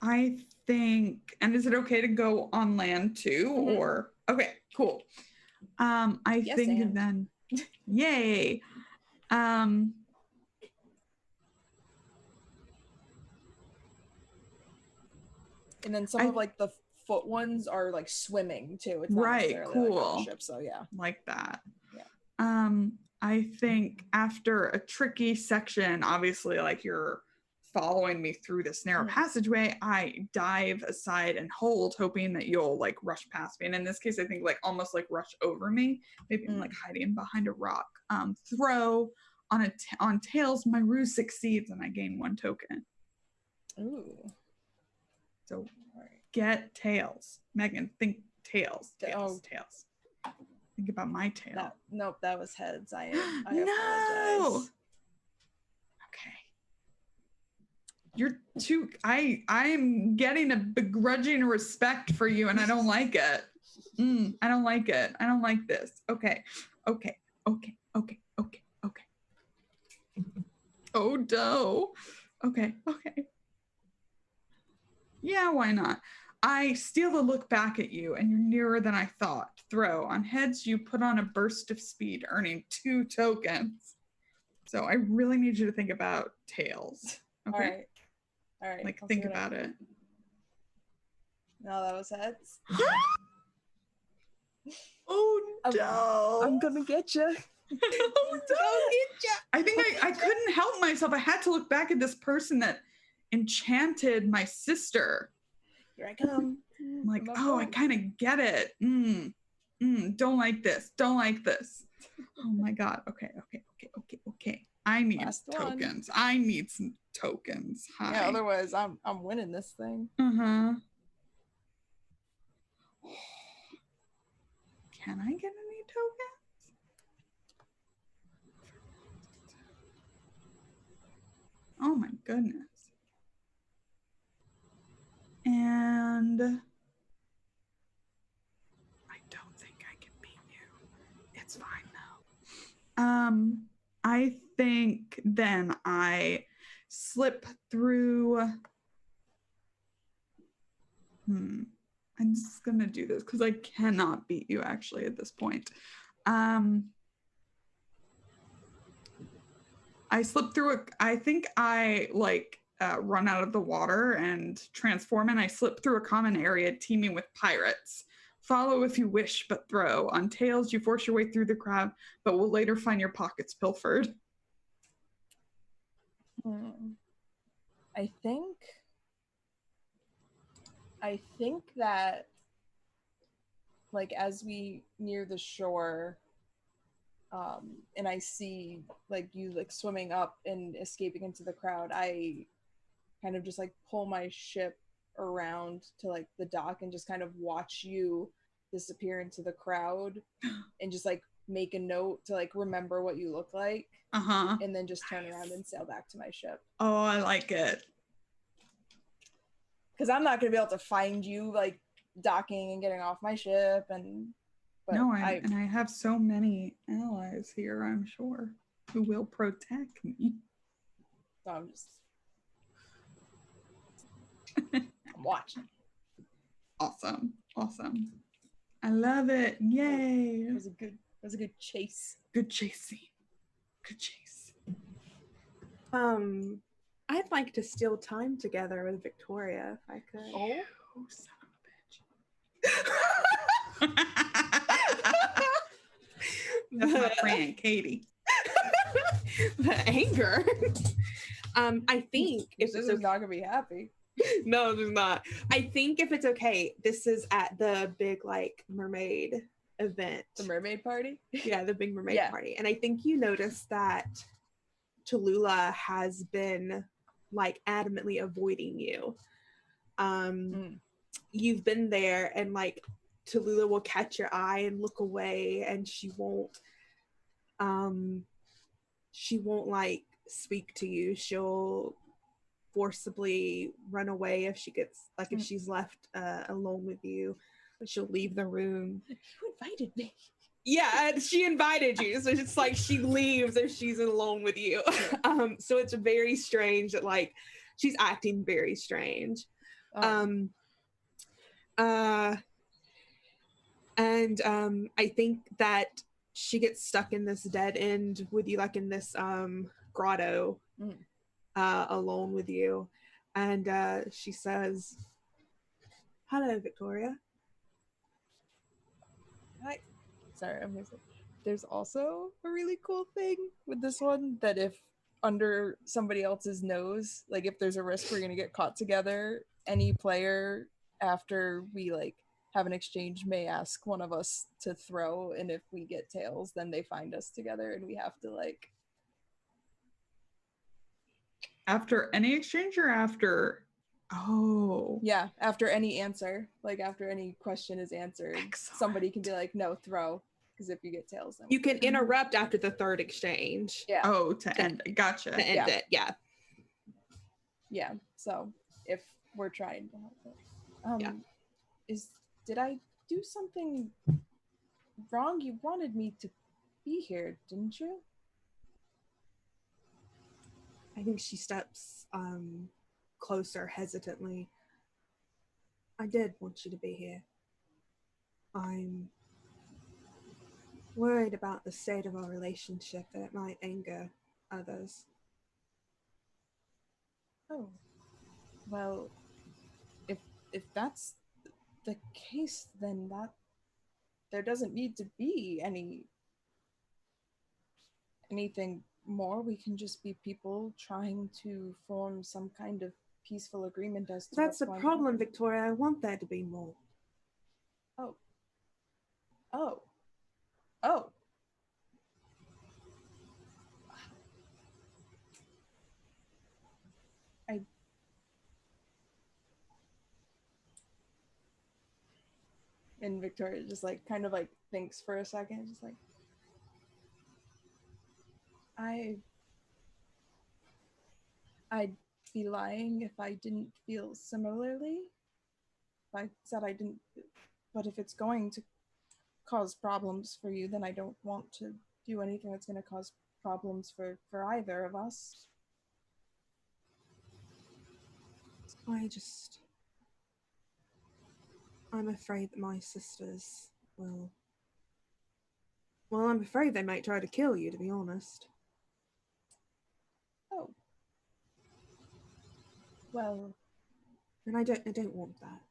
I think, and is it okay to go on land too? Or okay, cool. I think then, yay. And then some of like the foot ones are like swimming too. It's not right, cool. Like on the ship, so yeah. Like that. Yeah. I think after a tricky section, obviously like you're following me through this narrow passageway, I dive aside and hold, hoping that you'll like rush past me. And in this case, I think like almost like rush over me. Maybe I'm like hiding behind a rock. Throw on tails, my ruse succeeds and I gain 1 token. Ooh. So get tails. Megan, think tails. Tails. Think about my tail. Nope, that was heads. I no. apologize. Okay. You're too. I'm getting a begrudging respect for you, and I don't like it. I don't like it. I don't like this. Okay. Oh, no. Okay. Yeah, why not? I steal a look back at you, and you're nearer than I thought. Throw. On heads, you put on a burst of speed, earning 2 tokens. So I really need you to think about tails. Okay? All right. Like, think about it. No, that was heads. Oh, no. I'm gonna get you. Oh, no. I think I couldn't help myself. I had to look back at this person that enchanted my sister. Here I come. I'm like, oh, I kind of get it. Don't like this. Oh my God. Okay. I need tokens. I need some tokens. Hi. Yeah, otherwise I'm winning this thing. Can I get any tokens? Oh my goodness. And I don't think I can beat you. It's fine though. I think then I slip through. I'm just gonna do this because I cannot beat you actually at this point. I slip through I think I run out of the water and transform, and I slip through a common area teeming with pirates. Follow if you wish, but throw. On tails, you force your way through the crowd, but will later find your pockets pilfered. I think that, like, as we near the shore, and I see like you like swimming up and escaping into the crowd, I kind of just like pull my ship around to like the dock and just kind of watch you disappear into the crowd and just like make a note to like remember what you look like, and then just turn around and sail back to my ship. Oh, I like it. Because I'm not going to be able to find you like docking and getting off my ship, but I have so many allies here, I'm sure, who will protect me. So I'm watching. Awesome. I love it. Yay. It was a good chase. Good chase. I'd like to steal time together with Victoria if I could. Oh, son of a bitch. That's my friend, Katie. The anger. I think if this is not gonna be happy. No, there's not. I think if it's okay, this is at the big like mermaid event. The mermaid party? Yeah, the big mermaid party. And I think you noticed that Tallulah has been like adamantly avoiding you. You've been there, and like Tallulah will catch your eye and look away, and she won't like speak to you. She'll forcibly run away if she gets like if she's left alone with you. She'll leave the room. You invited me. Yeah, she invited you, so it's like she leaves if she's alone with you. So it's very strange that like she's acting very strange. I think that she gets stuck in this dead end with you, like in this grotto, alone with you, and she says, "Hello, Victoria." Hi. Sorry, I'm gonna say there's also a really cool thing with this one that if under somebody else's nose, like if there's a risk we're gonna get caught together, any player after we like have an exchange may ask one of us to throw, and if we get tails, then they find us together and we have to like. After any exchange or after? Oh. Yeah, after any answer, like after any question is answered, somebody can be like, no, throw. Because if you get tails, then you can interrupt after the third exchange. Yeah. Oh, to end it. Gotcha. To end it, yeah. Yeah, so if we're trying to help it. Yeah. Did I do something wrong? You wanted me to be here, didn't you? I think she steps closer hesitantly. I did want you to be here. I'm worried about the state of our relationship, that it might anger others. Oh, well, if if that's the case, then that there doesn't need to be anything more. We can just be people trying to form some kind of peaceful agreement as to That's what's the going to problem, happen. Victoria. I want there to be more. Oh. Oh. Oh. I and Victoria just like kind of like thinks for a second, just like I I'd be lying if I didn't feel similarly. If I said I didn't, but if it's going to cause problems for you, then I don't want to do anything that's going to cause problems for either of us. I'm afraid that my sisters will. Well, I'm afraid they might try to kill you, to be honest. Oh. Well, And I don't want that.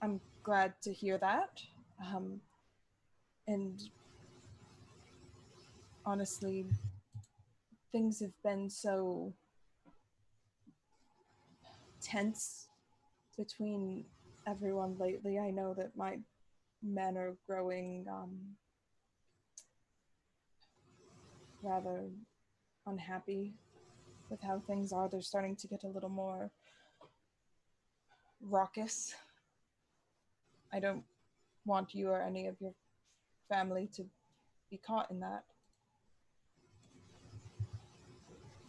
I'm glad to hear that. And honestly, things have been so tense between everyone lately. I know that my men are growing rather unhappy with how things are. They're starting to get a little more raucous. I don't want you or any of your family to be caught in that.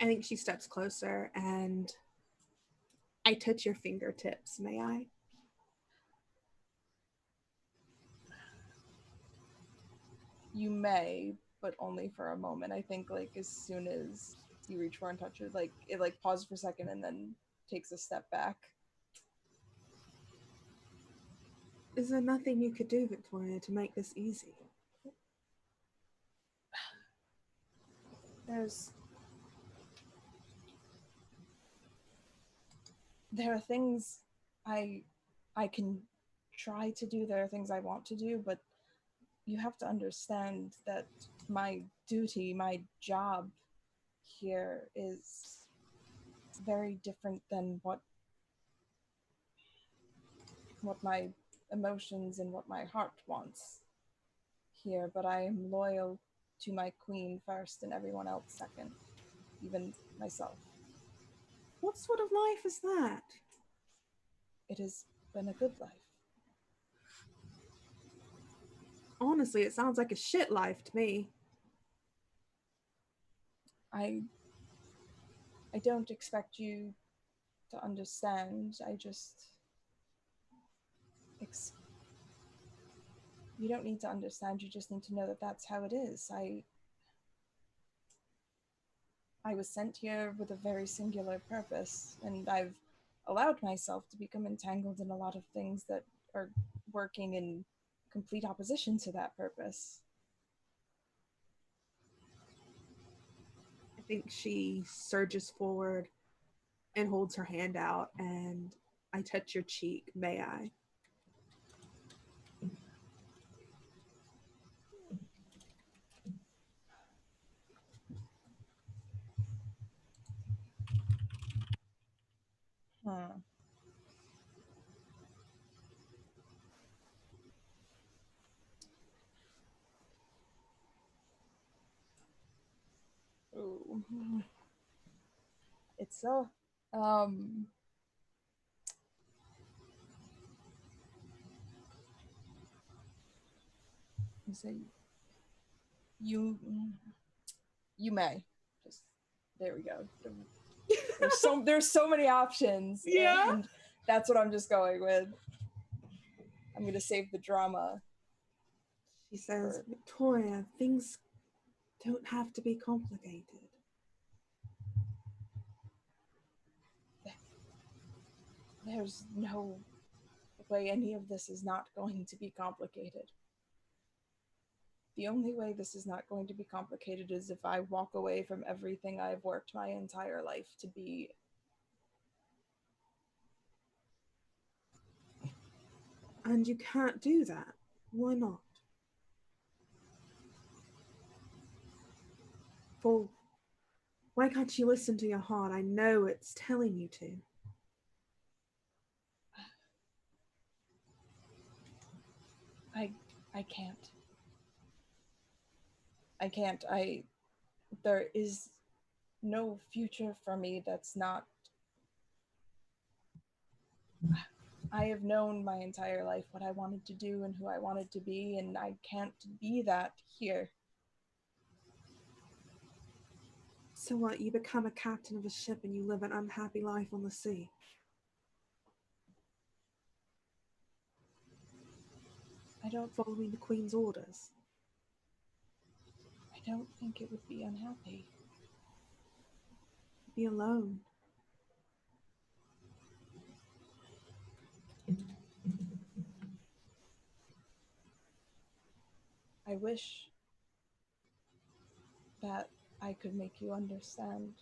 I think she steps closer and I touch your fingertips, may I? You may, but only for a moment. I think like as soon as you reach for and touch it, it like pauses for a second and then takes a step back. Is there nothing you could do, Victoria, to make this easy? There are things I can try to do. There are things I want to do, but you have to understand that my duty, my job here is very different than what my emotions and what my heart wants here, but I am loyal to my queen first and everyone else second, even myself. What sort of life is that? It has been a good life. Honestly, it sounds like a shit life to me. I don't expect you to understand. You don't need to understand. You just need to know that that's how it is. I was sent here with a very singular purpose, and I've allowed myself to become entangled in a lot of things that are working in complete opposition to that purpose. I think she surges forward and holds her hand out, and I touch your cheek, may I? Hmm. Ooh. It's so you say you you may just there we go. There's so many options. Yeah. And that's what I'm just going with. I'm gonna save the drama. She says, Victoria, things don't have to be complicated. There's no way any of this is not going to be complicated. The only way this is not going to be complicated is if I walk away from everything I've worked my entire life to be. And you can't do that. Why not? For why can't you listen to your heart? I know it's telling you to. I can't. I can't. There is no future for me that's not. I have known my entire life what I wanted to do and who I wanted to be, and I can't be that here. So what, you become a captain of a ship and you live an unhappy life on the sea? I don't Following the Queen's orders? I don't think it would be unhappy. Be alone. I wish that I could make you understand.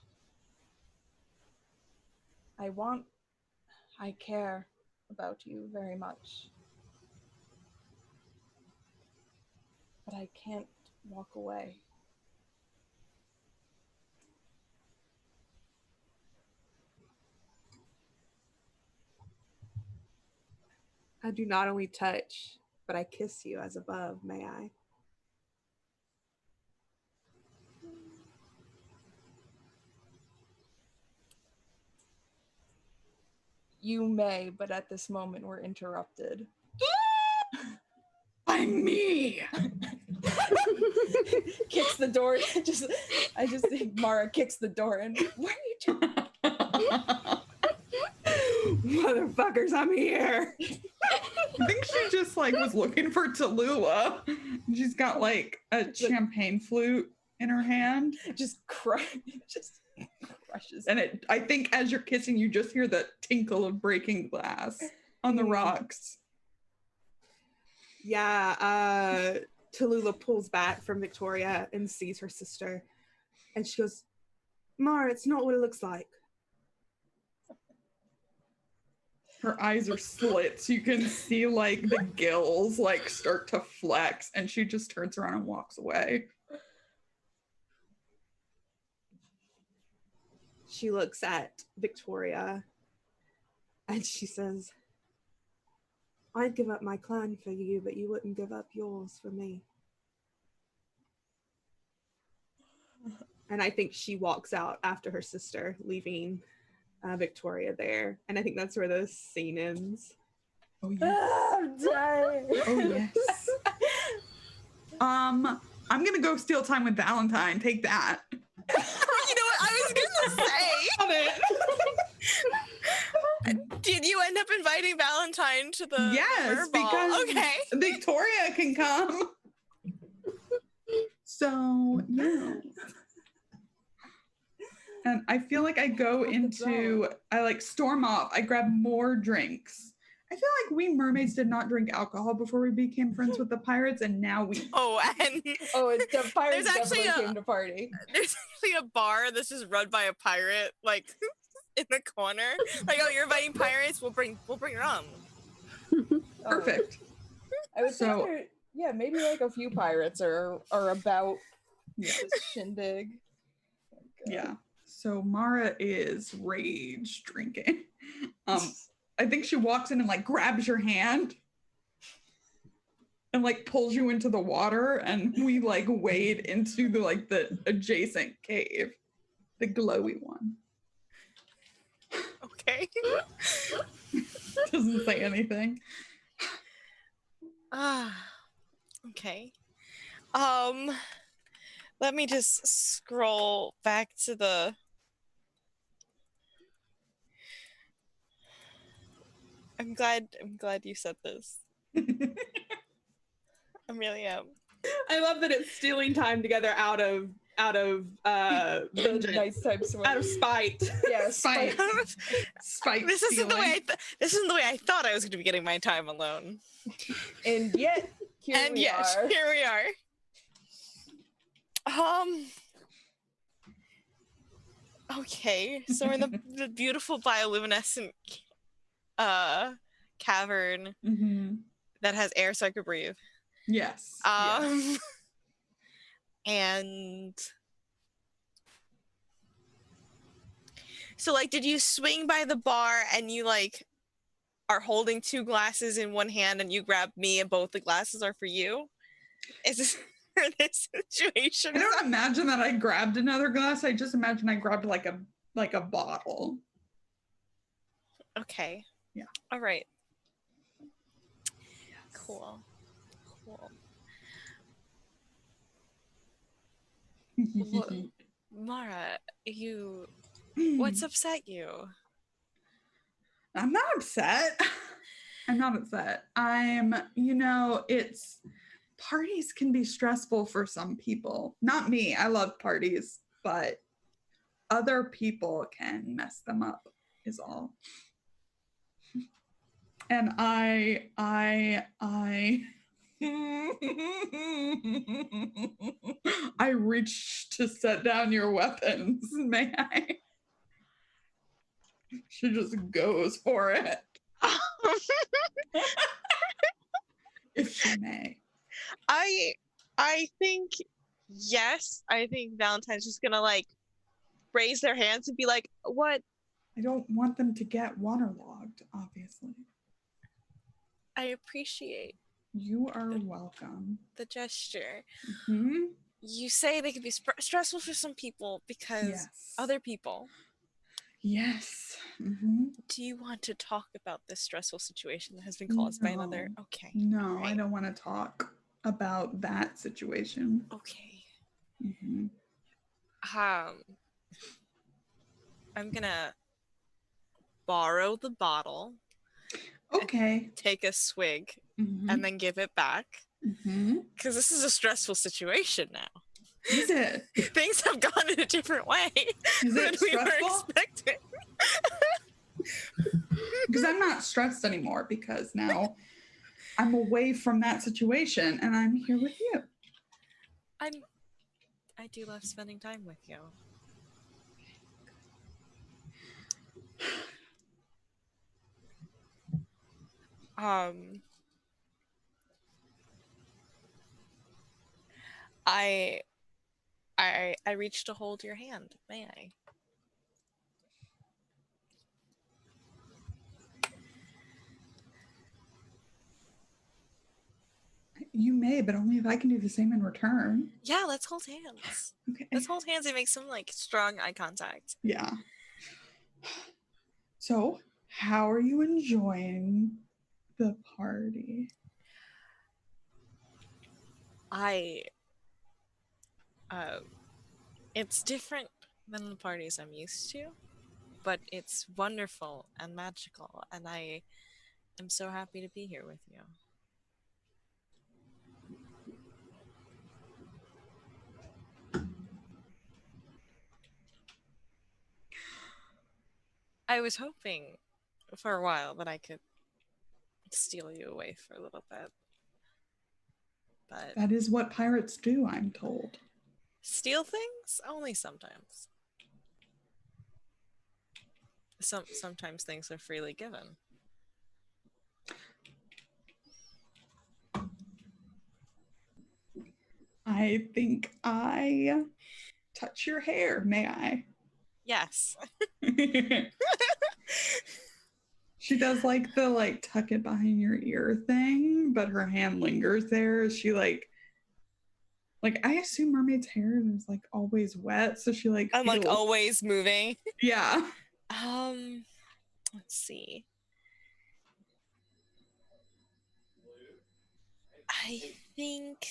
I care about you very much. But I can't walk away. I do not only touch, but I kiss you as above, may I? You may, but at this moment we're interrupted. By me. Kicks the door. I just think Mara kicks the door and what are you doing? Motherfuckers, I'm here. I think she just like was looking for Tallulah. She's got like a champagne flute in her hand. Just crushes. And I think as you're kissing, you just hear the tinkle of breaking glass on the rocks. Yeah, Tallulah pulls back from Victoria and sees her sister. And she goes, Mara, it's not what it looks like. Her eyes are slits. You can see like the gills like start to flex, and she just turns around and walks away. She looks at Victoria and she says, I'd give up my clan for you, but you wouldn't give up yours for me. And I think she walks out after her sister, leaving Victoria there. And I think that's where the scene ends. Oh, yes. I'm dying. Oh, yes. I'm going to go steal time with Valentine. Take that. You know what I was gonna say? Did you end up inviting Valentine to the Yes, ball? because Okay. Victoria can come. So, yeah. And I feel like I go into, I like storm off. I grab more drinks. I feel like we mermaids did not drink alcohol before we became friends with the pirates, and now we. And the pirates actually definitely came to party. there's actually a bar that's just run by a pirate, like in the corner. Like, oh, you're inviting pirates? We'll bring rum. Perfect. I would say maybe like a few pirates are about this shindig. Yeah. So Mara is rage drinking. I think she walks in and like grabs your hand and like pulls you into the water, and we like wade into the adjacent cave, the glowy one. Okay. Doesn't say anything. Okay. Let me just scroll back to the I'm glad you said this. I really am. I love that it's stealing time together out of The vengeance. nice types Out of spite. yeah, Spite. Spite. This isn't the way stealing. this isn't the way I thought I was going to be getting my time alone. And yet here And we yes, are. here we are. Okay, so we're in the beautiful bioluminescent cavern Mm-hmm. that has air so I could breathe. Yes. Yes. And so like, did you swing by the bar and you like are holding 2 glasses in one hand and you grab me and both the glasses are for you? Is this for this situation? I don't imagine that I grabbed another glass. I just imagine I grabbed like a bottle. Okay. Yeah. All right. Yes. Cool. Mara, what's upset you? I'm not upset. I'm not upset. It's parties can be stressful for some people. Not me. I love parties, but other people can mess them up is all. And I I reach to set down your weapons. May I? She just goes for it. If she may. I think yes. I think Valentine's just gonna like raise their hands and be like, "What?" I don't want them to get waterlogged, obviously. I appreciate You are welcome. the gesture. Mm-hmm. You say they could be stressful for some people because Yes. other people. Yes. Mm-hmm. Do you want to talk about this stressful situation that has been caused by another? Okay. No, right. I don't want to talk about that situation. Okay. Mm-hmm. I'm gonna borrow the bottle. Okay. Take a swig Mm-hmm. and then give it back. Mm-hmm. Because this is a stressful situation now. Is it? Things have gone in a different way Is than it we were stressful? expecting. Because I'm not stressed anymore because now I'm away from that situation and I'm here with you. I do love spending time with you. I reach to hold your hand. May I? You may, but only if I can do the same in return. Yeah, let's hold hands. Okay. Let's hold hands and make some like strong eye contact. Yeah. So, how are you enjoying the party? It's different than the parties I'm used to, but it's wonderful and magical, and I am so happy to be here with you. I was hoping for a while that I could steal you away for a little bit. But That is what pirates do, I'm told. steal things? Only sometimes. Sometimes things are freely given. I think I touch your hair, may I? Yes. She does like the tuck it behind your ear thing, but her hand lingers there. She like I assume mermaid's hair is like always wet, so she like I'm like feels- always moving. Yeah. Let's see. I think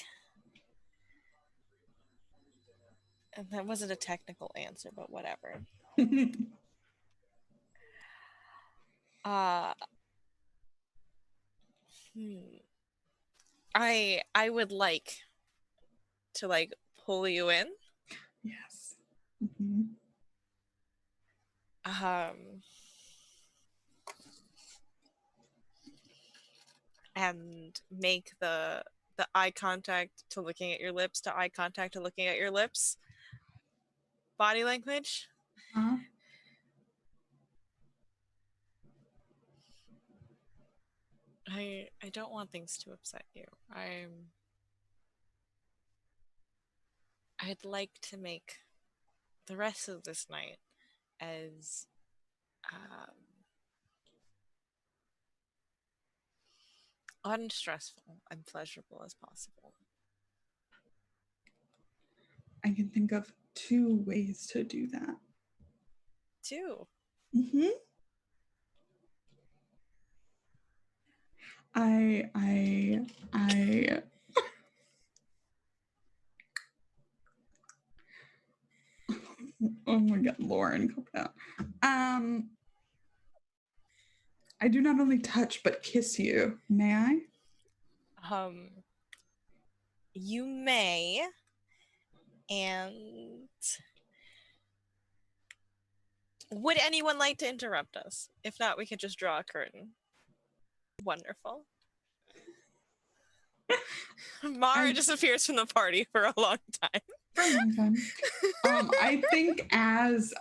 and that wasn't a technical answer, but whatever. I would like to like pull you in. Yes. Mm-hmm. And make the eye contact to looking at your lips to eye contact to looking at your lips. Body language. Uh-huh. I don't want things to upset you. I'd like to make the rest of this night as unstressful and pleasurable as possible. I can think of 2 ways to do that. 2. Mm-hmm. I oh my god, Lauren, come down. I do not only touch but kiss you. May I? You may, and would anyone like to interrupt us? If not, we could just draw a curtain. Wonderful. Mara disappears from the party for a long time. For a long time. I think as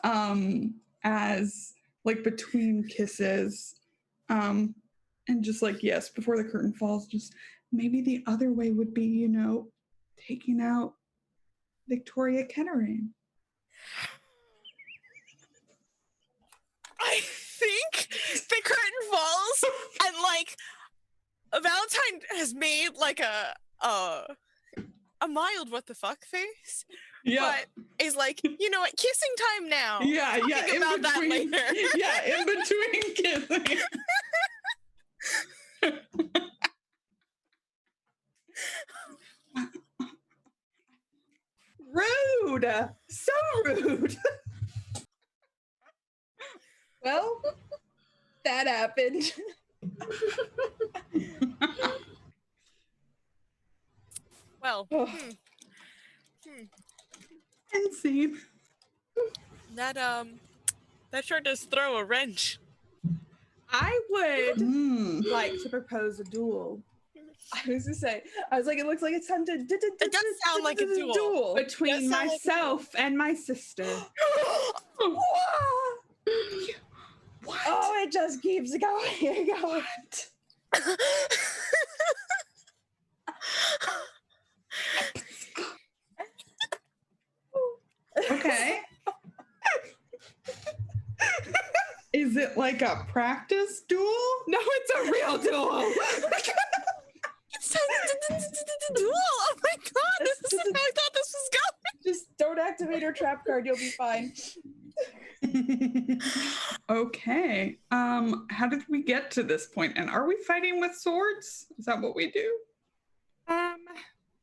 like between kisses, and just like, yes, before the curtain falls, just maybe the other way would be, you know, taking out Victoria Kettering. I think the curtain falls and like Valentine has made like a mild what the fuck face. Yeah. But is like, you know what, kissing time now. Yeah, yeah. Talking about that later. Yeah, in between kissing. Rude! So rude! Well, that happened. Well, End scene. that sure does throw a wrench. I would Mm. like to propose a duel I was gonna say, I was like, it looks like it's time to. It does sound like a duel. between That sounds like a myself and my sister. What? Oh, it just keeps going and going. Okay. Is it like a practice duel? No, it's a real duel. Duel! Oh my god, this is how I thought this was going. Just don't activate her trap card. You'll be fine. Okay. How did we get to this point? And are we fighting with swords? Is that what we do?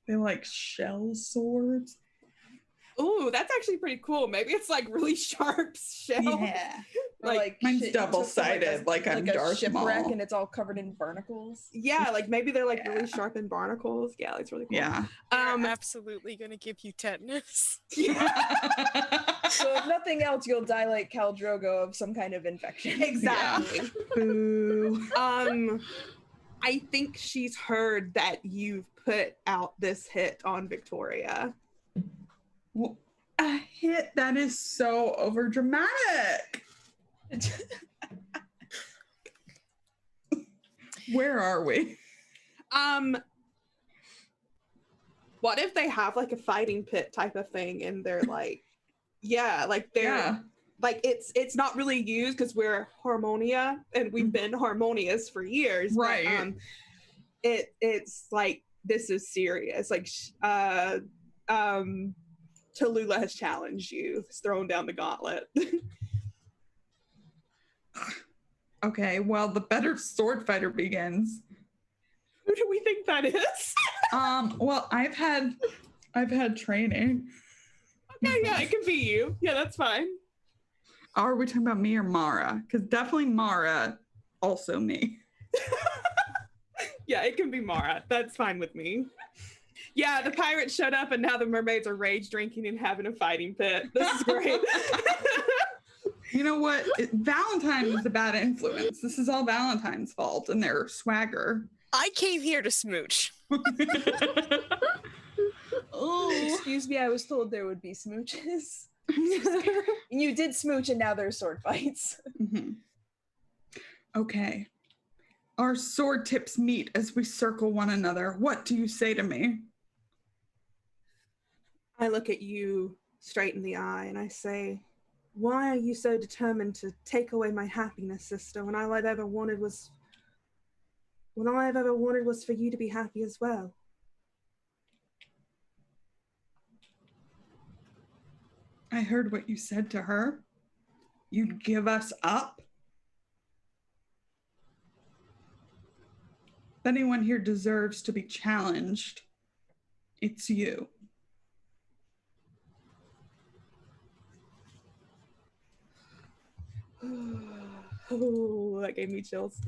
They like shell swords. Ooh, that's actually pretty cool. Maybe it's like really sharp shell. Yeah. Or Like, mine's shit you took from, double-sided, like I'm a Darth shipwreck Maul. and it's all covered in barnacles. Yeah, like maybe they're like Yeah. really sharpened barnacles. Yeah, it's really cool. Yeah. I'm absolutely gonna give you tetanus. So if nothing else, you'll die like Khal Drogo of some kind of infection. Exactly. Boo. I think she's heard that you've put out this hit on Victoria. Well, a hit? That is so overdramatic. Where are we? What if they have like a fighting pit type of thing and they're like, yeah, like they're like it's not really used because we're Harmonia and we've been harmonious for years. Right. But, it's like this is serious. Like Tallulah has challenged you. Has thrown down the gauntlet. Okay, well, the better sword fighter begins. Who do we think that is? Well, I've had training. Okay, yeah, it could be you. Yeah, that's fine. Are we talking about me or Mara? Because definitely Mara, also me. Yeah, it can be Mara. That's fine with me. Yeah, the pirates showed up and now the mermaids are rage drinking and having a fighting pit. This is great. You know what? Valentine was a bad influence. This is all Valentine's fault and their swagger. I came here to smooch. Oh, Excuse me, I was told there would be smooches. You did smooch and now there's sword fights. Mm-hmm. Okay. Our sword tips meet as we circle one another. What do you say to me? I look at you straight in the eye and I say, why are you so determined to take away my happiness, sister, when all I've ever wanted was for you to be happy as well? I heard what you said to her. You'd give us up? If anyone here deserves to be challenged, it's you. Oh, that gave me chills.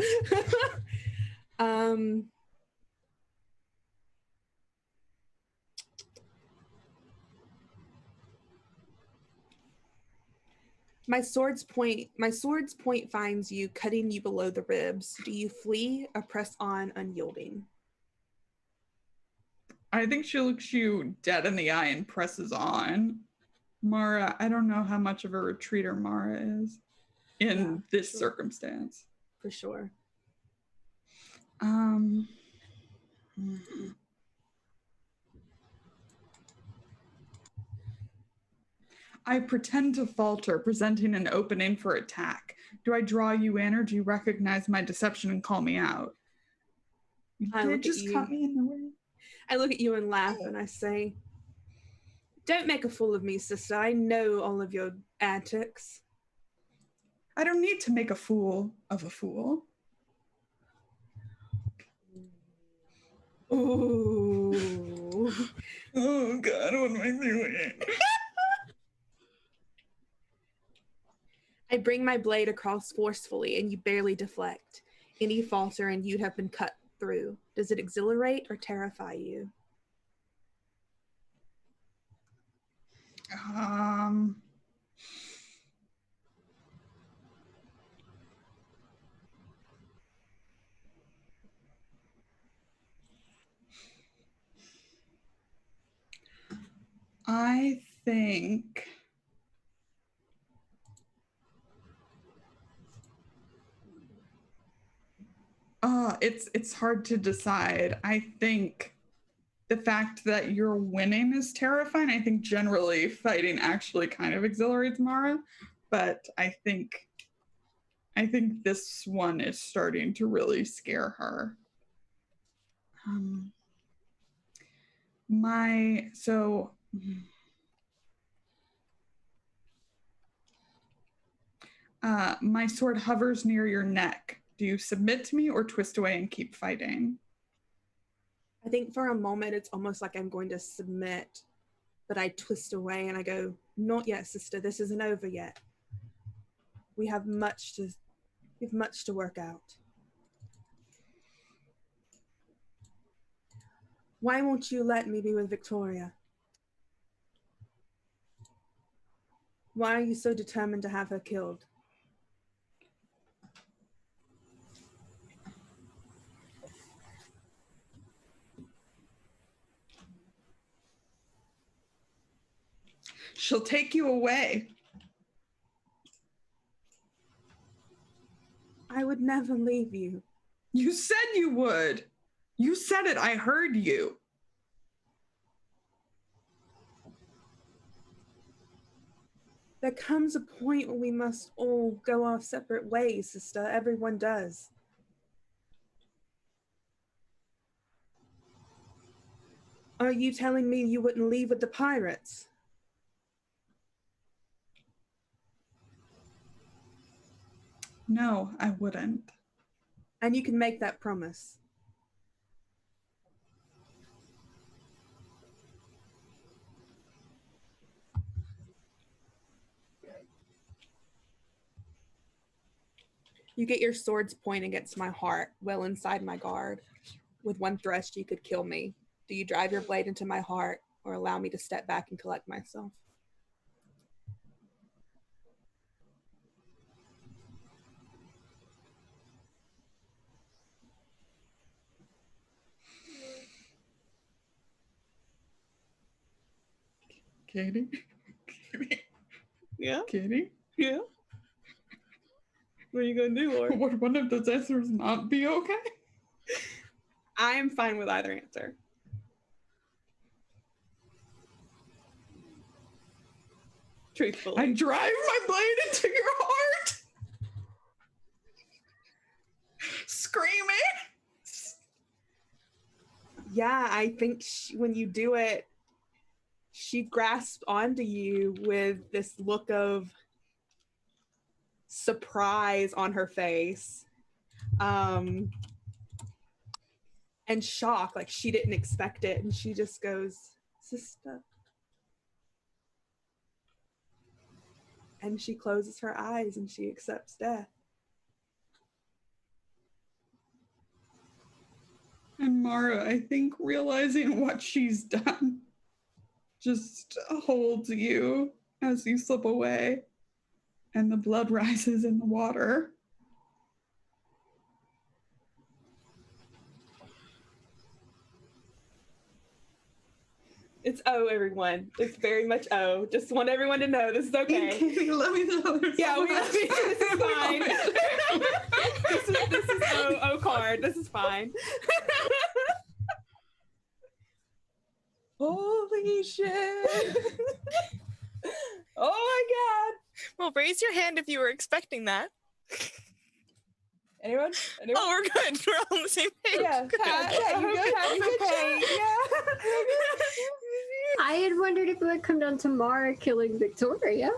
My sword's point finds you, cutting you below the ribs. Do you flee or press on, unyielding? I think she looks you dead in the eye and presses on. Mara, I don't know how much of a retreater Mara is in this circumstance. For sure. I pretend to falter, presenting an opening for attack. Do I draw you in, or do you recognize my deception and call me out? You did just cut me in the way. I look at you and laugh and I say, don't make a fool of me, sister. I know all of your antics. I don't need to make a fool of a fool. Ooh. Oh, God, what am I doing? I bring my blade across forcefully and you barely deflect. Any falter and you'd have been cut through. Does it exhilarate or terrify you? I think it's hard to decide. I think the fact that you're winning is terrifying. I think generally fighting actually kind of exhilarates Mara, but I think this one is starting to really scare her. My sword hovers near your neck. Do you submit to me or twist away and keep fighting? I think for a moment it's almost like I'm going to submit, but I twist away and I go, not yet, sister. This isn't over yet. We have much to work out. Why won't you let me be with Victoria? Why are you so determined to have her killed? She'll take you away. I would never leave you. You said you would. You said it. I heard you. There comes a point when we must all go our separate ways, sister. Everyone does. Are you telling me you wouldn't leave with the pirates? No, I wouldn't. And you can make that promise. You get your sword's point against my heart, well inside my guard. With one thrust, you could kill me. Do you drive your blade into my heart or allow me to step back and collect myself? Katie? Yeah? Katie? Yeah? What are you going to do, Lord? Would one of those answers not be okay? I am fine with either answer. Truthfully. I drive my blade into your heart! Screaming! Yeah, I think when you do it, she grasps onto you with this look of surprise on her face. And shock, like she didn't expect it. And she just goes, sister. And she closes her eyes and she accepts death. And Mara, I think realizing what she's done, just holds you as you slip away and the blood rises in the water. It's O, everyone. It's very much O. Just want everyone to know this is okay. Katie, let me know. Yeah, we love you. This is fine. this is O card. This is fine. Holy shit. Oh my god. Well, raise your hand if you were expecting that. Anyone? Oh, we're good. We're all on the same page. Yeah, Good. yeah, you good? You good, Chad? I had wondered if it would come down to Mara killing Victoria,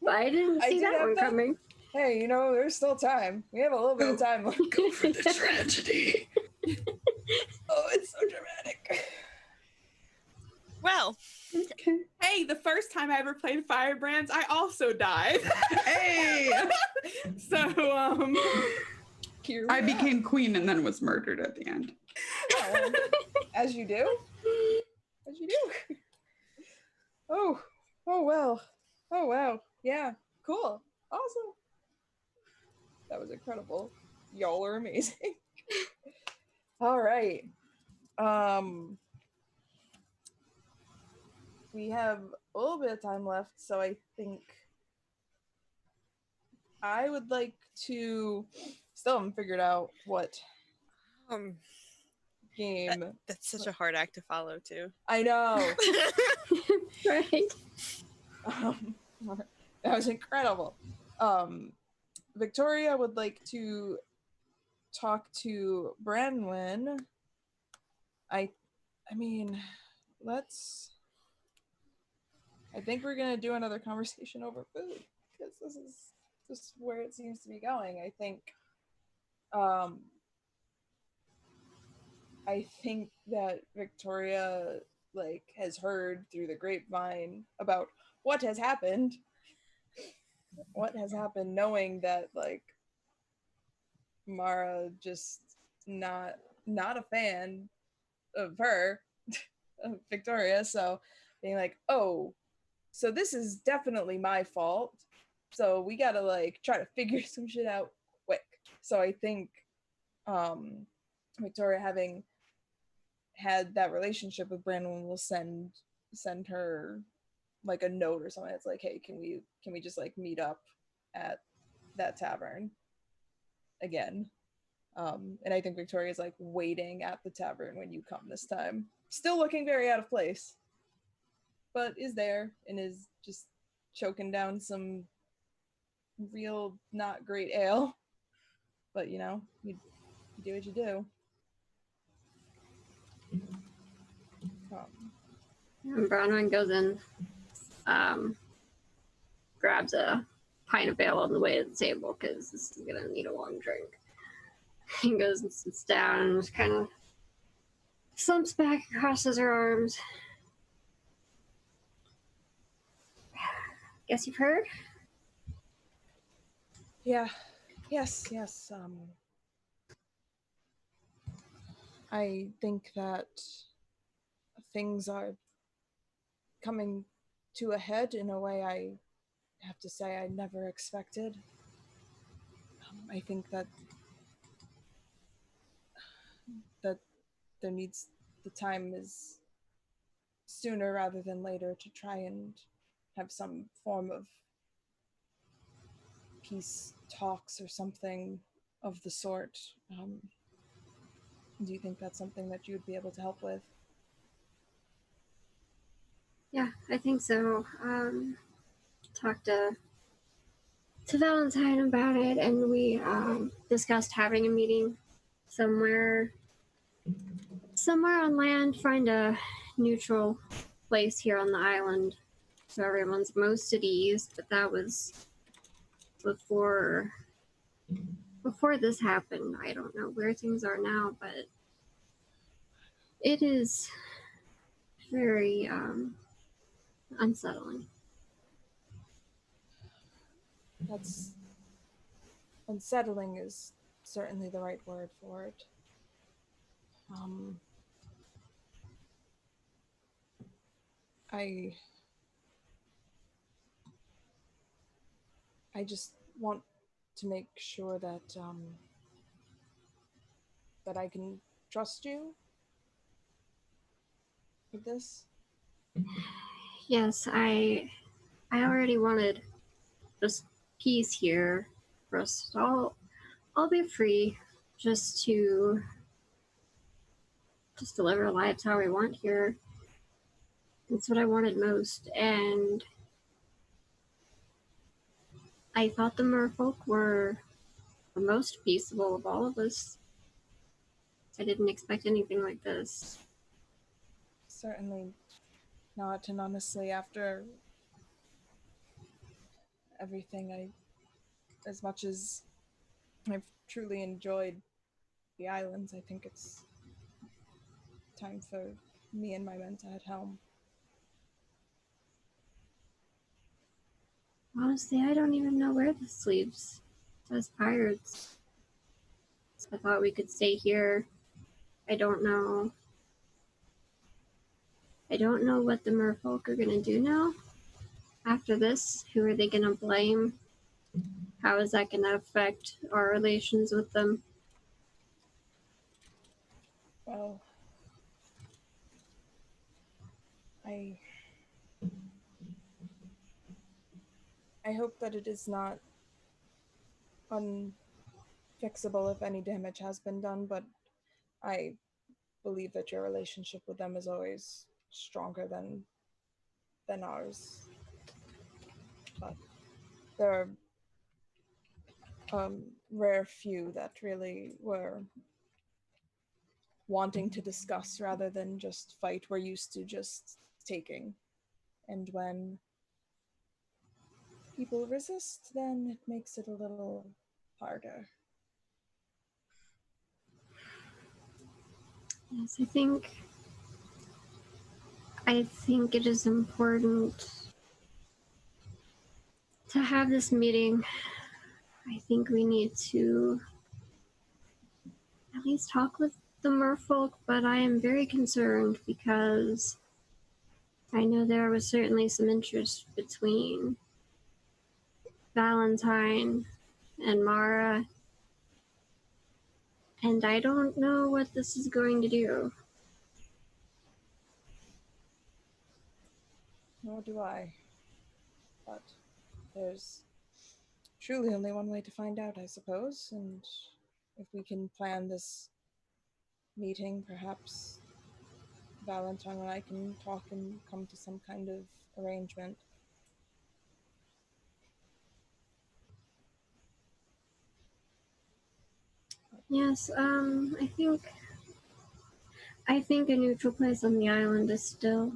but I didn't I see did that have one that. coming. Hey, you know, there's still time. We have a little bit of time. Go for the tragedy. Oh, it's so dramatic. Well, Okay. Hey, the first time I ever played Firebrands, I also died. Hey! So, Here I we are. became queen and then was murdered at the end. Oh, as you do. As you do. Oh well. Oh wow. Yeah. Cool. Awesome. That was incredible. Y'all are amazing. All right. We have a little bit of time left, so I think I would like to still haven't figured out what game. that's such a hard act to follow, too. I know. Right. That was incredible. Victoria would like to talk to Branwen. I mean, I think we're gonna do another conversation over food because this is just where it seems to be going. I think that Victoria has heard through the grapevine about what has happened, knowing that Mara just not a fan of her, of Victoria. So being like, oh, so this is definitely my fault. So we gotta try to figure some shit out quick. So I think Victoria, having had that relationship with Brandon, will send her a note or something that's like, hey, can we just meet up at that tavern again? And I think Victoria's waiting at the tavern when you come this time. Still looking very out of place, but is there and is just choking down some real not great ale. But you do what you do. And Bronwyn goes in, grabs a pint of ale on the way to the table because this is gonna need a long drink. He goes and sits down and just kind of slumps back, crosses her arms. Guess you've heard? Yeah. Yes. I think that things are coming to a head in a way I have to say I never expected. I think that there needs the time is sooner rather than later to try and have some form of peace talks or something of the sort. Do you think that's something that you would be able to help with? Yeah, I think so. Talked to Valentine about it, and we discussed having a meeting somewhere on land, find a neutral place here on the island so everyone's most at ease. But that was before this happened. I don't know where things are now, but it is very unsettling. That's unsettling is certainly the right word for it. I just want to make sure that that I can trust you with this. Yes, I already wanted just peace here for us all. I'll be free just to live our lives how we want here. That's what I wanted most, and I thought the merfolk were the most peaceable of all of us. I didn't expect anything like this. Certainly not, and honestly, after everything, as much as I've truly enjoyed the islands, I think it's time for me and my men to head home. Honestly, I don't even know where this leaves us pirates. I thought we could stay here. I don't know. I don't know what the merfolk are gonna do now. After this, who are they gonna blame? How is that gonna affect our relations with them? Well, I hope that it is not unfixable if any damage has been done, but I believe that your relationship with them is always stronger than ours. But there are rare few that really were wanting to discuss rather than just fight. We're used to just taking. And when people resist, then it makes it a little harder. Yes, I think it is important to have this meeting. I think we need to at least talk with the merfolk, but I am very concerned because I know there was certainly some interest between Valentine and Mara, and I don't know what this is going to do. Nor do I. But there's truly only one way to find out, I suppose. And if we can plan this meeting, perhaps Valentine and I can talk and come to some kind of arrangement. Yes, I think a neutral place on the island is still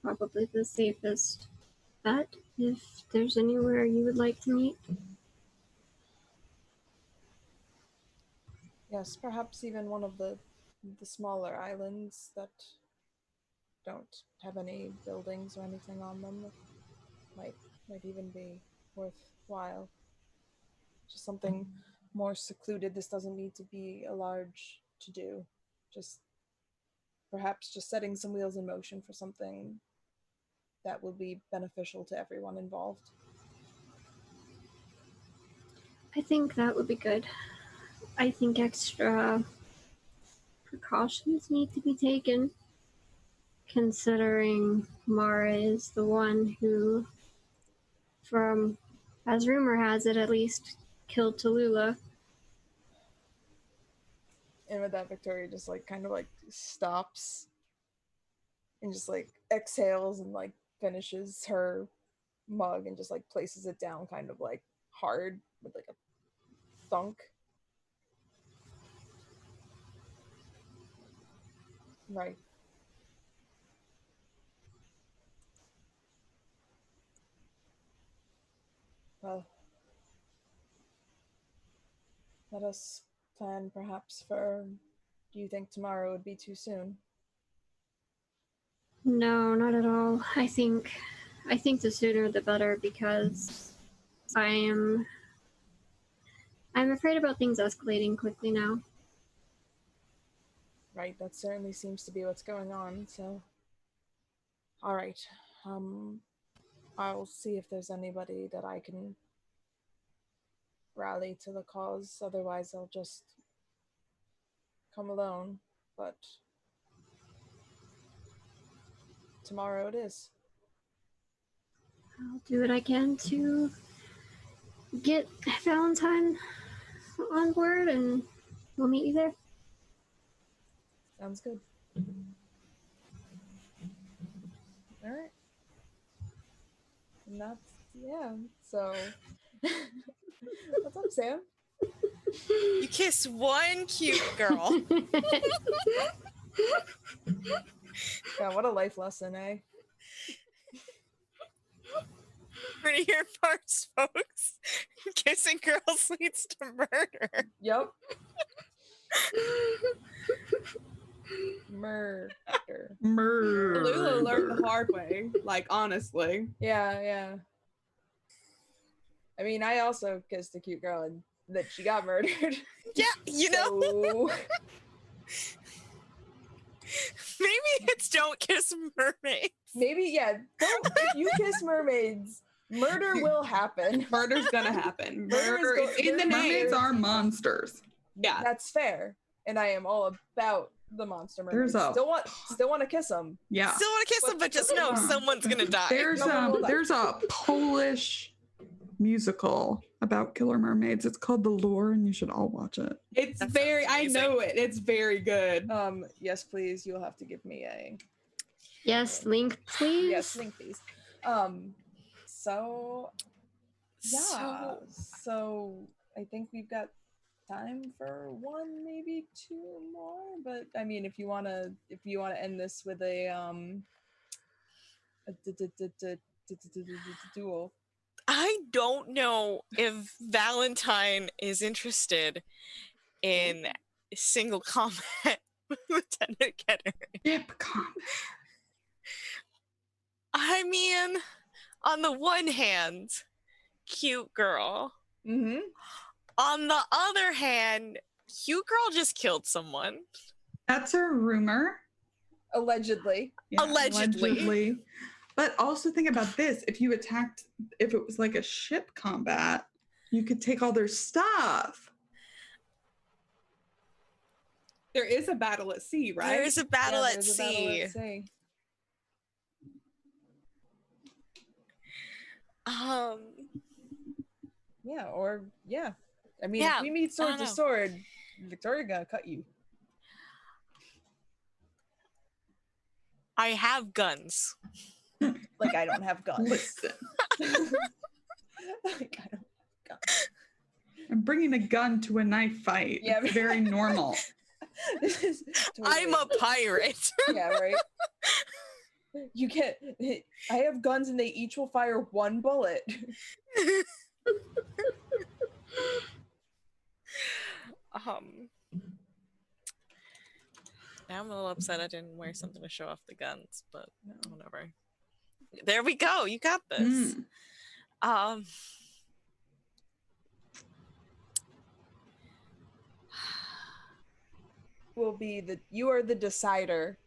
probably the safest bet. If there's anywhere you would like to meet. Yes, perhaps even one of the smaller islands that don't have any buildings or anything on them might even be worthwhile. Just something more secluded. This doesn't need to be a large to do. Just perhaps just setting some wheels in motion for something that will be beneficial to everyone involved. I think that would be good. I think extra precautions need to be taken, considering Mara is the one who, from, as rumor has it at least, killed Tallulah. And with that, Victoria just like kind of like stops and just like exhales and like finishes her mug and just like places it down kind of like hard with like a thunk. Right. Well, let us plan perhaps for. Do you think tomorrow would be too soon? No, not at all. I think the sooner the better, because I'm afraid about things escalating quickly now. Right, that certainly seems to be what's going on, so. Alright. I'll see if there's anybody that I can rally to the cause. Otherwise, I'll just come alone. But tomorrow it is. I'll do what I can to get Valentine on board, and we'll meet you there. Sounds good. Alright. And that's, yeah, so. What's up, Sam? You kiss one cute girl. God, what a life lesson, eh? Heard of your parts, folks. Kissing girls leads to murder. Yep. Murder. Lula learned the hard way, like, honestly. Yeah. I mean, I also kissed a cute girl and that she got murdered. Yeah, you know. So... Maybe it's don't kiss mermaids. Maybe, yeah. Don't, if you kiss mermaids, murder will happen. Murder's gonna happen. Murder is in the name. Mermaids are monsters. Yeah. That's fair. And I am all about the monster mermaids. There's a- Still want to kiss them. Yeah. Still want to kiss them, but just know someone's gonna die. There's No, there's a Polish musical about killer mermaids. It's called The Lure, and you should all watch it. It's That very, sounds I amazing. know it. It's very good. Yes, please. You'll have to give me a Yes, link, please. yes link, please. So yeah. So I think we've got time for one, maybe two more. But I mean, if you wanna end this with a duel. I don't know if Valentine is interested in single combat with Lieutenant Kenner. Yep, come. I mean, on the one hand, cute girl. Mm-hmm. On the other hand, cute girl just killed someone. That's a rumor. Allegedly. Yeah, Allegedly. But also think about this. If it was like a ship combat, you could take all their stuff. There is a battle at sea, right? There is a battle at there's a sea. battle at sea. Yeah, or yeah. I mean, Yeah, if we meet I sword don't to know. sword, Victoria gonna cut you. I have guns. Like I don't have guns. Listen, Like, I don't have guns. I'm bringing a gun to a knife fight. Yeah, It's very normal. This is I'm a pirate. yeah, right. You get. I have guns, and they each will fire one bullet. Now I'm a little upset I didn't wear something to show off the guns, but whatever. There we go. You got this. will be you are the decider.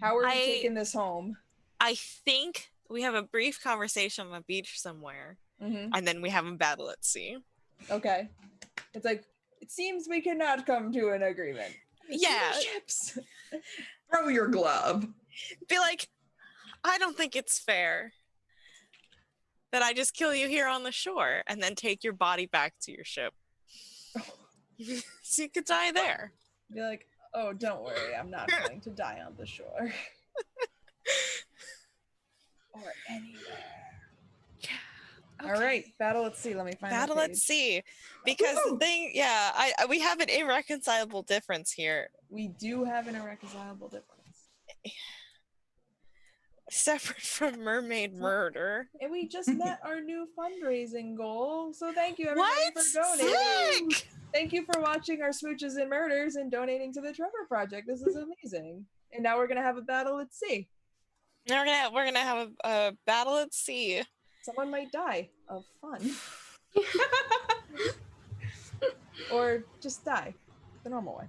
How are we taking this home? I think we have a brief conversation on a beach somewhere, and then we have a battle at sea. Okay. It's like, it seems we cannot come to an agreement. Yeah. Ships. Throw your glove. Be like, I don't think it's fair that I just kill you here on the shore and then take your body back to your ship. So you could die there. Be like, oh, don't worry, I'm not going to die on the shore. Or anywhere. Yeah. Okay. All right, battle at sea. Let me find battle at sea. Because the thing, we have an irreconcilable difference here. We do have an irreconcilable difference. Separate from mermaid murder. And we just met our new fundraising goal. So thank you everybody for donating. Sick! Thank you for watching our Smooches and Murders and donating to the Trevor Project. This is amazing. And now we're gonna have a battle at sea. We're gonna have a battle at sea. Someone might die of fun. Or just die the normal way.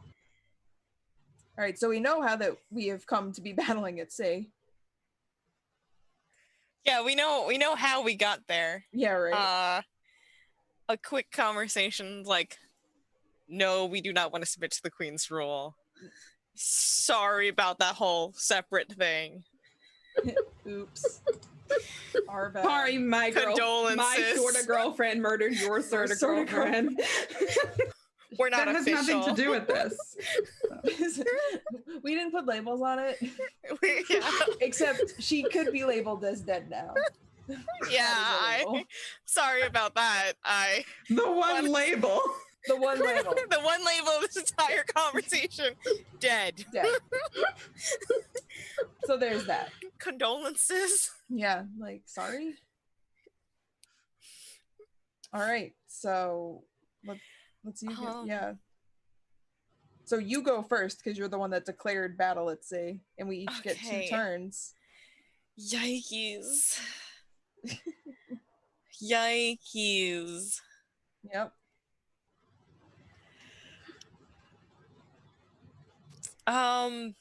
All right, so we know how that we have come to be battling at sea. Yeah, we know how we got there. Yeah, right. A quick conversation like, no, we do not want to submit to the Queen's rule. Sorry about that whole separate thing. Oops. Our bad. Sorry, my Condolences. sort of girlfriend murdered your sort of girlfriend. We're not that official. has nothing to do with this. We didn't put labels on it. Yeah. Except she could be labeled as dead now. Yeah, sorry about that. The one label. The one label. The one label of this entire conversation. Dead. Dead. So there's that. Condolences. Yeah, like, sorry. All right, so let's see. Yeah. So you go first because you're the one that declared battle at sea, and we each get 2 turns. Yikes. Yikes. Yep. And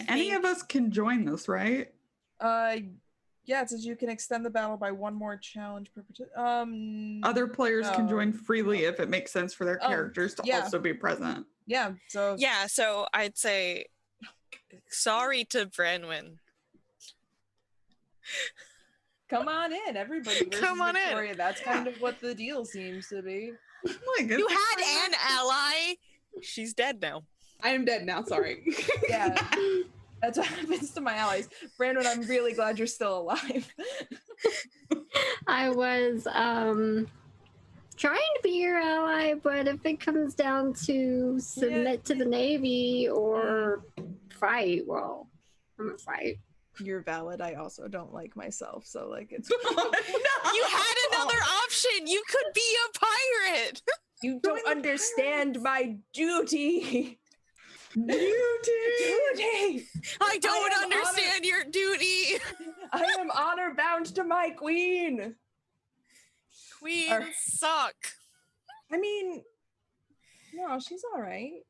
any of us can join this, right? Yeah, it says you can extend the battle by 1 more challenge per other players can join freely if it makes sense for their characters to yeah. also be present. Yeah, so I'd say sorry to Branwyn. Come on in, everybody. Come on Victoria. in. That's kind of what the deal seems to be. You had an ally. She's dead now. I am dead now, sorry. Yeah. That's what happens to my allies. Brandon, I'm really glad you're still alive. I was trying to be your ally, but if it comes down to submit to the Navy or fight, well, I'm gonna fight. You're valid. I also don't like myself, so like it's. No. You had another option. You could be a pirate. You don't understand my duty. Duty. I don't understand your duty. I am honor bound to my queen. Queens suck. I mean, no, she's all right.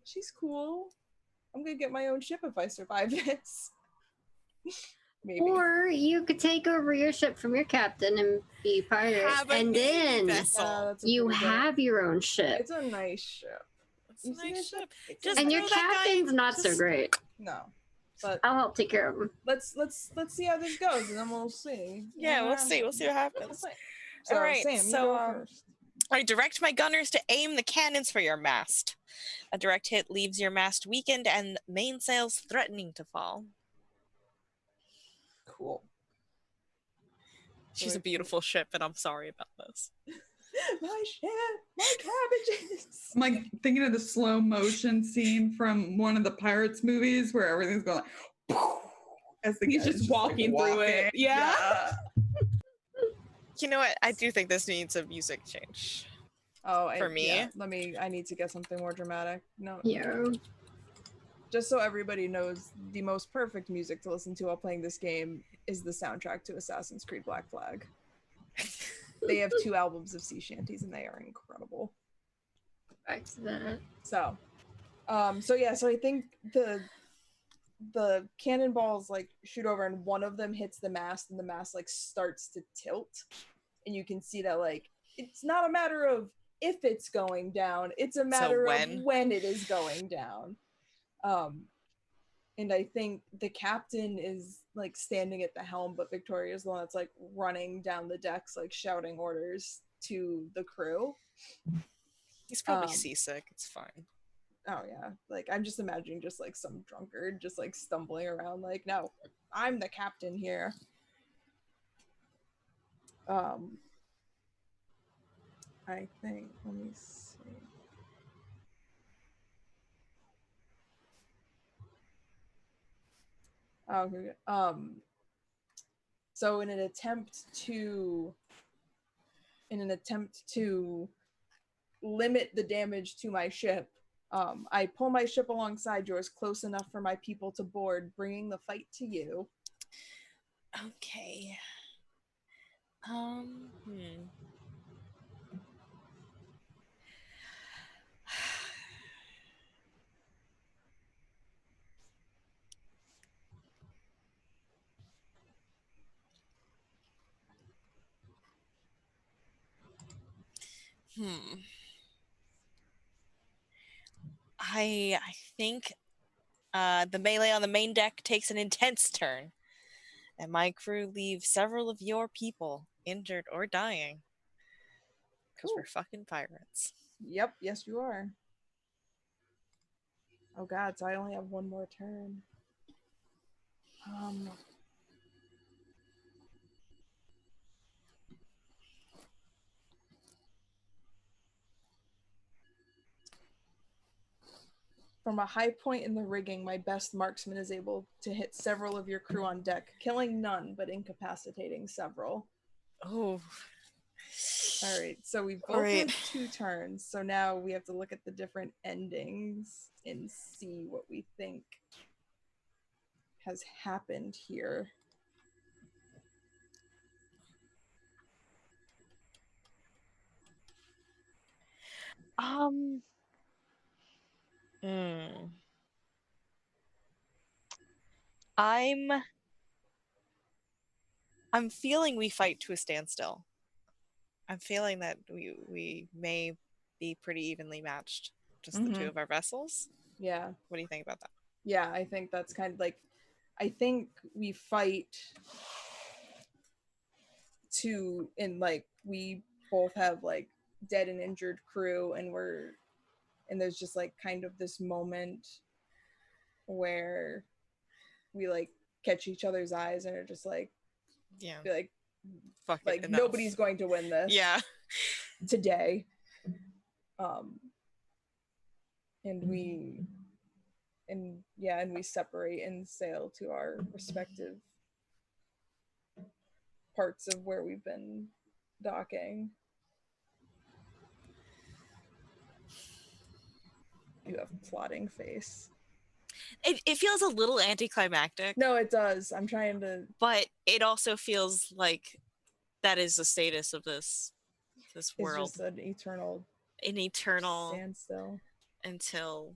She's cool. I'm gonna get my own ship if I survive this. Maybe. Or you could take over your ship from your captain and be pirate, and then you have your own ship. It's a nice ship. It's a nice ship. And your captain's not so great. No, but I'll help take care of him. Let's see how this goes, and then we'll see. Yeah, we'll see. We'll see what happens. So, all right. Sam, so I direct my gunners to aim the cannons for your mast. A direct hit leaves your mast weakened and mainsails threatening to fall. Cool. She's a beautiful ship, and I'm sorry about this. My ship, my cabbages. I'm like thinking of the slow motion scene from one of the Pirates movies where everything's going like, as the he's just walking through it. Yeah. You know what? I do think this needs a music change. Oh, for me. Yeah. I need to get something more dramatic. No. Yeah. Just so everybody knows, the most perfect music to listen to while playing this game is the soundtrack to Assassin's Creed Black Flag. They have 2 albums of sea shanties and they are incredible. Back to that. So I think the cannonballs like shoot over and one of them hits the mast and the mast like starts to tilt, and you can see that like it's not a matter of if it's going down, it's a matter of when it is going down. And I think the captain is like standing at the helm, but Victoria's the one that's like running down the decks, like shouting orders to the crew. He's probably seasick. It's fine. Oh yeah, like I'm just imagining just like some drunkard just like stumbling around like, no, I'm the captain here. I think, let me see. Okay. So in an attempt to limit the damage to my ship, I pull my ship alongside yours close enough for my people to board, bringing the fight to you. Okay. I think the melee on the main deck takes an intense turn, and my crew leaves several of your people injured or dying. Because we're fucking pirates. Yep, yes you are. Oh god, so I only have one more turn. From a high point in the rigging, my best marksman is able to hit several of your crew on deck, killing none, but incapacitating several. Oh. Alright, so we both had 2 turns, so now we have to look at the different endings and see what we think has happened here. I'm feeling we fight to a standstill. I'm feeling that we may be pretty evenly matched, just the 2 of our vessels. Yeah. What do you think about that? Yeah, I think that's kind of like, I think we fight to, and like we both have like dead and injured crew, and there's just like kind of this moment where we like catch each other's eyes and are just like, yeah, be like, fuck like it, nobody's going to win this. Yeah. Today. And we separate and sail to our respective parts of where we've been docking. You have plotting face. It feels a little anticlimactic. No, it does. I'm trying to... But it also feels like that is the status of this world. It's just an eternal standstill. Until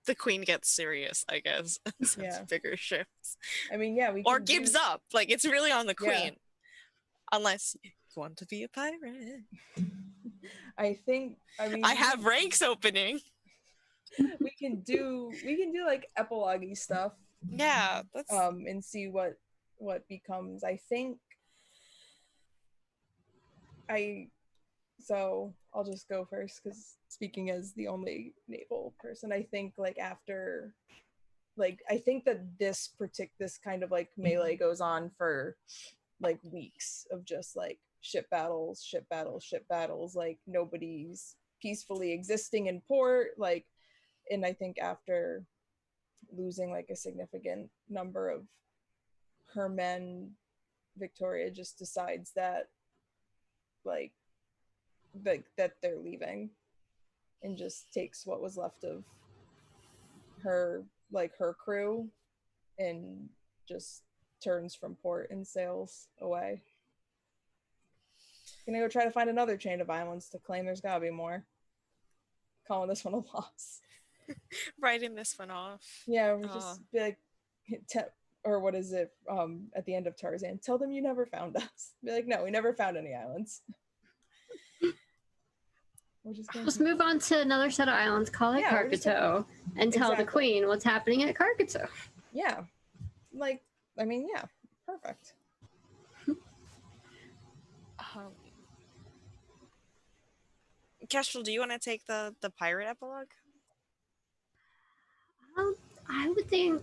the queen gets serious, I guess. Yeah. Bigger ships. I mean, yeah, we or gives up. Like, it's really on the queen. Yeah. Unless you want to be a pirate. I have ranks opening. We can do like epilogue-y stuff. Yeah, that's and see what becomes. I think so I'll just go first because speaking as the only naval person, I think like after I think that this kind of like melee goes on for like weeks of just like ship battles, like nobody's peacefully existing in port, like, and I think after losing like a significant number of her men, Victoria just decides that that they're leaving and just takes what was left of her crew and just turns from port and sails away. Gonna go try to find another chain of islands to claim. There's gotta be more. Calling this one a loss. Writing this one off. Yeah, we just be like, or what is it? At the end of Tarzan, tell them you never found us. Be like, no, we never found any islands. Let's move on to another set of islands. Call it Karkato, and tell the queen what's happening at Karkato. Yeah, like, I mean, yeah, perfect. Kestrel, do you want to take the pirate epilogue? I would think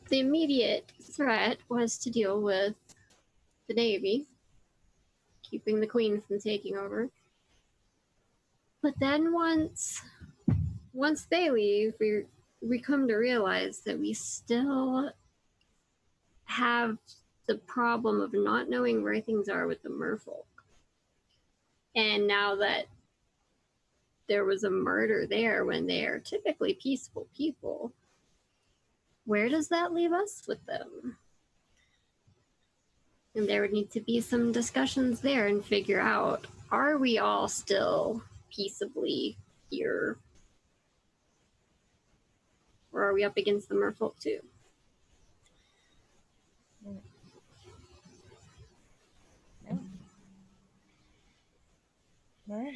the immediate threat was to deal with the Navy, keeping the queen from taking over. But then once they leave, we come to realize that we still have the problem of not knowing where things are with the merfolk. And now that there was a murder there when they are typically peaceful people, where does that leave us with them? And there would need to be some discussions there and figure out, are we all still peaceably here? Or are we up against the merfolk too? Yeah. All right.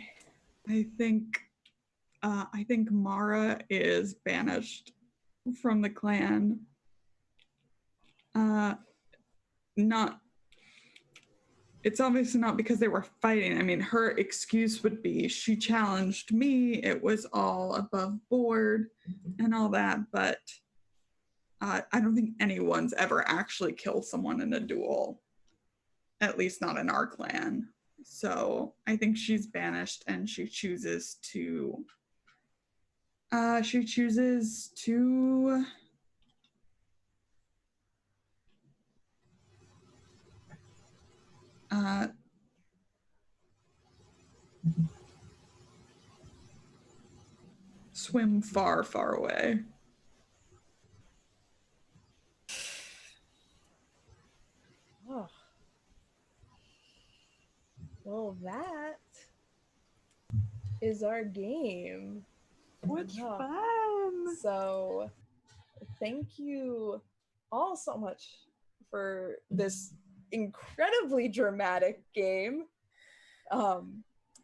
I think Mara is banished from the clan. It's obviously not because they were fighting. I mean, her excuse would be she challenged me. It was all above board and all that, but I don't think anyone's ever actually killed someone in a duel, at least not in our clan. So I think she's banished, and she chooses to swim far, far away. Oh. Well, that is our game. Which fun! So, thank you all so much for this incredibly dramatic game.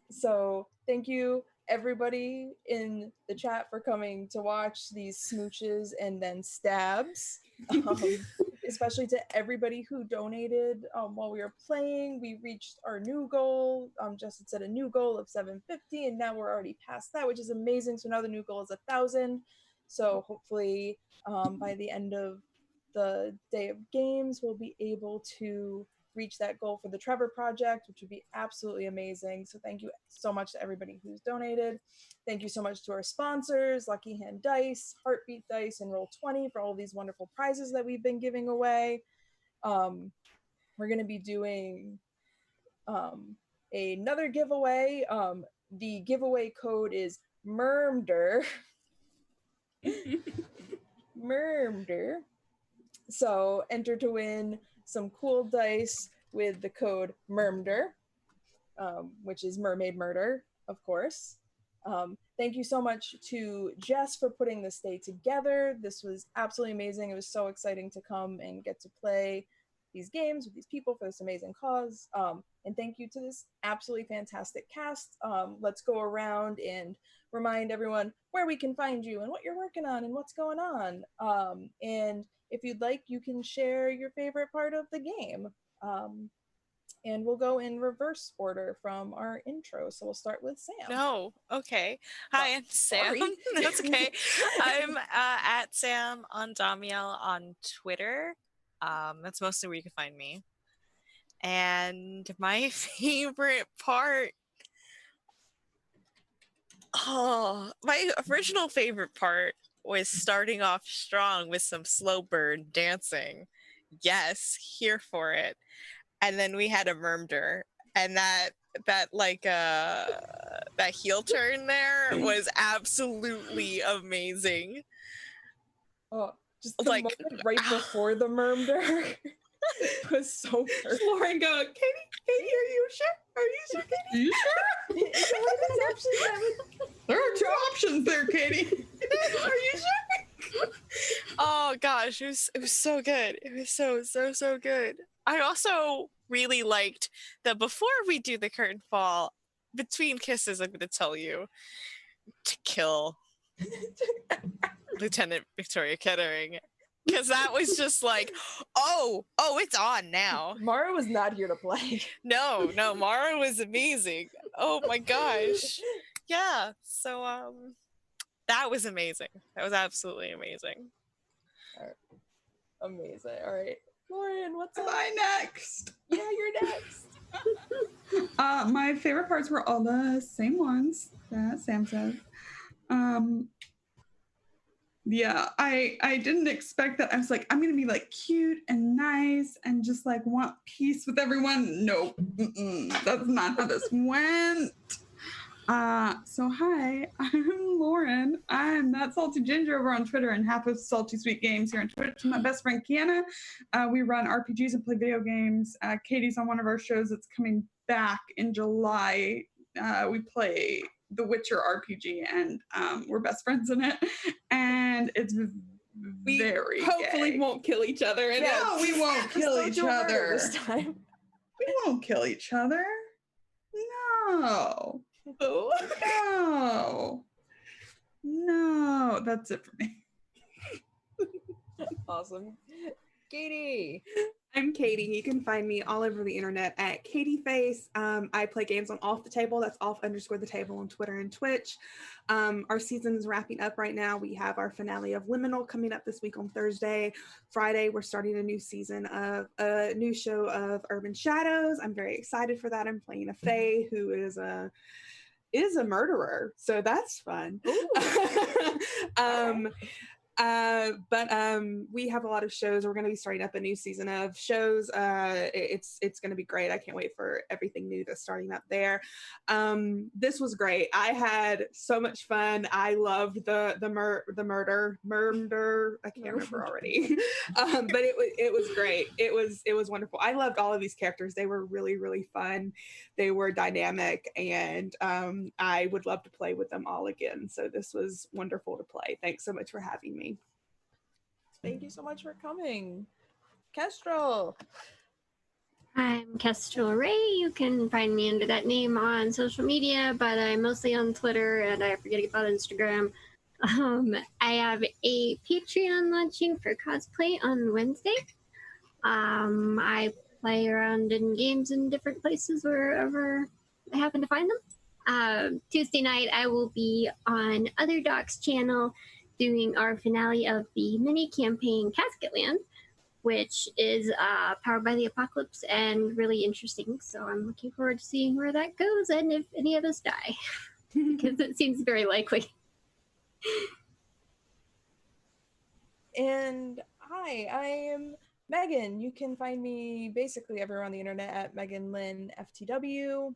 So, thank you everybody in the chat for coming to watch these smooches and then stabs. Especially to everybody who donated while we were playing. We reached our new goal. Justin set a new goal of 750, and now we're already past that, which is amazing. So now the new goal is 1,000. So hopefully by the end of the day of games, we'll be able to reach that goal for the Trevor Project, which would be absolutely amazing. So thank you so much to everybody who's donated. Thank you so much to our sponsors, Lucky Hand Dice, Heartbeat Dice, and Roll20 for all these wonderful prizes that we've been giving away. We're going to be doing another giveaway. The giveaway code is MERMDER. MERMDER. So enter to win some cool dice with the code MERMDER, which is Mermaid Murder, of course. Thank you so much to Jess for putting this day together. This was absolutely amazing. It was so exciting to come and get to play these games with these people for this amazing cause. And thank you to this absolutely fantastic cast. Let's go around and remind everyone where we can find you and what you're working on and what's going on. And if you'd like, you can share your favorite part of the game. And we'll go in reverse order from our intro. So we'll start with Sam. No, okay. Hi, I'm Sam. That's okay. I'm at Sam on Damiel on Twitter. That's mostly where you can find me. And my favorite part, my original favorite part was starting off strong with some slow burn dancing. Yes, here for it. And then we had a Mermder, and that heel turn there was absolutely amazing. Oh, just the moment right before the Mermder. It was so perfect. Lauren going, Katie, are you sure? Are you sure, Katie? Are you sure? Is there one of those options that would... There are 2 options there, Katie. Are you sure? Oh gosh, it was so good. It was so good. I also really liked that before we do the curtain fall, between kisses, I'm going to tell you to kill Lieutenant Victoria Kettering, because that was just like, oh, it's on now. Mara was not here to play. No, Mara was amazing. Oh my gosh. Yeah. So that was amazing. That was absolutely amazing. Amazing. All right. Lauren, what's Am up? I next? Yeah, you're next. My favorite parts were all the same ones that Sam said. Yeah, I didn't expect that. I was like, I'm gonna be like cute and nice and just like want peace with everyone. Nope, that's not how this went. So hi, I'm Lauren. I'm that salty ginger over on Twitter and half of Salty Sweet Games here on Twitch. My best friend Kiana. We run RPGs and play video games. Katie's on one of our shows that's coming back in July. We play The Witcher RPG, and we're best friends in it. And it's very hopefully gay. won't kill each other. And No, we won't kill each other this time. We won't kill each other. No. No, that's it for me. Awesome. Katie. I'm Katie. You can find me all over the internet at KatieFace. I play games on Off the Table. That's off_the table on Twitter and Twitch. Our season is wrapping up right now. We have our finale of Liminal coming up this week on Thursday. Friday, we're starting a new season of a new show of Urban Shadows. I'm very excited for that. I'm playing a fae who is a murderer, so that's fun. But we have a lot of shows. We're going to be starting up a new season of shows. It's going to be great. I can't wait for everything new that's starting up there. This was great. I had so much fun. I loved the murder. I can't remember already. But it was great. It was wonderful. I loved all of these characters. They were really, really fun. They were dynamic, and I would love to play with them all again. So this was wonderful to play. Thanks so much for having me. Thank you so much for coming. Kestrel. I'm Kestrel Ray. You can find me under that name on social media, but I'm mostly on Twitter and I forget about Instagram. I have a Patreon launching for cosplay on Wednesday. I play around in games in different places wherever I happen to find them. Tuesday night, I will be on Other Doc's channel doing our finale of the mini campaign Casketland, which is powered by the apocalypse and really interesting. So I'm looking forward to seeing where that goes and if any of us die, because it seems very likely. And hi, I am Megan. You can find me basically everywhere on the internet at Megan Lynn FTW.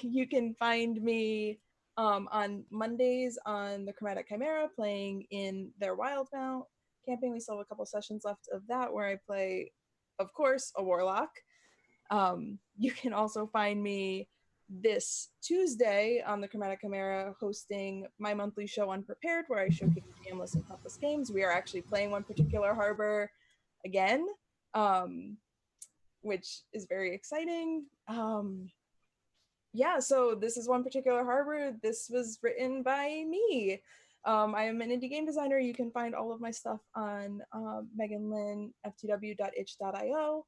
You can find me on Mondays on the Chromatic Chimera playing in their Wildmount campaign. We still have a couple sessions left of that where I play, of course, a warlock. You can also find me this Tuesday on the Chromatic Chimera hosting my monthly show Unprepared, where I showcase Jamless and Compass games. We are actually playing one particular harbor again, which is very exciting. Yeah, so this is one particular harbor. This was written by me. I am an indie game designer. You can find all of my stuff on meganlynnftw.itch.io.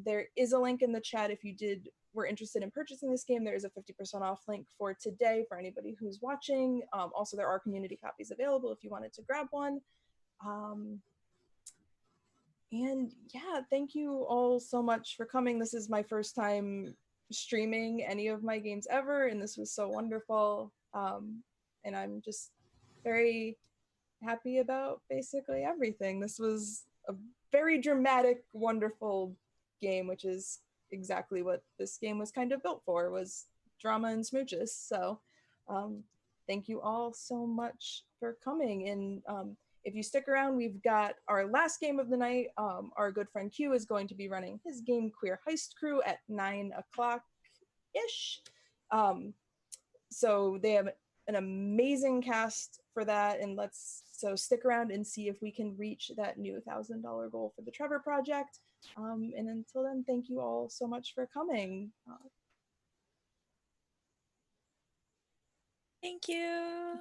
There is a link in the chat if you were interested in purchasing this game. There is a 50% off link for today for anybody who's watching. Also, there are community copies available if you wanted to grab one. And yeah, thank you all so much for coming. This is my first time streaming any of my games ever, and this was so wonderful. And I'm just very happy about basically everything. This was a very dramatic, wonderful game, which is exactly what this game was kind of built for, was drama and smooches. So thank you all so much for coming. And if you stick around, we've got our last game of the night. Our good friend Q is going to be running his game Queer Heist Crew at 9 o'clock-ish. So they have an amazing cast for that, and so stick around and see if we can reach that new $1,000 goal for the Trevor Project. And until then, thank you all so much for coming. Thank you.